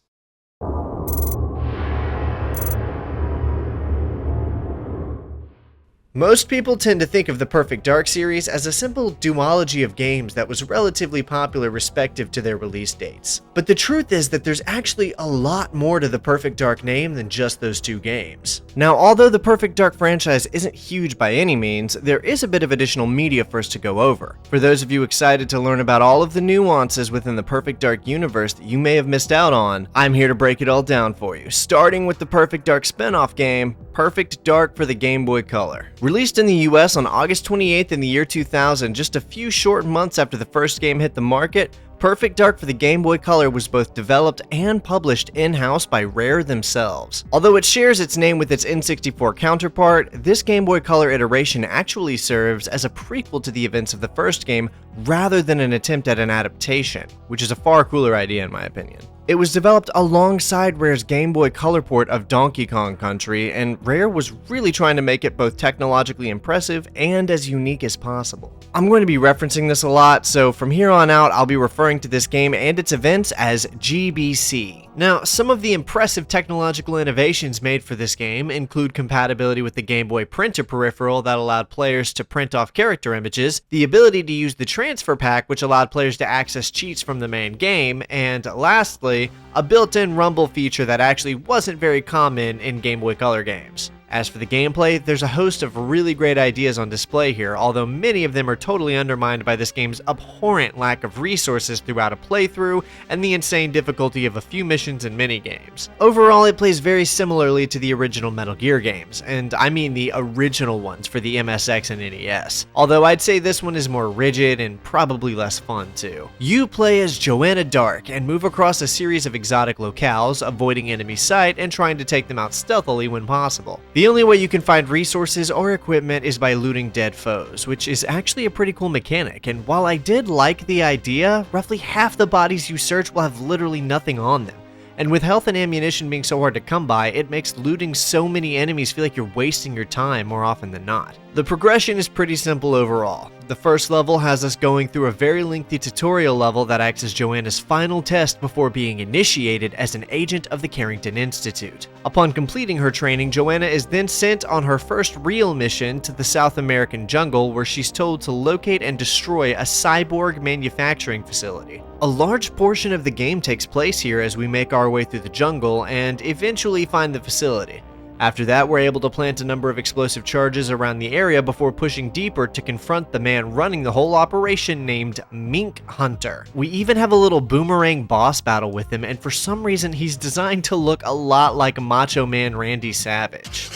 [SPEAKER 1] Most people tend to think of the Perfect Dark series as a simple duology of games that was relatively popular respective to their release dates. But the truth is that there's actually a lot more to the Perfect Dark name than just those two games. Now, although the Perfect Dark franchise isn't huge by any means, there is a bit of additional media for us to go over. For those of you excited to learn about all of the nuances within the Perfect Dark universe that you may have missed out on, I'm here to break it all down for you, starting with the Perfect Dark spin-off game, Perfect Dark for the Game Boy Color. Released in the US on August 28th in the year 2000, just a few short months after the first game hit the market, Perfect Dark for the Game Boy Color was both developed and published in-house by Rare themselves. Although it shares its name with its N64 counterpart, this Game Boy Color iteration actually serves as a prequel to the events of the first game rather than an attempt at an adaptation, which is a far cooler idea in my opinion. It was developed alongside Rare's Game Boy Color port of Donkey Kong Country, and Rare was really trying to make it both technologically impressive and as unique as possible. I'm going to be referencing this a lot, so from here on out I'll be referring to this game and its events as GBC. Now, some of the impressive technological innovations made for this game include compatibility with the Game Boy printer peripheral that allowed players to print off character images, the ability to use the transfer pack which allowed players to access cheats from the main game, and lastly, a built-in rumble feature that actually wasn't very common in Game Boy Color games. As for the gameplay, there's a host of really great ideas on display here, although many of them are totally undermined by this game's abhorrent lack of resources throughout a playthrough and the insane difficulty of a few missions and minigames. Overall, it plays very similarly to the original Metal Gear games, and I mean the original ones for the MSX and NES, although I'd say this one is more rigid and probably less fun too. You play as Joanna Dark and move across a series of exotic locales, avoiding enemy sight and trying to take them out stealthily when possible. The only way you can find resources or equipment is by looting dead foes, which is actually a pretty cool mechanic, and while I did like the idea, roughly half the bodies you search will have literally nothing on them. And with health and ammunition being so hard to come by, it makes looting so many enemies feel like you're wasting your time more often than not. The progression is pretty simple overall. The first level has us going through a very lengthy tutorial level that acts as Joanna's final test before being initiated as an agent of the Carrington Institute. Upon completing her training, Joanna is then sent on her first real mission to the South American jungle, where she's told to locate and destroy a cyborg manufacturing facility. A large portion of the game takes place here as we make our way through the jungle and eventually find the facility. After that, we're able to plant a number of explosive charges around the area before pushing deeper to confront the man running the whole operation named Mink Hunter. We even have a little boomerang boss battle with him, and for some reason he's designed to look a lot like Macho Man Randy Savage.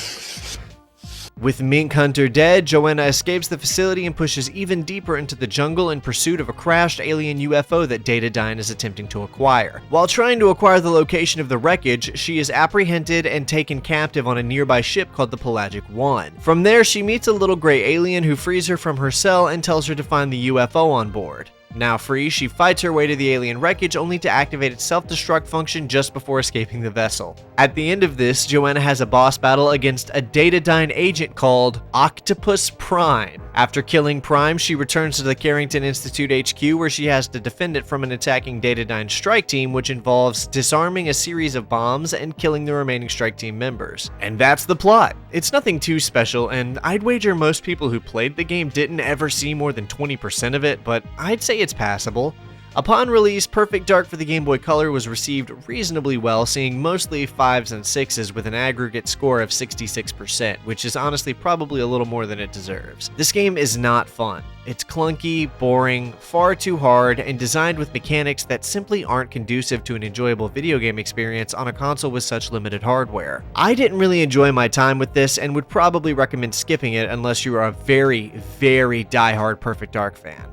[SPEAKER 1] With Mink Hunter dead, Joanna escapes the facility and pushes even deeper into the jungle in pursuit of a crashed alien UFO that Datadyne is attempting to acquire. While trying to acquire the location of the wreckage, she is apprehended and taken captive on a nearby ship called the Pelagic One. From there, she meets a little gray alien who frees her from her cell and tells her to find the UFO on board. Now free, she fights her way to the alien wreckage only to activate its self-destruct function just before escaping the vessel. At the end of this, Joanna has a boss battle against a Datadyne agent called Octopus Prime. After killing Prime, she returns to the Carrington Institute HQ, where she has to defend it from an attacking Datadyne strike team, which involves disarming a series of bombs and killing the remaining strike team members. And that's the plot. It's nothing too special, and I'd wager most people who played the game didn't ever see more than 20% of it, but I'd say it's passable. Upon release, Perfect Dark for the Game Boy Color was received reasonably well, seeing mostly 5s and 6s with an aggregate score of 66%, which is honestly probably a little more than it deserves. This game is not fun. It's clunky, boring, far too hard, and designed with mechanics that simply aren't conducive to an enjoyable video game experience on a console with such limited hardware. I didn't really enjoy my time with this and would probably recommend skipping it unless you are a very, very diehard Perfect Dark fan.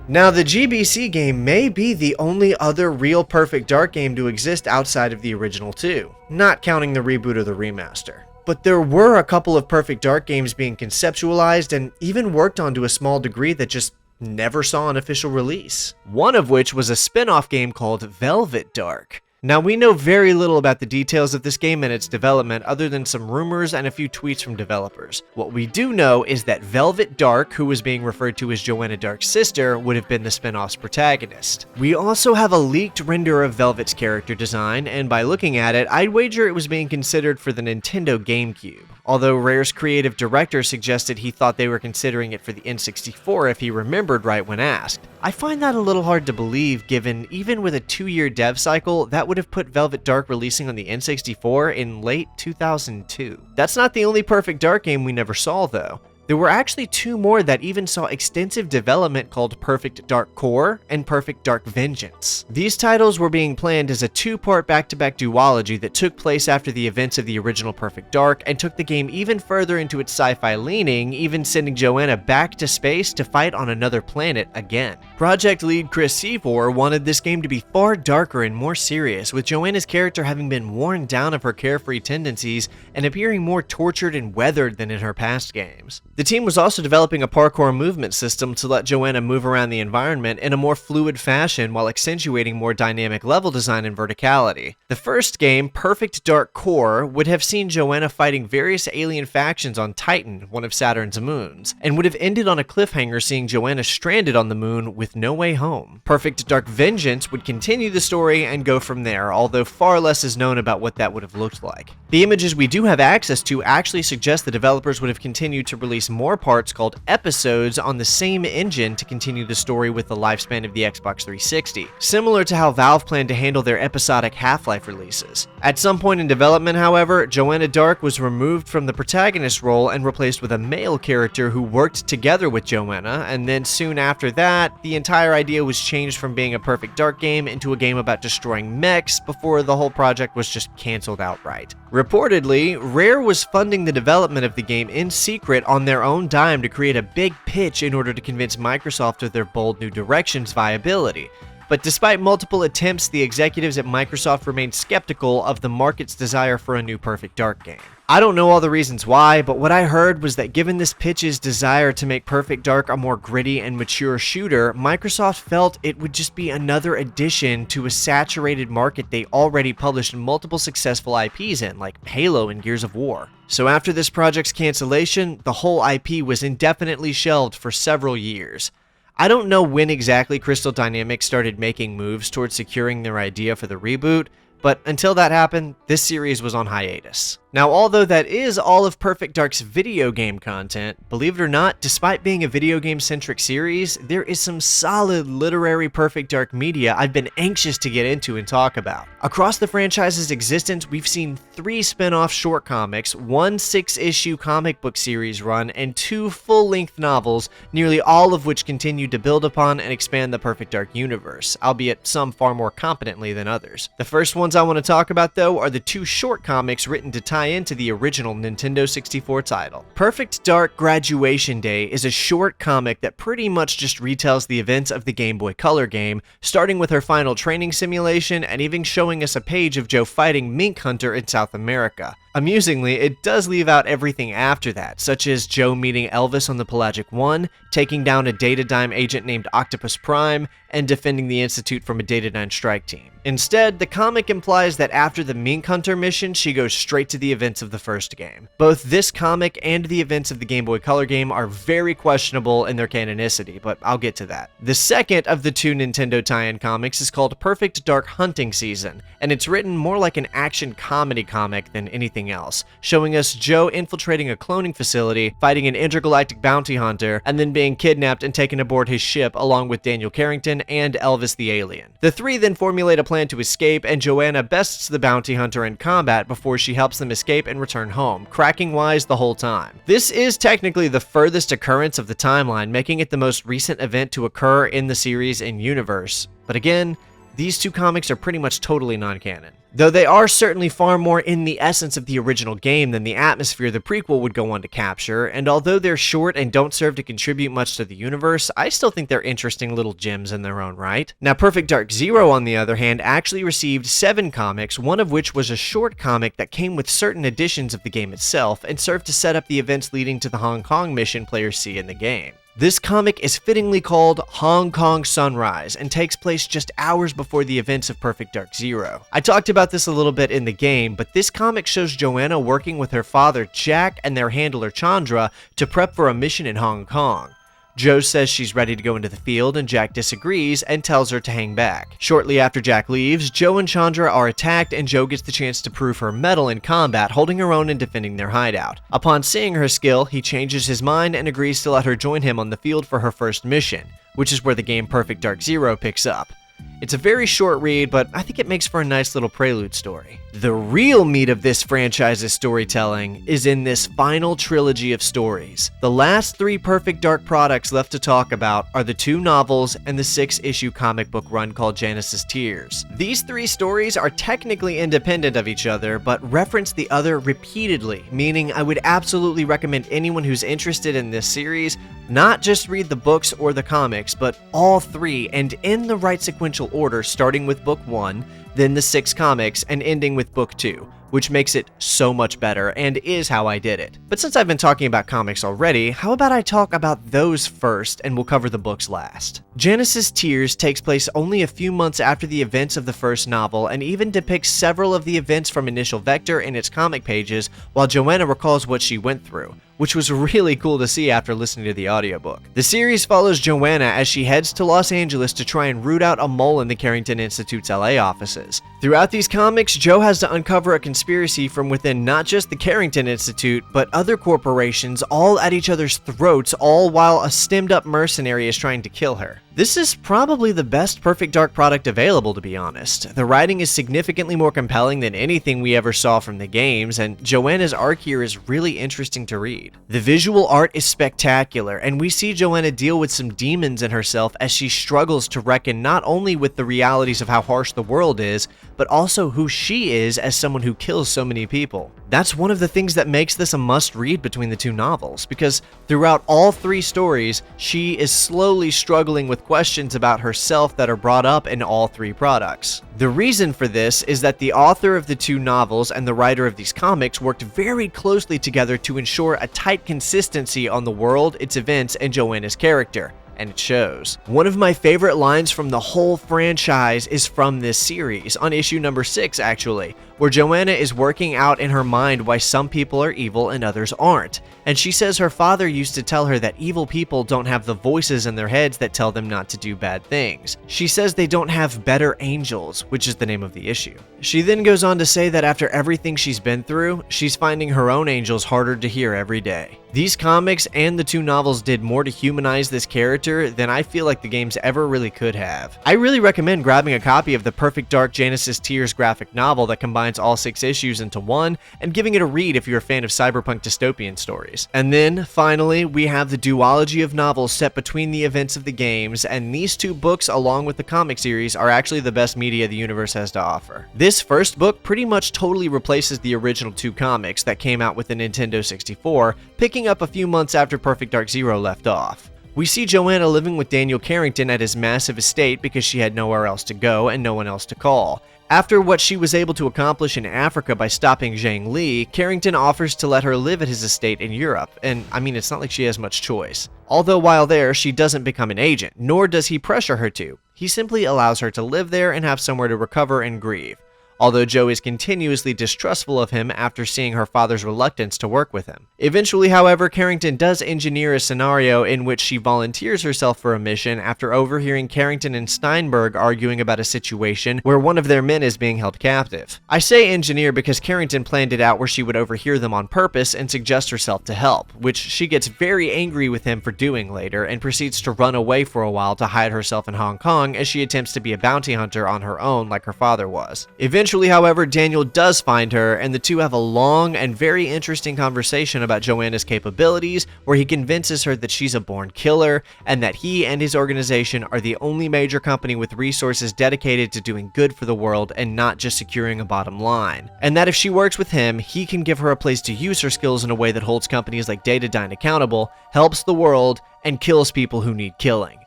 [SPEAKER 1] Now, the GBC game may be the only other real Perfect Dark game to exist outside of the original two, not counting the reboot or the remaster. But there were a couple of Perfect Dark games being conceptualized and even worked on to a small degree that just never saw an official release. One of which was a spin-off game called Velvet Dark. Now, we know very little about the details of this game and its development other than some rumors and a few tweets from developers. What we do know is that Velvet Dark, who was being referred to as Joanna Dark's sister, would have been the spin-off's protagonist. We also have a leaked render of Velvet's character design, and by looking at it, I'd wager it was being considered for the Nintendo GameCube. Although Rare's creative director suggested he thought they were considering it for the N64 if he remembered right when asked. I find that a little hard to believe given even with a 2-year dev cycle, that would have put Velvet Dark releasing on the N64 in late 2002. That's not the only Perfect Dark game we never saw though. There were actually 2 more that even saw extensive development called Perfect Dark Core and Perfect Dark Vengeance. These titles were being planned as a 2-part back-to-back duology that took place after the events of the original Perfect Dark and took the game even further into its sci-fi leaning, even sending Joanna back to space to fight on another planet again. Project lead Chris Seavor wanted this game to be far darker and more serious, with Joanna's character having been worn down of her carefree tendencies and appearing more tortured and weathered than in her past games. The team was also developing a parkour movement system to let Joanna move around the environment in a more fluid fashion while accentuating more dynamic level design and verticality. The first game, Perfect Dark Core, would have seen Joanna fighting various alien factions on Titan, one of Saturn's moons, and would have ended on a cliffhanger seeing Joanna stranded on the moon with no way home. Perfect Dark Vengeance would continue the story and go from there, although far less is known about what that would have looked like. The images we do have access to actually suggest the developers would have continued to release more parts called episodes on the same engine to continue the story with the lifespan of the Xbox 360, similar to how Valve planned to handle their episodic Half-Life releases. At some point in development, however, Joanna Dark was removed from the protagonist role and replaced with a male character who worked together with Joanna, and then soon after that, the entire idea was changed from being a Perfect Dark game into a game about destroying mechs before the whole project was just cancelled outright. Reportedly, Rare was funding the development of the game in secret on their own dime to create a big pitch in order to convince Microsoft of their bold new direction's viability. But despite multiple attempts, the executives at Microsoft remained skeptical of the market's desire for a new Perfect Dark game. I don't know all the reasons why, but what I heard was that given this pitch's desire to make Perfect Dark a more gritty and mature shooter, Microsoft felt it would just be another addition to a saturated market they already published multiple successful IPs in, like Halo and Gears of War. So after this project's cancellation, the whole IP was indefinitely shelved for several years. I don't know when exactly Crystal Dynamics started making moves towards securing their idea for the reboot, but until that happened, this series was on hiatus. Now, although that is all of Perfect Dark's video game content, believe it or not, despite being a video game-centric series, there is some solid literary Perfect Dark media I've been anxious to get into and talk about. Across the franchise's existence, we've seen 3 spin-off short comics, 1 6-issue comic book series run, and 2 full-length novels, nearly all of which continue to build upon and expand the Perfect Dark universe, albeit some far more competently than others. The first ones I want to talk about, though, are the 2 short comics written to tie into the original Nintendo 64 title. Perfect Dark Graduation Day is a short comic that pretty much just retells the events of the Game Boy Color game, starting with her final training simulation and even showing us a page of Joe fighting Mink Hunter in South America. Amusingly, it does leave out everything after that, such as Joe meeting Elvis on the Pelagic 1, taking down a Datadyne agent named Octopus Prime, and defending the Institute from a Datadyne strike team. Instead, the comic implies that after the Mink Hunter mission, she goes straight to the events of the first game. Both this comic and the events of the Game Boy Color game are very questionable in their canonicity, but I'll get to that. The second of the 2 Nintendo tie-in comics is called Perfect Dark Hunting Season, and it's written more like an action comedy comic than anything else, showing us Joe infiltrating a cloning facility, fighting an intergalactic bounty hunter, and then being kidnapped and taken aboard his ship along with Daniel Carrington and Elvis the alien. The 3 then formulate a plan to escape, and Joanna bests the bounty hunter in combat before she helps them escape and return home, cracking-wise the whole time. This is technically the furthest occurrence of the timeline, making it the most recent event to occur in the series in universe. But again, these two comics are pretty much totally non-canon. Though they are certainly far more in the essence of the original game than the atmosphere the prequel would go on to capture, and although they're short and don't serve to contribute much to the universe, I still think they're interesting little gems in their own right. Now, Perfect Dark Zero, on the other hand, actually received 7 comics, one of which was a short comic that came with certain additions of the game itself, and served to set up the events leading to the Hong Kong mission players see in the game. This comic is fittingly called Hong Kong Sunrise and takes place just hours before the events of Perfect Dark Zero. I talked about this a little bit in the game, but this comic shows Joanna working with her father Jack and their handler Chandra to prep for a mission in Hong Kong. Jo says she's ready to go into the field, and Jack disagrees and tells her to hang back. Shortly after Jack leaves, Jo and Chandra are attacked, and Jo gets the chance to prove her mettle in combat, holding her own and defending their hideout. Upon seeing her skill, he changes his mind and agrees to let her join him on the field for her first mission, which is where the game Perfect Dark Zero picks up. It's a very short read, but I think it makes for a nice little prelude story. The real meat of this franchise's storytelling is in this final trilogy of stories. The last 3 Perfect Dark products left to talk about are the 2 novels and the 6-issue comic book run called Janice's Tears. These 3 stories are technically independent of each other, but reference the other repeatedly, meaning I would absolutely recommend anyone who's interested in this series not just read the books or the comics, but all 3, and in the right sequential order, starting with book 1, then the 6 comics, and ending with book 2, which makes it so much better and is how I did it. But since I've been talking about comics already, how about I talk about those first and we'll cover the books last. Janice's Tears takes place only a few months after the events of the first novel and even depicts several of the events from Initial Vector in its comic pages while Joanna recalls what she went through, which was really cool to see after listening to the audiobook. The series follows Joanna as she heads to Los Angeles to try and root out a mole in the Carrington Institute's LA offices. Throughout these comics, Jo has to uncover a conspiracy from within not just the Carrington Institute, but other corporations all at each other's throats, all while a stemmed up mercenary is trying to kill her. This is probably the best Perfect Dark product available, to be honest. The writing is significantly more compelling than anything we ever saw from the games, and Joanna's arc here is really interesting to read. The visual art is spectacular, and we see Joanna deal with some demons in herself as she struggles to reckon not only with the realities of how harsh the world is, but also who she is as someone who kills so many people. That's one of the things that makes this a must-read between the 2 novels, because throughout all 3 stories, she is slowly struggling with questions about herself that are brought up in all 3 products. The reason for this is that the author of the 2 novels and the writer of these comics worked very closely together to ensure a tight consistency on the world, its events, and Joanna's character. And it shows. One of my favorite lines from the whole franchise is from this series, on issue number 6 actually, where Joanna is working out in her mind why some people are evil and others aren't. And she says her father used to tell her that evil people don't have the voices in their heads that tell them not to do bad things. She says they don't have better angels, which is the name of the issue. She then goes on to say that after everything she's been through, she's finding her own angels harder to hear every day. These comics and the 2 novels did more to humanize this character than I feel like the games ever really could have. I really recommend grabbing a copy of the Perfect Dark Janice's Tears graphic novel that combines all 6 issues into one, and giving it a read if you're a fan of cyberpunk dystopian stories. And then, finally, we have the duology of novels set between the events of the games, and these 2 books along with the comic series are actually the best media the universe has to offer. This first book pretty much totally replaces the original 2 comics that came out with the Nintendo 64, picking up a few months after Perfect Dark Zero left off. We see Joanna living with Daniel Carrington at his massive estate because she had nowhere else to go and no one else to call. After what she was able to accomplish in Africa by stopping Zhang Li, Carrington offers to let her live at his estate in Europe, and I mean, it's not like she has much choice. Although while there, she doesn't become an agent, nor does he pressure her to. He simply allows her to live there and have somewhere to recover and grieve. Although Jo is continuously distrustful of him after seeing her father's reluctance to work with him. Eventually, however, Carrington does engineer a scenario in which she volunteers herself for a mission after overhearing Carrington and Steinberg arguing about a situation where one of their men is being held captive. I say engineer because Carrington planned it out where she would overhear them on purpose and suggest herself to help, which she gets very angry with him for doing later and proceeds to run away for a while to hide herself in Hong Kong as she attempts to be a bounty hunter on her own like her father was. Eventually, Eventually, however, Daniel does find her, and the two have a long and very interesting conversation about Joanna's capabilities, where he convinces her that she's a born killer, and that he and his organization are the only major company with resources dedicated to doing good for the world and not just securing a bottom line. And that if she works with him, he can give her a place to use her skills in a way that holds companies like Datadyne accountable, helps the world, and kills people who need killing.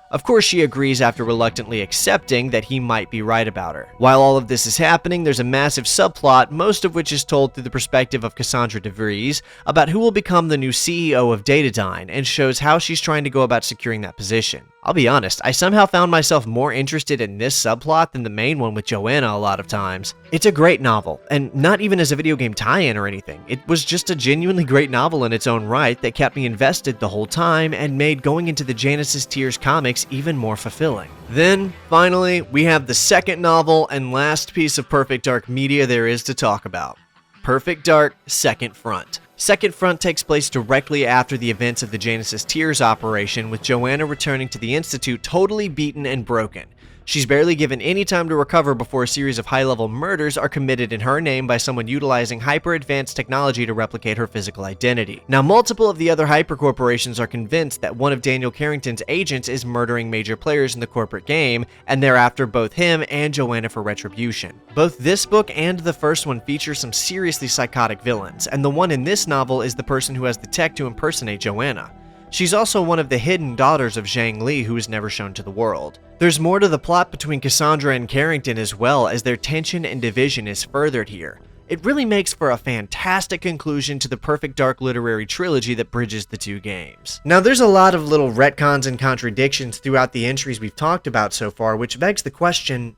[SPEAKER 1] Of course, she agrees after reluctantly accepting that he might be right about her. While all of this is happening, there's a massive subplot, most of which is told through the perspective of Cassandra DeVries, about who will become the new CEO of Datadyne, and shows how she's trying to go about securing that position. I'll be honest, I somehow found myself more interested in this subplot than the main one with Joanna a lot of times. It's a great novel, and not even as a video game tie-in or anything. It was just a genuinely great novel in its own right that kept me invested the whole time and made going into the Genesis Tears comics even more fulfilling. Then, finally, we have the second novel and last piece of Perfect Dark media there is to talk about. Perfect Dark Second Front. Second Front takes place directly after the events of the Genesis Tears operation, with Joanna returning to the Institute totally beaten and broken. She's barely given any time to recover before a series of high-level murders are committed in her name by someone utilizing hyper-advanced technology to replicate her physical identity. Now, multiple of the other hyper-corporations are convinced that one of Daniel Carrington's agents is murdering major players in the corporate game, and they're after both him and Joanna for retribution. Both this book and the first one feature some seriously psychotic villains, and the one in this novel is the person who has the tech to impersonate Joanna. She's also one of the hidden daughters of Zhang Li who is never shown to the world. There's more to the plot between Cassandra and Carrington as well, as their tension and division is furthered here. It really makes for a fantastic conclusion to the Perfect Dark literary trilogy that bridges the two games. Now, there's a lot of little retcons and contradictions throughout the entries we've talked about so far, which begs the question,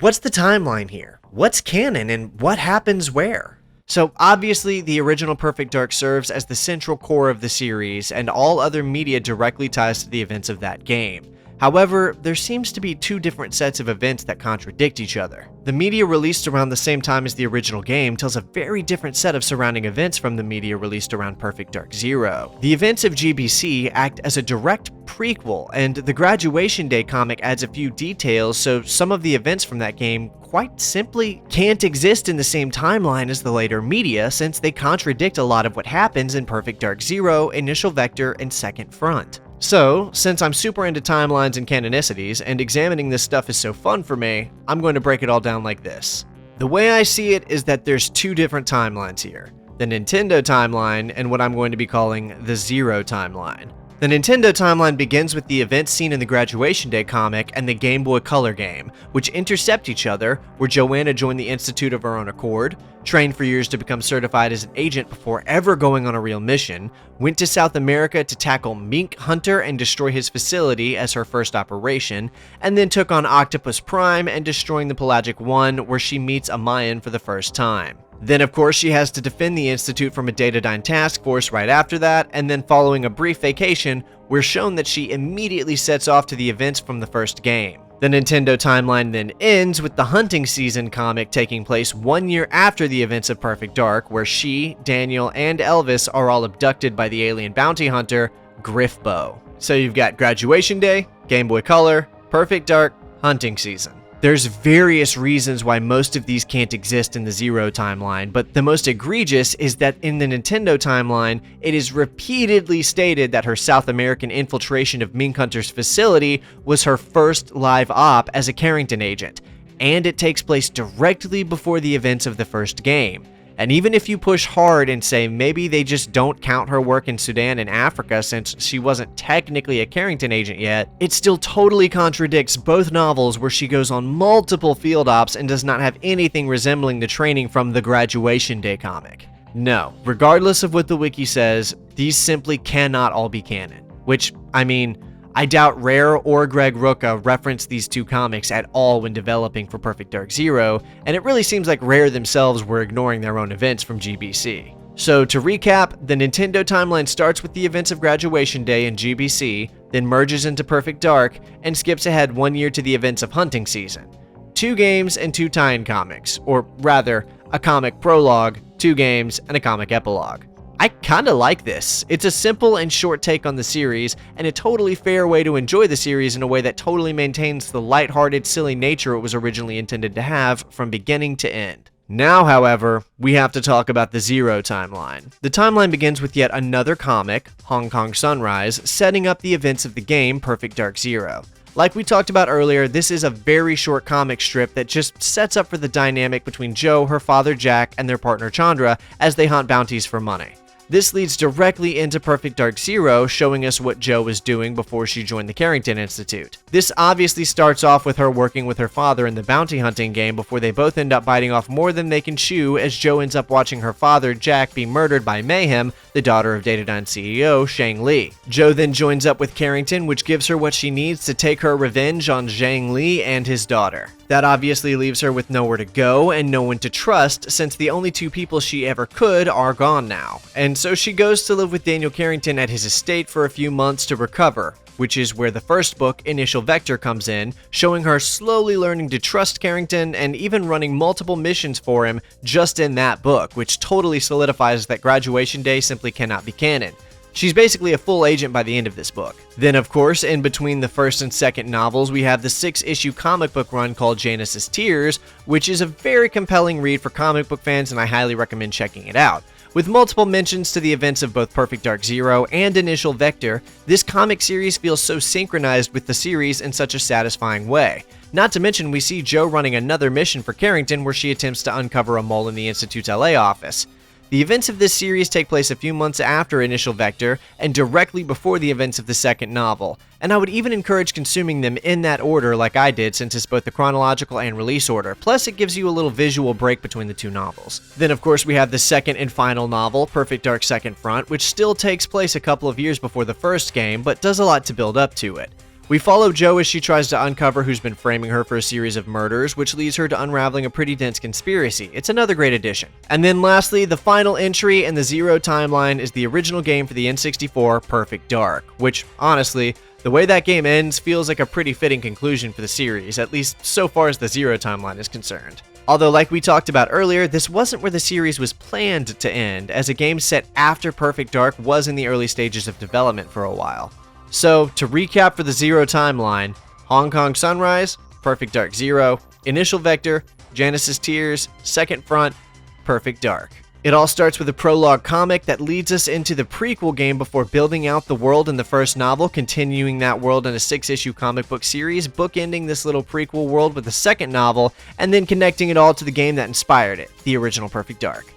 [SPEAKER 1] what's the timeline here? What's canon and what happens where? So obviously, the original Perfect Dark serves as the central core of the series, and all other media directly ties to the events of that game. However, there seems to be two different sets of events that contradict each other. The media released around the same time as the original game tells a very different set of surrounding events from the media released around Perfect Dark Zero. The events of GBC act as a direct prequel, and the Graduation Day comic adds a few details, so some of the events from that game quite simply can't exist in the same timeline as the later media, since they contradict a lot of what happens in Perfect Dark Zero, Initial Vector, and Second Front. So, since I'm super into timelines and canonicities, and examining this stuff is so fun for me, I'm going to break it all down like this. The way I see it is that there's two different timelines here. The Nintendo timeline and what I'm going to be calling the Zero timeline. The Nintendo timeline begins with the events seen in the Graduation Day comic and the Game Boy Color game, which intercept each other, where Joanna joined the Institute of her own accord, trained for years to become certified as an agent before ever going on a real mission, went to South America to tackle Mink Hunter and destroy his facility as her first operation, and then took on Octopus Prime and destroying the Pelagic One, where she meets a Mayan for the first time. Then, of course, she has to defend the Institute from a Datadyne task force right after that, and then following a brief vacation, we're shown that she immediately sets off to the events from the first game. The Nintendo timeline then ends with the Hunting Season comic taking place 1 year after the events of Perfect Dark, where she, Daniel, and Elvis are all abducted by the alien bounty hunter, Griffbo. So you've got Graduation Day, Game Boy Color, Perfect Dark, Hunting Season. There's various reasons why most of these can't exist in the Zero timeline, but the most egregious is that in the Nintendo timeline, it is repeatedly stated that her South American infiltration of Mink Hunter's facility was her first live op as a Carrington agent, and it takes place directly before the events of the first game. And even if you push hard and say maybe they just don't count her work in Sudan and Africa since she wasn't technically a Carrington agent yet, it still totally contradicts both novels where she goes on multiple field ops and does not have anything resembling the training from the Graduation Day comic. No, regardless of what the wiki says, these simply cannot all be canon. Which, I mean, I doubt Rare or Greg Rucka referenced these two comics at all when developing for Perfect Dark Zero, and it really seems like Rare themselves were ignoring their own events from GBC. So to recap, the Nintendo timeline starts with the events of Graduation Day in GBC, then merges into Perfect Dark, and skips ahead 1 year to the events of Hunting Season. 2 games and 2 tie-in comics, or rather, a comic prologue, 2 games, and a comic epilogue. I kinda like this. It's a simple and short take on the series, and a totally fair way to enjoy the series in a way that totally maintains the lighthearted, silly nature it was originally intended to have from beginning to end. Now, however, we have to talk about the Zero timeline. The timeline begins with yet another comic, Hong Kong Sunrise, setting up the events of the game Perfect Dark Zero. Like we talked about earlier, this is a very short comic strip that just sets up for the dynamic between Joe, her father Jack, and their partner Chandra as they hunt bounties for money. This leads directly into Perfect Dark Zero, showing us what Joe was doing before she joined the Carrington Institute. This obviously starts off with her working with her father in the bounty hunting game before they both end up biting off more than they can chew as Joe ends up watching her father, Jack, be murdered by Mayhem, the daughter of Datadyne CEO Shang Li. Joe then joins up with Carrington, which gives her what she needs to take her revenge on Zhang Li and his daughter. That obviously leaves her with nowhere to go and no one to trust, since the only two people she ever could are gone now. And so she goes to live with Daniel Carrington at his estate for a few months to recover, which is where the first book, Initial Vector, comes in, showing her slowly learning to trust Carrington and even running multiple missions for him just in that book, which totally solidifies that Graduation Day simply cannot be canon. She's basically a full agent by the end of this book. Then, of course, in between the first and second novels, we have the 6-issue comic book run called Janice's Tears, which is a very compelling read for comic book fans, and I highly recommend checking it out. With multiple mentions to the events of both Perfect Dark Zero and Initial Vector, this comic series feels so synchronized with the series in such a satisfying way. Not to mention, we see Joe running another mission for Carrington where she attempts to uncover a mole in the Institute's LA office. The events of this series take place a few months after Initial Vector and directly before the events of the second novel, and I would even encourage consuming them in that order like I did, since it's both the chronological and release order, plus it gives you a little visual break between the two novels. Then of course we have the second and final novel, Perfect Dark Second Front, which still takes place a couple of years before the first game, but does a lot to build up to it. We follow Jo as she tries to uncover who's been framing her for a series of murders, which leads her to unraveling a pretty dense conspiracy. It's another great addition. And then lastly, the final entry in the Zero timeline is the original game for the N64, Perfect Dark, which, honestly, the way that game ends feels like a pretty fitting conclusion for the series, at least so far as the Zero timeline is concerned. Although, like we talked about earlier, this wasn't where the series was planned to end, as a game set after Perfect Dark was in the early stages of development for a while. So, to recap for the Zero timeline, Hong Kong Sunrise, Perfect Dark Zero, Initial Vector, Janice's Tears, Second Front, Perfect Dark. It all starts with a prologue comic that leads us into the prequel game before building out the world in the first novel, continuing that world in a 6-issue comic book series, bookending this little prequel world with a second novel, and then connecting it all to the game that inspired it, the original Perfect Dark.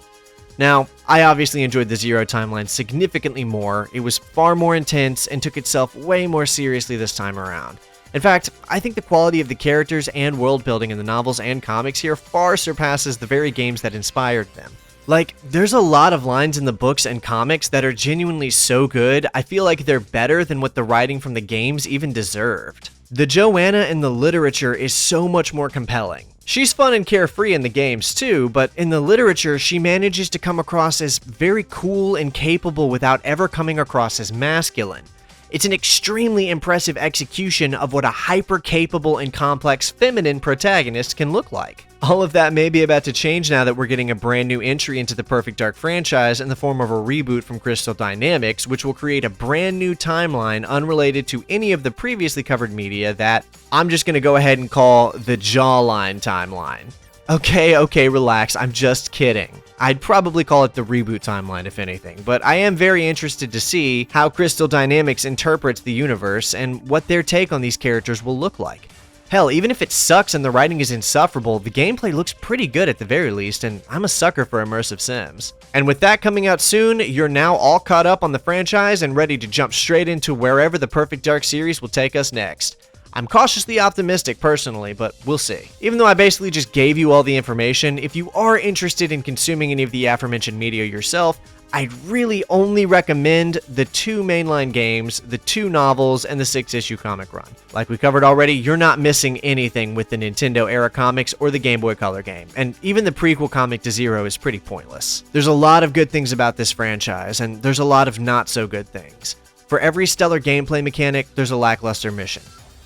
[SPEAKER 1] Now, I obviously enjoyed the Zero timeline significantly more. It was far more intense and took itself way more seriously this time around. In fact, I think the quality of the characters and world building in the novels and comics here far surpasses the very games that inspired them. Like, there's a lot of lines in the books and comics that are genuinely so good, I feel like they're better than what the writing from the games even deserved. The Joanna in the literature is so much more compelling. She's fun and carefree in the games too, but in the literature she manages to come across as very cool and capable without ever coming across as masculine. It's an extremely impressive execution of what a hyper-capable and complex feminine protagonist can look like. All of that may be about to change now that we're getting a brand new entry into the Perfect Dark franchise in the form of a reboot from Crystal Dynamics, which will create a brand new timeline unrelated to any of the previously covered media that I'm just going to go ahead and call the Jawline timeline. Okay, relax, I'm just kidding. I'd probably call it the reboot timeline if anything, but I am very interested to see how Crystal Dynamics interprets the universe and what their take on these characters will look like. Hell, even if it sucks and the writing is insufferable, the gameplay looks pretty good at the very least, and I'm a sucker for immersive sims. And with that coming out soon, you're now all caught up on the franchise and ready to jump straight into wherever the Perfect Dark series will take us next. I'm cautiously optimistic personally, but we'll see. Even though I basically just gave you all the information, if you are interested in consuming any of the aforementioned media yourself, I'd really only recommend the 2 mainline games, the 2 novels, and the 6-issue comic run. Like we covered already, you're not missing anything with the Nintendo-era comics or the Game Boy Color game, and even the prequel comic to Zero is pretty pointless. There's a lot of good things about this franchise, and there's a lot of not-so-good things. For every stellar gameplay mechanic, there's a lackluster mission.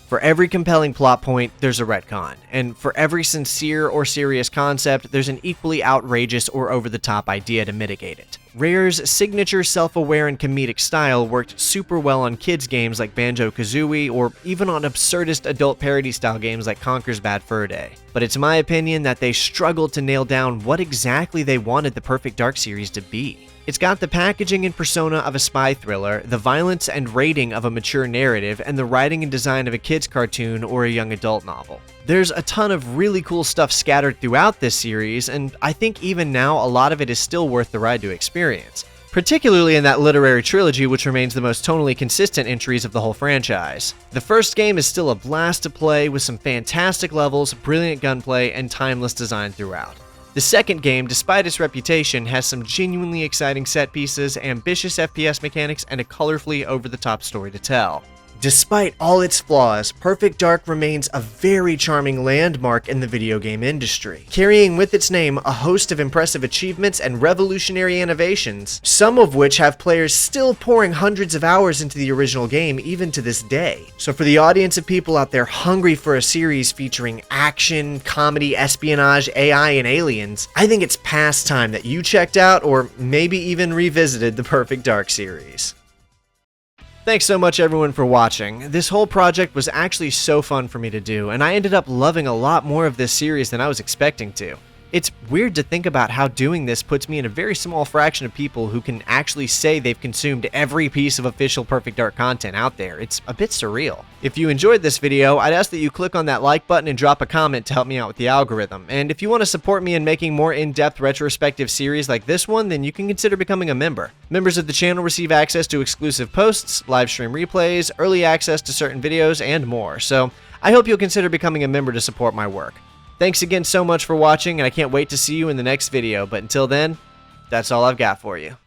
[SPEAKER 1] For every compelling plot point, there's a retcon, and for every sincere or serious concept, there's an equally outrageous or over-the-top idea to mitigate it. Rare's signature self-aware and comedic style worked super well on kids games like Banjo-Kazooie, or even on absurdist adult parody-style games like Conker's Bad Fur Day. But it's my opinion that they struggled to nail down what exactly they wanted the Perfect Dark series to be. It's got the packaging and persona of a spy thriller, the violence and rating of a mature narrative, and the writing and design of a kid's cartoon or a young adult novel. There's a ton of really cool stuff scattered throughout this series, and I think even now a lot of it is still worth the ride to experience. Particularly in that literary trilogy, which remains the most tonally consistent entries of the whole franchise. The first game is still a blast to play with some fantastic levels, brilliant gunplay, and timeless design throughout. The second game, despite its reputation, has some genuinely exciting set pieces, ambitious FPS mechanics, and a colorfully over-the-top story to tell. Despite all its flaws, Perfect Dark remains a very charming landmark in the video game industry, carrying with its name a host of impressive achievements and revolutionary innovations, some of which have players still pouring hundreds of hours into the original game even to this day. So for the audience of people out there hungry for a series featuring action, comedy, espionage, AI, and aliens, I think it's past time that you checked out or maybe even revisited the Perfect Dark series. Thanks so much everyone for watching. This whole project was actually so fun for me to do, and I ended up loving a lot more of this series than I was expecting to. It's weird to think about how doing this puts me in a very small fraction of people who can actually say they've consumed every piece of official Perfect Dark content out there. It's a bit surreal. If you enjoyed this video, I'd ask that you click on that like button and drop a comment to help me out with the algorithm. And if you want to support me in making more in-depth retrospective series like this one, then you can consider becoming a member. Members of the channel receive access to exclusive posts, live stream replays, early access to certain videos, and more. So I hope you'll consider becoming a member to support my work. Thanks again so much for watching, and I can't wait to see you in the next video, but until then, that's all I've got for you.